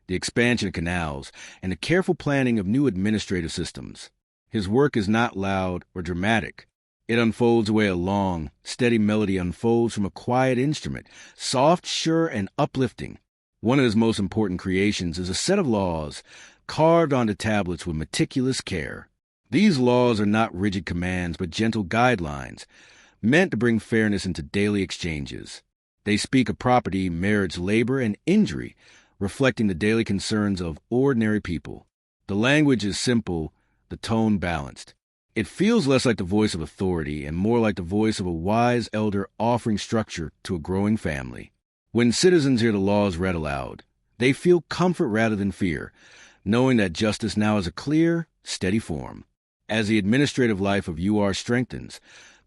the expansion of canals, and the careful planning of new administrative systems. His work is not loud or dramatic. It unfolds the way a long, steady melody unfolds from a quiet instrument, soft, sure, and uplifting. One of his most important creations is a set of laws carved onto tablets with meticulous care. These laws are not rigid commands but gentle guidelines, meant to bring fairness into daily exchanges. They speak of property, marriage, labor, and injury, reflecting the daily concerns of ordinary people. The language is simple, the tone balanced. It feels less like the voice of authority and more like the voice of a wise elder offering structure to a growing family. When citizens hear the laws read aloud, they feel comfort rather than fear, knowing that justice now has a clear, steady form. As the administrative life of Ur strengthens,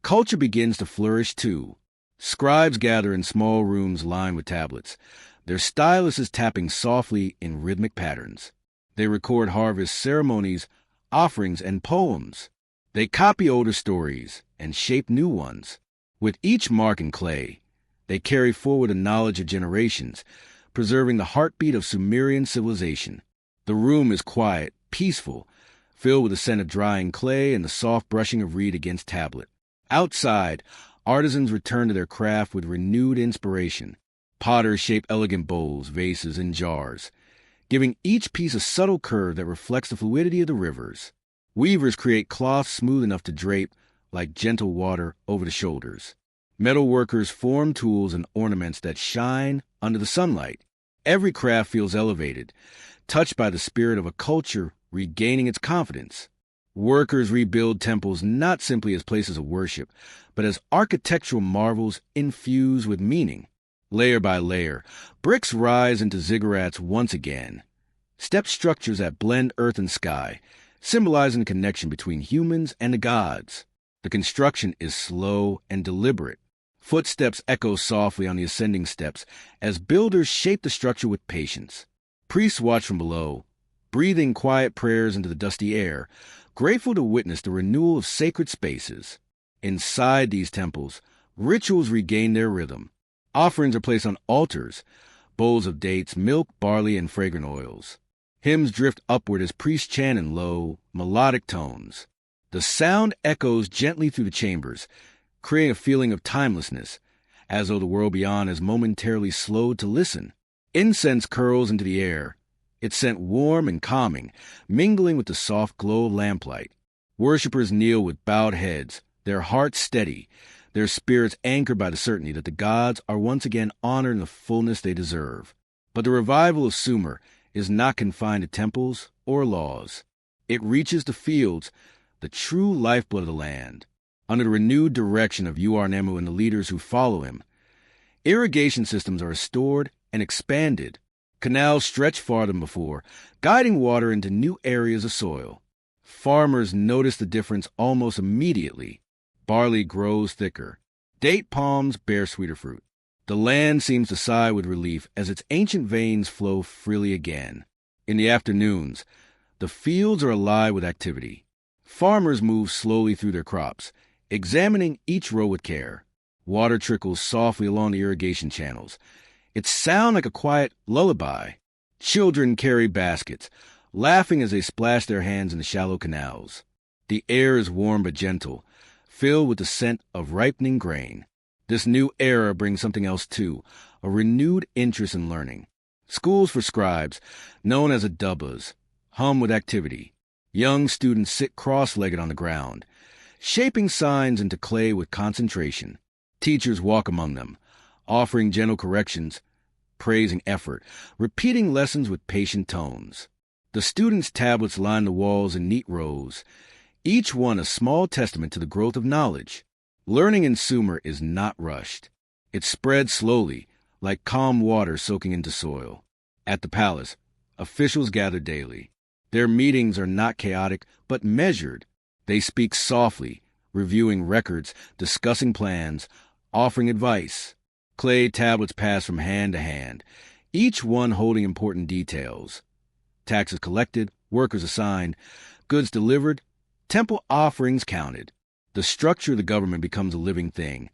culture begins to flourish too. Scribes gather in small rooms lined with tablets, their styluses tapping softly in rhythmic patterns. They record harvest ceremonies, offerings, and poems. They copy older stories and shape new ones. With each mark in clay, they carry forward the knowledge of generations, preserving the heartbeat of Sumerian civilization. The room is quiet, peaceful, filled with the scent of drying clay and the soft brushing of reed against tablet. Outside, artisans return to their craft with renewed inspiration. Potters shape elegant bowls, vases, and jars, giving each piece a subtle curve that reflects the fluidity of the rivers. Weavers create cloth smooth enough to drape, like gentle water, over the shoulders. Metal workers form tools and ornaments that shine, under the sunlight. Every craft feels elevated, touched by the spirit of a culture regaining its confidence. Workers rebuild temples not simply as places of worship, but as architectural marvels infused with meaning. Layer by layer, bricks rise into ziggurats once again, step structures that blend earth and sky, symbolizing the connection between humans and the gods. The construction is slow and deliberate. Footsteps echo softly on the ascending steps as builders shape the structure with patience. Priests watch from below, breathing quiet prayers into the dusty air, grateful to witness the renewal of sacred spaces. Inside these temples, rituals regain their rhythm. Offerings are placed on altars, bowls of dates, milk, barley, and fragrant oils. Hymns drift upward as priests chant in low, melodic tones. The sound echoes gently through the chambers, creating a feeling of timelessness, as though the world beyond has momentarily slowed to listen. Incense curls into the air, its scent warm and calming, mingling with the soft glow of lamplight. Worshippers kneel with bowed heads, their hearts steady, their spirits anchored by the certainty that the gods are once again honored in the fullness they deserve. But the revival of Sumer is not confined to temples or laws. It reaches the fields, the true lifeblood of the land. Under the renewed direction of Uarnemu and the leaders who follow him, irrigation systems are restored and expanded. Canals stretch farther than before, guiding water into new areas of soil. Farmers notice the difference almost immediately. Barley grows thicker. Date palms bear sweeter fruit. The land seems to sigh with relief as its ancient veins flow freely again. In the afternoons, the fields are alive with activity. Farmers move slowly through their crops, examining each row with care. Water trickles softly along the irrigation channels. Its sound like a quiet lullaby. Children carry baskets, laughing as they splash their hands in the shallow canals. The air is warm but gentle, filled with the scent of ripening grain. This new era brings something else too, a renewed interest in learning. Schools for scribes, known as adubbas, hum with activity. Young students sit cross-legged on the ground, shaping signs into clay with concentration. Teachers walk among them, offering gentle corrections, praising effort, repeating lessons with patient tones. The students' tablets line the walls in neat rows, each one a small testament to the growth of knowledge. Learning in Sumer is not rushed. It spreads slowly, like calm water soaking into soil. At the palace, officials gather daily. Their meetings are not chaotic, but measured. They speak softly, reviewing records, discussing plans, offering advice. Clay tablets pass from hand to hand, each one holding important details. Taxes collected, workers assigned, goods delivered, temple offerings counted. The structure of the government becomes a living thing,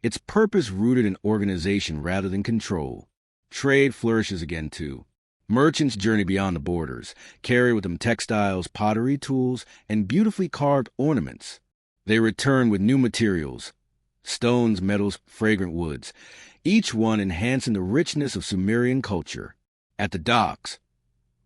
its purpose rooted in organization rather than control. Trade flourishes again, too. Merchants journey beyond the borders, carry with them textiles, pottery tools, and beautifully carved ornaments. They return with new materials, stones, metals, fragrant woods, each one enhancing the richness of Sumerian culture. At the docks,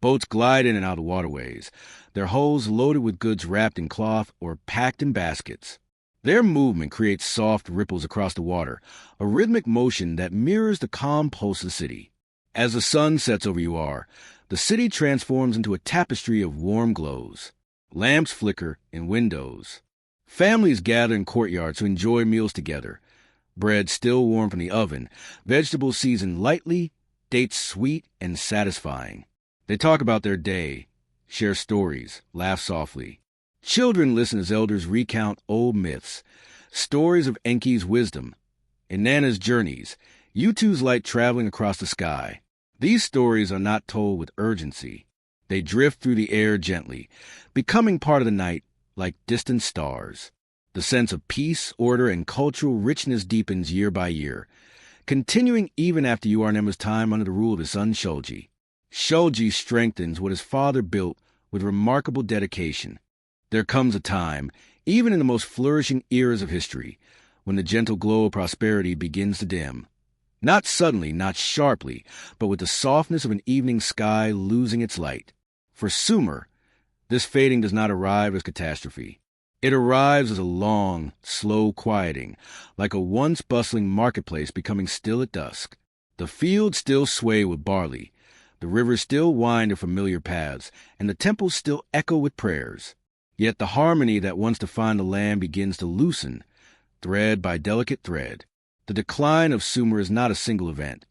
boats glide in and out of waterways, their hulls loaded with goods wrapped in cloth or packed in baskets. Their movement creates soft ripples across the water, a rhythmic motion that mirrors the calm pulse of the city. As the sun sets over Uar, the city transforms into a tapestry of warm glows. Lamps flicker in windows. Families gather in courtyards to enjoy meals together. Bread still warm from the oven, vegetables seasoned lightly, dates sweet and satisfying. They talk about their day, share stories, laugh softly. Children listen as elders recount old myths, stories of Enki's wisdom, Inanna's journeys, Utu's light traveling across the sky. These stories are not told with urgency. They drift through the air gently, becoming part of the night like distant stars. The sense of peace, order, and cultural richness deepens year by year, continuing even after Uarnemu's time under the rule of his son Shulgi. Shulgi strengthens what his father built with remarkable dedication. There comes a time, even in the most flourishing eras of history, when the gentle glow of prosperity begins to dim. Not suddenly, not sharply, but with the softness of an evening sky losing its light. For Sumer, this fading does not arrive as catastrophe. It arrives as a long, slow quieting, like a once bustling marketplace becoming still at dusk. The fields still sway with barley, the rivers still wind their familiar paths, and the temples still echo with prayers. Yet the harmony that once defined the land begins to loosen, thread by delicate thread. The decline of Sumer is not a single event.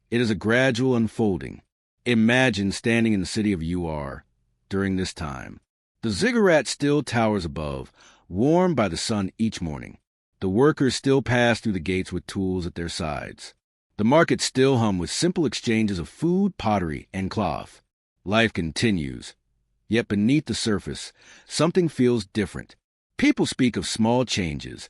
It is a gradual unfolding. Imagine standing in the city of Ur during this time. The ziggurat still towers above, warmed by the sun each morning. The workers still pass through the gates with tools at their sides. The markets still hum with simple exchanges of food, pottery, and cloth. Life continues. Yet beneath the surface, something feels different. People speak of small changes.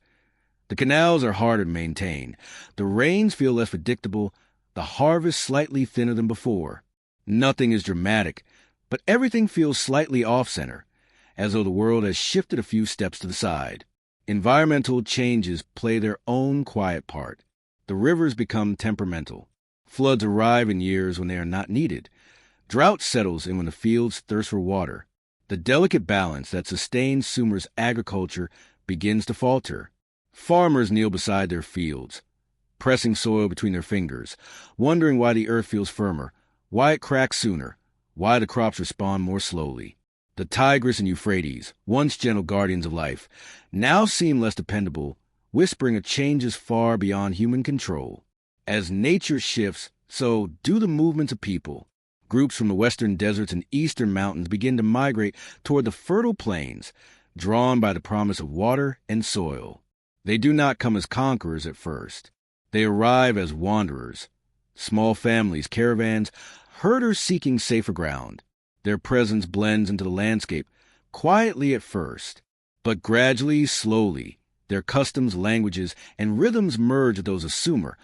The canals are harder to maintain. The rains feel less predictable. The harvest slightly thinner than before. Nothing is dramatic, but everything feels slightly off-center, as though the world has shifted a few steps to the side. Environmental changes play their own quiet part. The rivers become temperamental. Floods arrive in years when they are not needed. Drought settles in when the fields thirst for water. The delicate balance that sustains Sumer's agriculture begins to falter. Farmers kneel beside their fields, pressing soil between their fingers, wondering why the earth feels firmer, why it cracks sooner, why the crops respond more slowly. The Tigris and Euphrates, once gentle guardians of life, now seem less dependable, whispering of changes far beyond human control. As nature shifts, so do the movements of people. Groups from the western deserts and eastern mountains begin to migrate toward the fertile plains, drawn by the promise of water and soil. They do not come as conquerors at first. They arrive as wanderers. Small families, caravans, herders seeking safer ground. Their presence blends into the landscape, quietly at first, but gradually, slowly, their customs, languages, and rhythms merge with those of Sumer,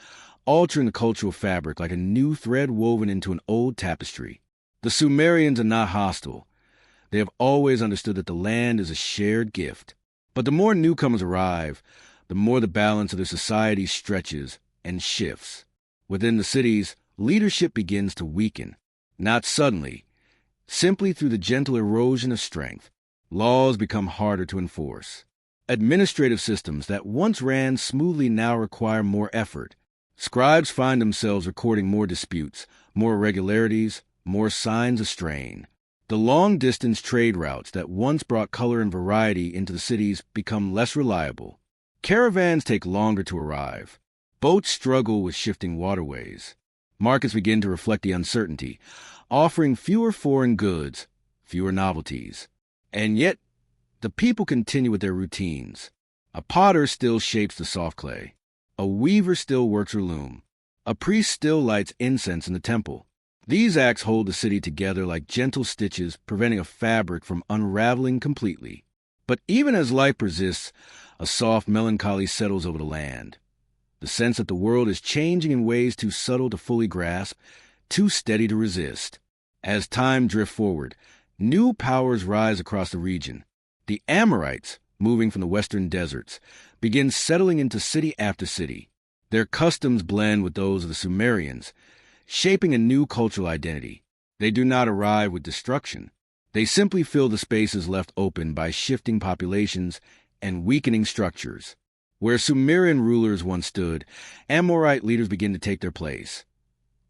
altering the cultural fabric like a new thread woven into an old tapestry. The Sumerians are not hostile. They have always understood that the land is a shared gift. But the more newcomers arrive, the more the balance of their society stretches and shifts. Within the cities, leadership begins to weaken, not suddenly, simply through the gentle erosion of strength. Laws become harder to enforce. Administrative systems that once ran smoothly now require more effort. Scribes find themselves recording more disputes, more irregularities, more signs of strain. The long-distance trade routes that once brought color and variety into the cities become less reliable. Caravans take longer to arrive. Boats struggle with shifting waterways. Markets begin to reflect the uncertainty, offering fewer foreign goods, fewer novelties. And yet, the people continue with their routines. A potter still shapes the soft clay. A weaver still works her loom. A priest still lights incense in the temple. These acts hold the city together like gentle stitches, preventing a fabric from unraveling completely. But even as life persists, a soft melancholy settles over the land. The sense that the world is changing in ways too subtle to fully grasp, too steady to resist. As time drifts forward, new powers rise across the region. The Amorites, moving from the western deserts, begin settling into city after city. Their customs blend with those of the Sumerians, shaping a new cultural identity. They do not arrive with destruction. They simply fill the spaces left open by shifting populations and weakening structures. Where Sumerian rulers once stood, Amorite leaders begin to take their place.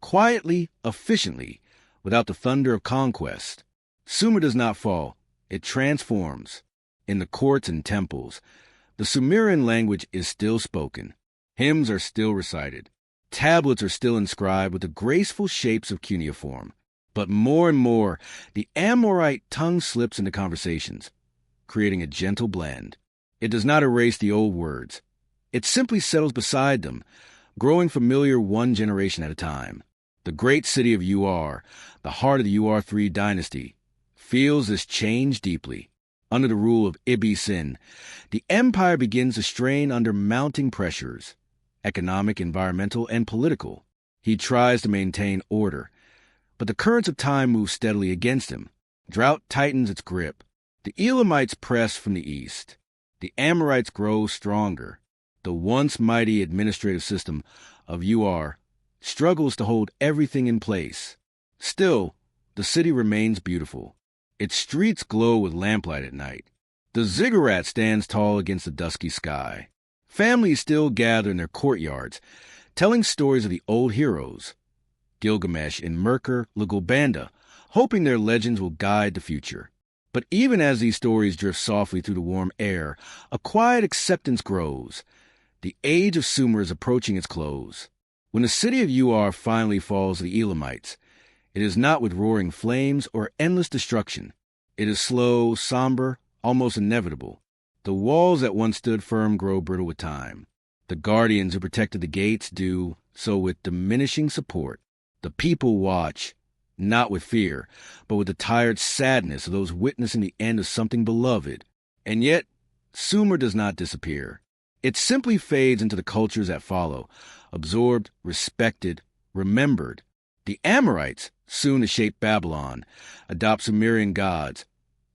Quietly, efficiently, without the thunder of conquest. Sumer does not fall, it transforms. In the courts and temples, the Sumerian language is still spoken. Hymns are still recited. Tablets are still inscribed with the graceful shapes of cuneiform. But more and more, the Amorite tongue slips into conversations, creating a gentle blend. It does not erase the old words. It simply settles beside them, growing familiar one generation at a time. The great city of Ur, the heart of the Ur3 dynasty, feels this change deeply. Under the rule of Ibbi-Sin, the empire begins to strain under mounting pressures, economic, environmental, and political. He tries to maintain order, but the currents of time move steadily against him. Drought tightens its grip. The Elamites press from the east. The Amorites grow stronger. The once mighty administrative system of Ur struggles to hold everything in place. Still, the city remains beautiful. Its streets glow with lamplight at night. The ziggurat stands tall against the dusky sky. Families still gather in their courtyards, telling stories of the old heroes, Gilgamesh and Merkur-Lugulbanda, hoping their legends will guide the future. But even as these stories drift softly through the warm air, a quiet acceptance grows. The age of Sumer is approaching its close. When the city of Uar finally falls to the Elamites, it is not with roaring flames or endless destruction. It is slow, somber, almost inevitable. The walls that once stood firm grow brittle with time. The guardians who protected the gates do so with diminishing support. The people watch, not with fear, but with the tired sadness of those witnessing the end of something beloved. And yet, Sumer does not disappear. It simply fades into the cultures that follow, absorbed, respected, remembered. The Amorites, soon to shape Babylon, adopt Sumerian gods,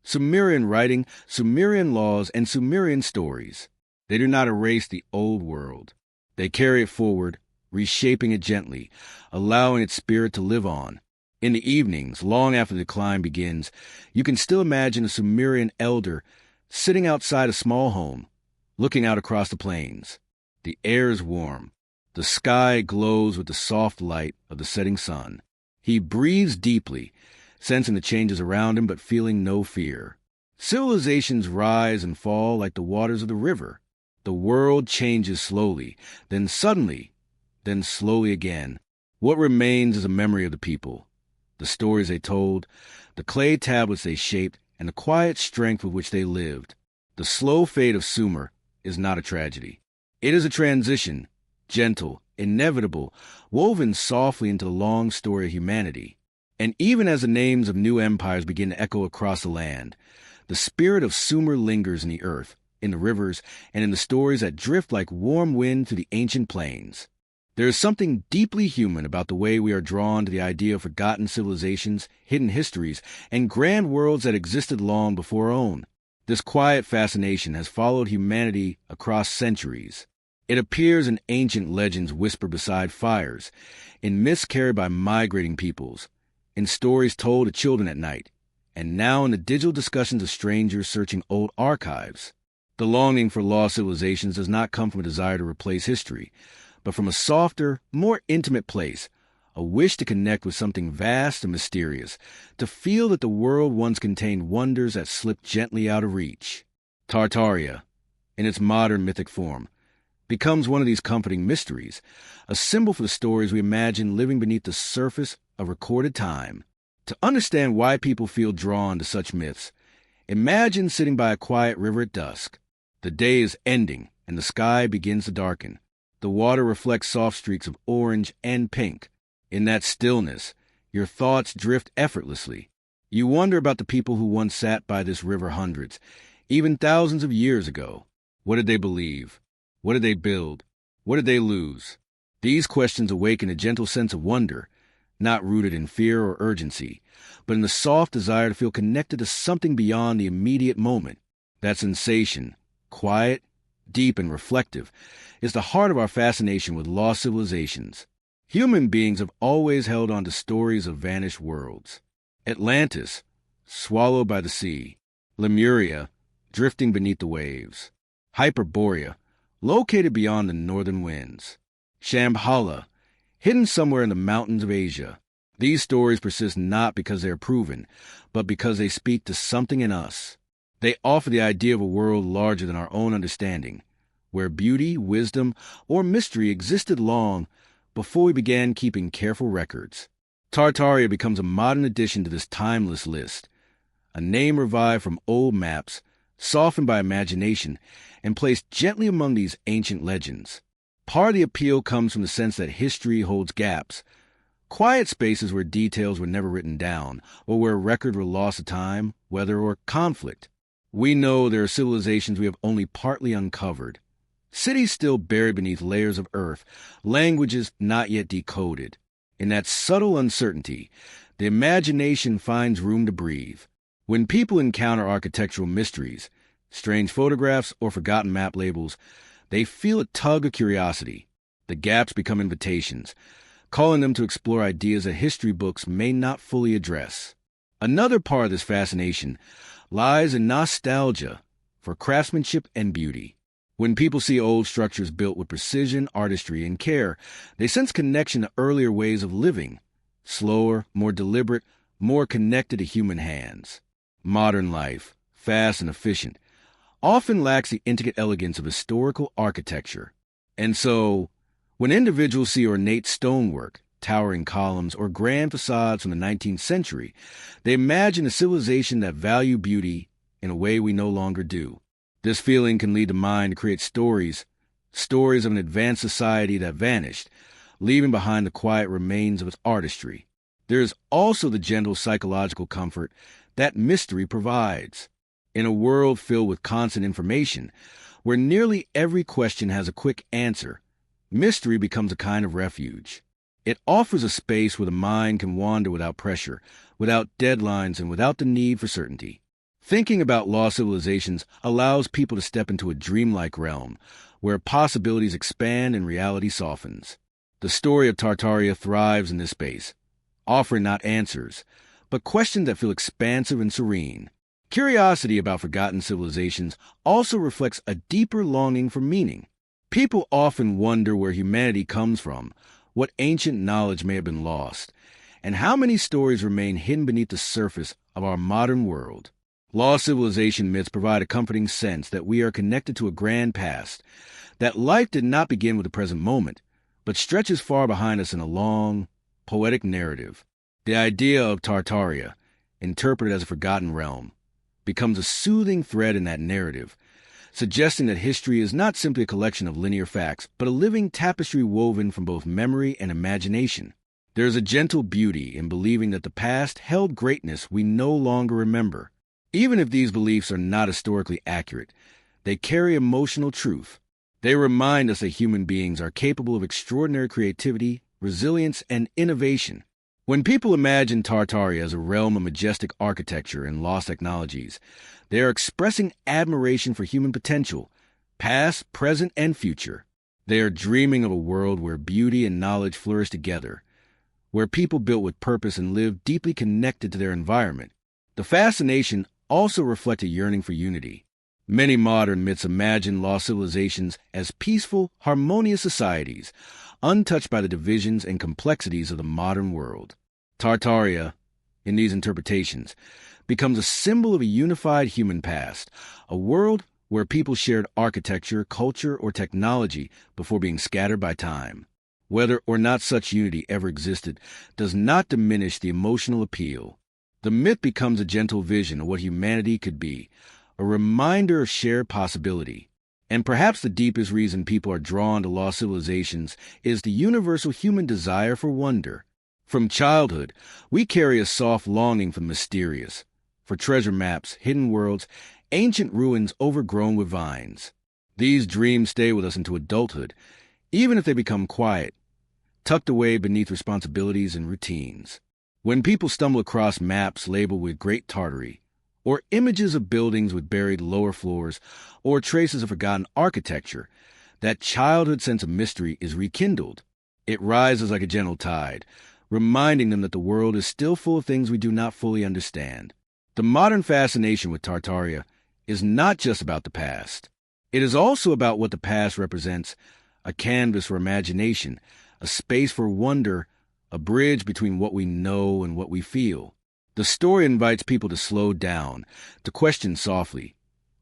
Sumerian writing, Sumerian laws, and Sumerian stories. They do not erase the old world. They carry it forward, reshaping it gently, allowing its spirit to live on. In the evenings, long after the decline begins, you can still imagine a Sumerian elder sitting outside a small home, looking out across the plains. The air is warm. The sky glows with the soft light of the setting sun. He breathes deeply, sensing the changes around him but feeling no fear. Civilizations rise and fall like the waters of the river. The world changes slowly, then suddenly, then slowly again. What remains is a memory of the people, the stories they told, the clay tablets they shaped, and the quiet strength with which they lived. The slow fade of Sumer is not a tragedy. It is a transition, gentle, inevitable, woven softly into the long story of humanity. And even as the names of new empires begin to echo across the land, the spirit of Sumer lingers in the earth, in the rivers, and in the stories that drift like warm wind through the ancient plains. There is something deeply human about the way we are drawn to the idea of forgotten civilizations, hidden histories, and grand worlds that existed long before our own. This quiet fascination has followed humanity across centuries. It appears in ancient legends whispered beside fires, in myths carried by migrating peoples, in stories told to children at night, and now in the digital discussions of strangers searching old archives. The longing for lost civilizations does not come from a desire to replace history, but from a softer, more intimate place, a wish to connect with something vast and mysterious, to feel that the world once contained wonders that slipped gently out of reach. Tartaria, in its modern mythic form, becomes one of these comforting mysteries, a symbol for the stories we imagine living beneath the surface of recorded time. To understand why people feel drawn to such myths, imagine sitting by a quiet river at dusk. The day is ending, and the sky begins to darken. The water reflects soft streaks of orange and pink. In that stillness, your thoughts drift effortlessly. You wonder about the people who once sat by this river hundreds, even thousands of years ago. What did they believe? What did they build? What did they lose? These questions awaken a gentle sense of wonder, not rooted in fear or urgency, but in the soft desire to feel connected to something beyond the immediate moment. That sensation, quiet, deep, and reflective, is the heart of our fascination with lost civilizations. Human beings have always held on to stories of vanished worlds. Atlantis, swallowed by the sea. Lemuria, drifting beneath the waves. Hyperborea, located beyond the northern winds. Shambhala, hidden somewhere in the mountains of Asia. These stories persist not because they are proven, but because they speak to something in us. They offer the idea of a world larger than our own understanding, where beauty, wisdom, or mystery existed long before we began keeping careful records. Tartaria becomes a modern addition to this timeless list, a name revived from old maps, softened by imagination, and placed gently among these ancient legends. Part of the appeal comes from the sense that history holds gaps, quiet spaces where details were never written down, or where records were lost to time, weather, or conflict. We know there are civilizations we have only partly uncovered. Cities still buried beneath layers of earth, languages not yet decoded. In that subtle uncertainty, the imagination finds room to breathe. When people encounter architectural mysteries, strange photographs, or forgotten map labels, they feel a tug of curiosity. The gaps become invitations, calling them to explore ideas that history books may not fully address. Another part of this fascination lies in nostalgia for craftsmanship and beauty. When people see old structures built with precision, artistry, and care, they sense connection to earlier ways of living, slower, more deliberate, more connected to human hands. Modern life, fast and efficient, often lacks the intricate elegance of historical architecture. And so, when individuals see ornate stonework, towering columns, or grand facades from the 19th century, they imagine a civilization that valued beauty in a way we no longer do. This feeling can lead the mind to create stories of an advanced society that vanished, leaving behind the quiet remains of its artistry. There is also the gentle psychological comfort that mystery provides. In a world filled with constant information, where nearly every question has a quick answer, mystery becomes a kind of refuge. It offers a space where the mind can wander without pressure, without deadlines, and without the need for certainty. Thinking about lost civilizations allows people to step into a dreamlike realm, where possibilities expand and reality softens. The story of Tartaria thrives in this space, offering not answers, but questions that feel expansive and serene. Curiosity about forgotten civilizations also reflects a deeper longing for meaning. People often wonder where humanity comes from, what ancient knowledge may have been lost, and how many stories remain hidden beneath the surface of our modern world. Lost civilization myths provide a comforting sense that we are connected to a grand past, that life did not begin with the present moment, but stretches far behind us in a long, poetic narrative. The idea of Tartaria, interpreted as a forgotten realm, becomes a soothing thread in that narrative, suggesting that history is not simply a collection of linear facts, but a living tapestry woven from both memory and imagination. There is a gentle beauty in believing that the past held greatness we no longer remember. Even if these beliefs are not historically accurate, they carry emotional truth. They remind us that human beings are capable of extraordinary creativity, resilience, and innovation. When people imagine Tartaria as a realm of majestic architecture and lost technologies, they are expressing admiration for human potential, past, present, and future. They are dreaming of a world where beauty and knowledge flourish together, where people built with purpose and live deeply connected to their environment. The fascination also reflects a yearning for unity. Many modern myths imagine lost civilizations as peaceful, harmonious societies, untouched by the divisions and complexities of the modern world. Tartaria, in these interpretations, becomes a symbol of a unified human past, a world where people shared architecture, culture, or technology before being scattered by time. Whether or not such unity ever existed does not diminish the emotional appeal. The myth becomes a gentle vision of what humanity could be, a reminder of shared possibility. And perhaps the deepest reason people are drawn to lost civilizations is the universal human desire for wonder. From childhood, we carry a soft longing for the mysterious, for treasure maps, hidden worlds, ancient ruins overgrown with vines. These dreams stay with us into adulthood, even if they become quiet, tucked away beneath responsibilities and routines. When people stumble across maps labeled with Great Tartary, or images of buildings with buried lower floors, or traces of forgotten architecture, that childhood sense of mystery is rekindled. It rises like a gentle tide, reminding them that the world is still full of things we do not fully understand. The modern fascination with Tartaria is not just about the past. It is also about what the past represents, a canvas for imagination, a space for wonder, a bridge between what we know and what we feel. The story invites people to slow down, to question softly,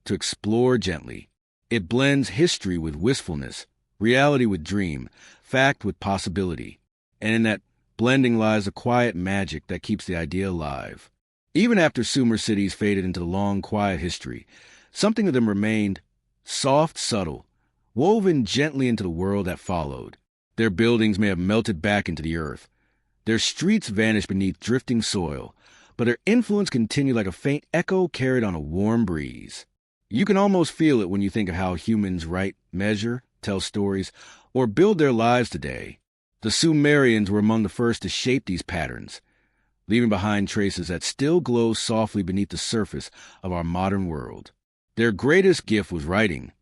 to explore gently. It blends history with wistfulness, reality with dream, fact with possibility. And in that blending lies a quiet magic that keeps the idea alive. Even after Sumer cities faded into the long, quiet history, something of them remained, soft, subtle, woven gently into the world that followed. Their buildings may have melted back into the earth. Their streets vanished beneath drifting soil, but their influence continued like a faint echo carried on a warm breeze. You can almost feel it when you think of how humans write, measure, tell stories, or build their lives today. The Sumerians were among the first to shape these patterns, leaving behind traces that still glow softly beneath the surface of our modern world. Their greatest gift was writing,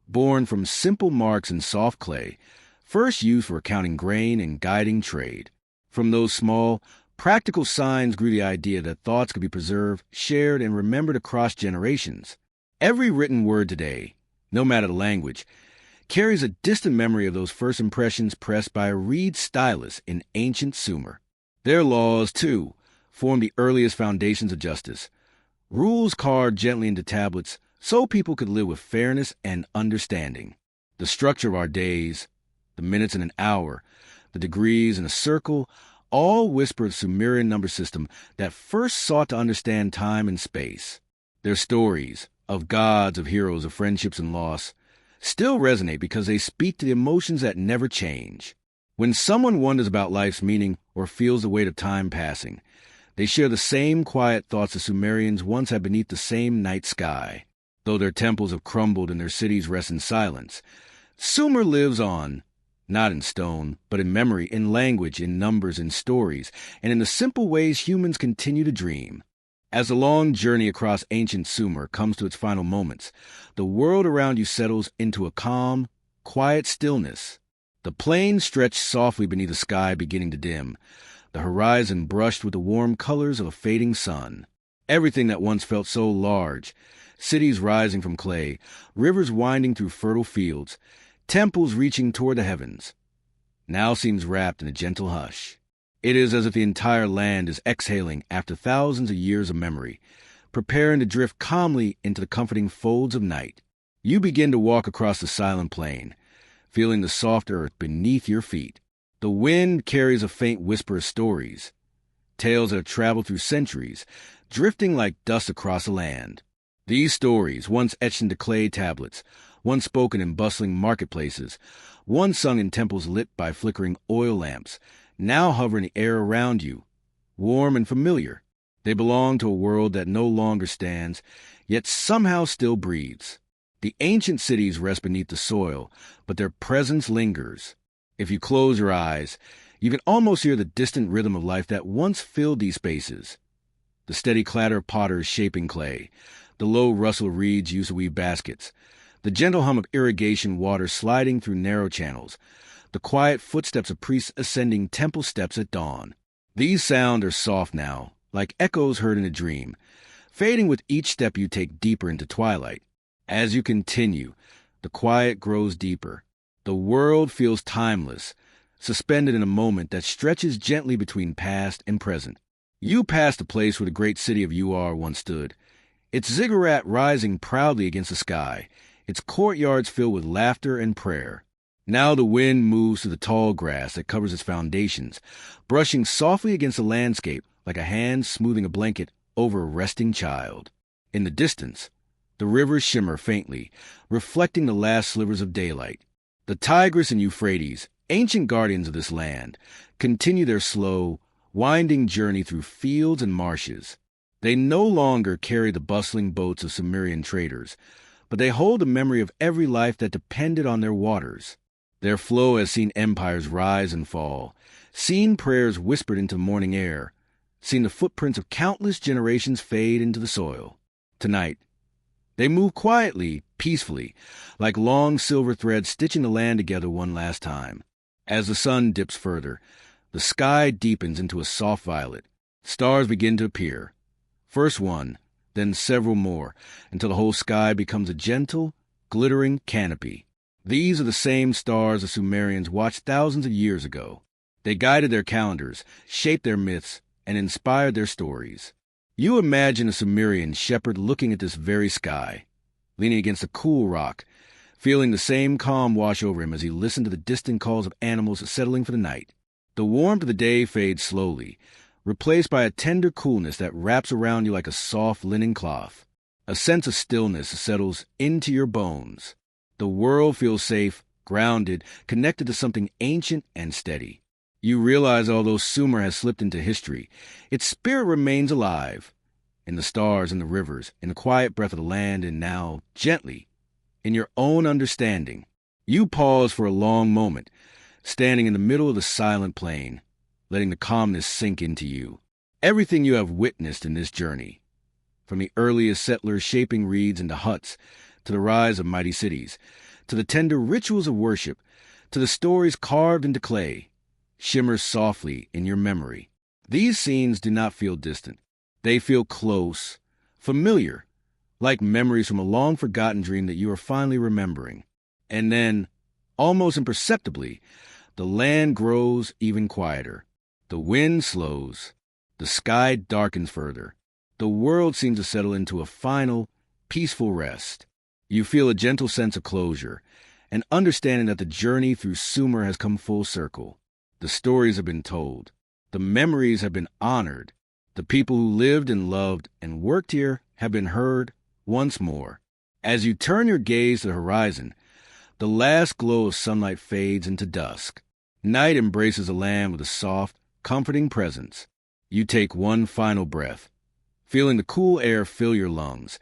born from simple marks in soft clay, first used for accounting grain and guiding trade. From those small, practical signs grew the idea that thoughts could be preserved, shared, and remembered across generations. Every written word today, no matter the language, carries a distant memory of those first impressions pressed by a reed stylus in ancient Sumer. Their laws, too, form the earliest foundations of justice, rules carved gently into tablets so people could live with fairness and understanding. The structure of our days, the minutes in an hour, the degrees in a circle, all whisper the Sumerian number system that first sought to understand time and space. Their stories, of gods, of heroes, of friendships and loss, still resonate because they speak to the emotions that never change. When someone wonders about life's meaning or feels the weight of time passing, they share the same quiet thoughts the Sumerians once had beneath the same night sky. Though their temples have crumbled and their cities rest in silence, Sumer lives on, not in stone, but in memory, in language, in numbers, in stories, and in the simple ways humans continue to dream. As the long journey across ancient Sumer comes to its final moments, the world around you settles into a calm, quiet stillness. The plains stretch softly beneath a sky beginning to dim, the horizon brushed with the warm colors of a fading sun. Everything that once felt so large, cities rising from clay, rivers winding through fertile fields, temples reaching toward the heavens, now seems wrapped in a gentle hush. It is as if the entire land is exhaling after thousands of years of memory, preparing to drift calmly into the comforting folds of night. You begin to walk across the silent plain, feeling the soft earth beneath your feet. The wind carries a faint whisper of stories, tales that have traveled through centuries, drifting like dust across the land. These stories, once etched into clay tablets, once spoken in bustling marketplaces, once sung in temples lit by flickering oil lamps, now hover in the air around you, warm and familiar. They belong to a world that no longer stands, yet somehow still breathes. The ancient cities rest beneath the soil, but their presence lingers. If you close your eyes, you can almost hear the distant rhythm of life that once filled these spaces. The steady clatter of potters shaping clay, the low rustle of reeds used to weave baskets, the gentle hum of irrigation water sliding through narrow channels, the quiet footsteps of priests ascending temple steps at dawn. These sounds are soft now, like echoes heard in a dream, fading with each step you take deeper into twilight. As you continue, the quiet grows deeper. The world feels timeless, suspended in a moment that stretches gently between past and present. You pass the place where the great city of Ur once stood, its ziggurat rising proudly against the sky, its courtyards filled with laughter and prayer. Now the wind moves through the tall grass that covers its foundations, brushing softly against the landscape like a hand smoothing a blanket over a resting child. In the distance, the rivers shimmer faintly, reflecting the last slivers of daylight. The Tigris and Euphrates, ancient guardians of this land, continue their slow, winding journey through fields and marshes. They no longer carry the bustling boats of Sumerian traders, but they hold the memory of every life that depended on their waters. Their flow has seen empires rise and fall, seen prayers whispered into morning air, seen the footprints of countless generations fade into the soil. Tonight, they move quietly, peacefully, like long silver threads stitching the land together one last time. As the sun dips further, the sky deepens into a soft violet. Stars begin to appear. First one, then several more, until the whole sky becomes a gentle, glittering canopy. These are the same stars the Sumerians watched thousands of years ago. They guided their calendars, shaped their myths, and inspired their stories. You imagine a Sumerian shepherd looking at this very sky, leaning against a cool rock, feeling the same calm wash over him as he listened to the distant calls of animals settling for the night. The warmth of the day fades slowly, replaced by a tender coolness that wraps around you like a soft linen cloth. A sense of stillness settles into your bones. The world feels safe, grounded, connected to something ancient and steady. You realize although Sumer has slipped into history, its spirit remains alive, in the stars and the rivers, in the quiet breath of the land, and now, gently, in your own understanding. You pause for a long moment, standing in the middle of the silent plain, letting the calmness sink into you. Everything you have witnessed in this journey, from the earliest settlers shaping reeds into huts, to the rise of mighty cities, to the tender rituals of worship, to the stories carved into clay, shimmers softly in your memory. These scenes do not feel distant. They feel close, familiar, like memories from a long-forgotten dream that you are finally remembering. And then, almost imperceptibly, the land grows even quieter. The wind slows. The sky darkens further. The world seems to settle into a final, peaceful rest. You feel a gentle sense of closure, an understanding that the journey through Sumer has come full circle. The stories have been told. The memories have been honored. The people who lived and loved and worked here have been heard once more. As you turn your gaze to the horizon, the last glow of sunlight fades into dusk. Night embraces the land with a soft, comforting presence. You take one final breath, feeling the cool air fill your lungs.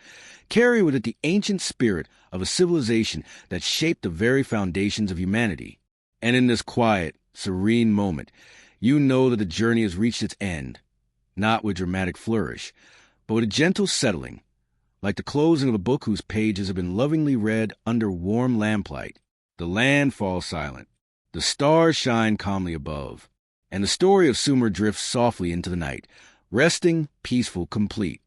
Carry with it the ancient spirit of a civilization that shaped the very foundations of humanity. And in this quiet, serene moment, you know that the journey has reached its end, not with dramatic flourish, but with a gentle settling, like the closing of a book whose pages have been lovingly read under warm lamplight. The land falls silent. The stars shine calmly above, and the story of Sumer drifts softly into the night, resting, peaceful, complete.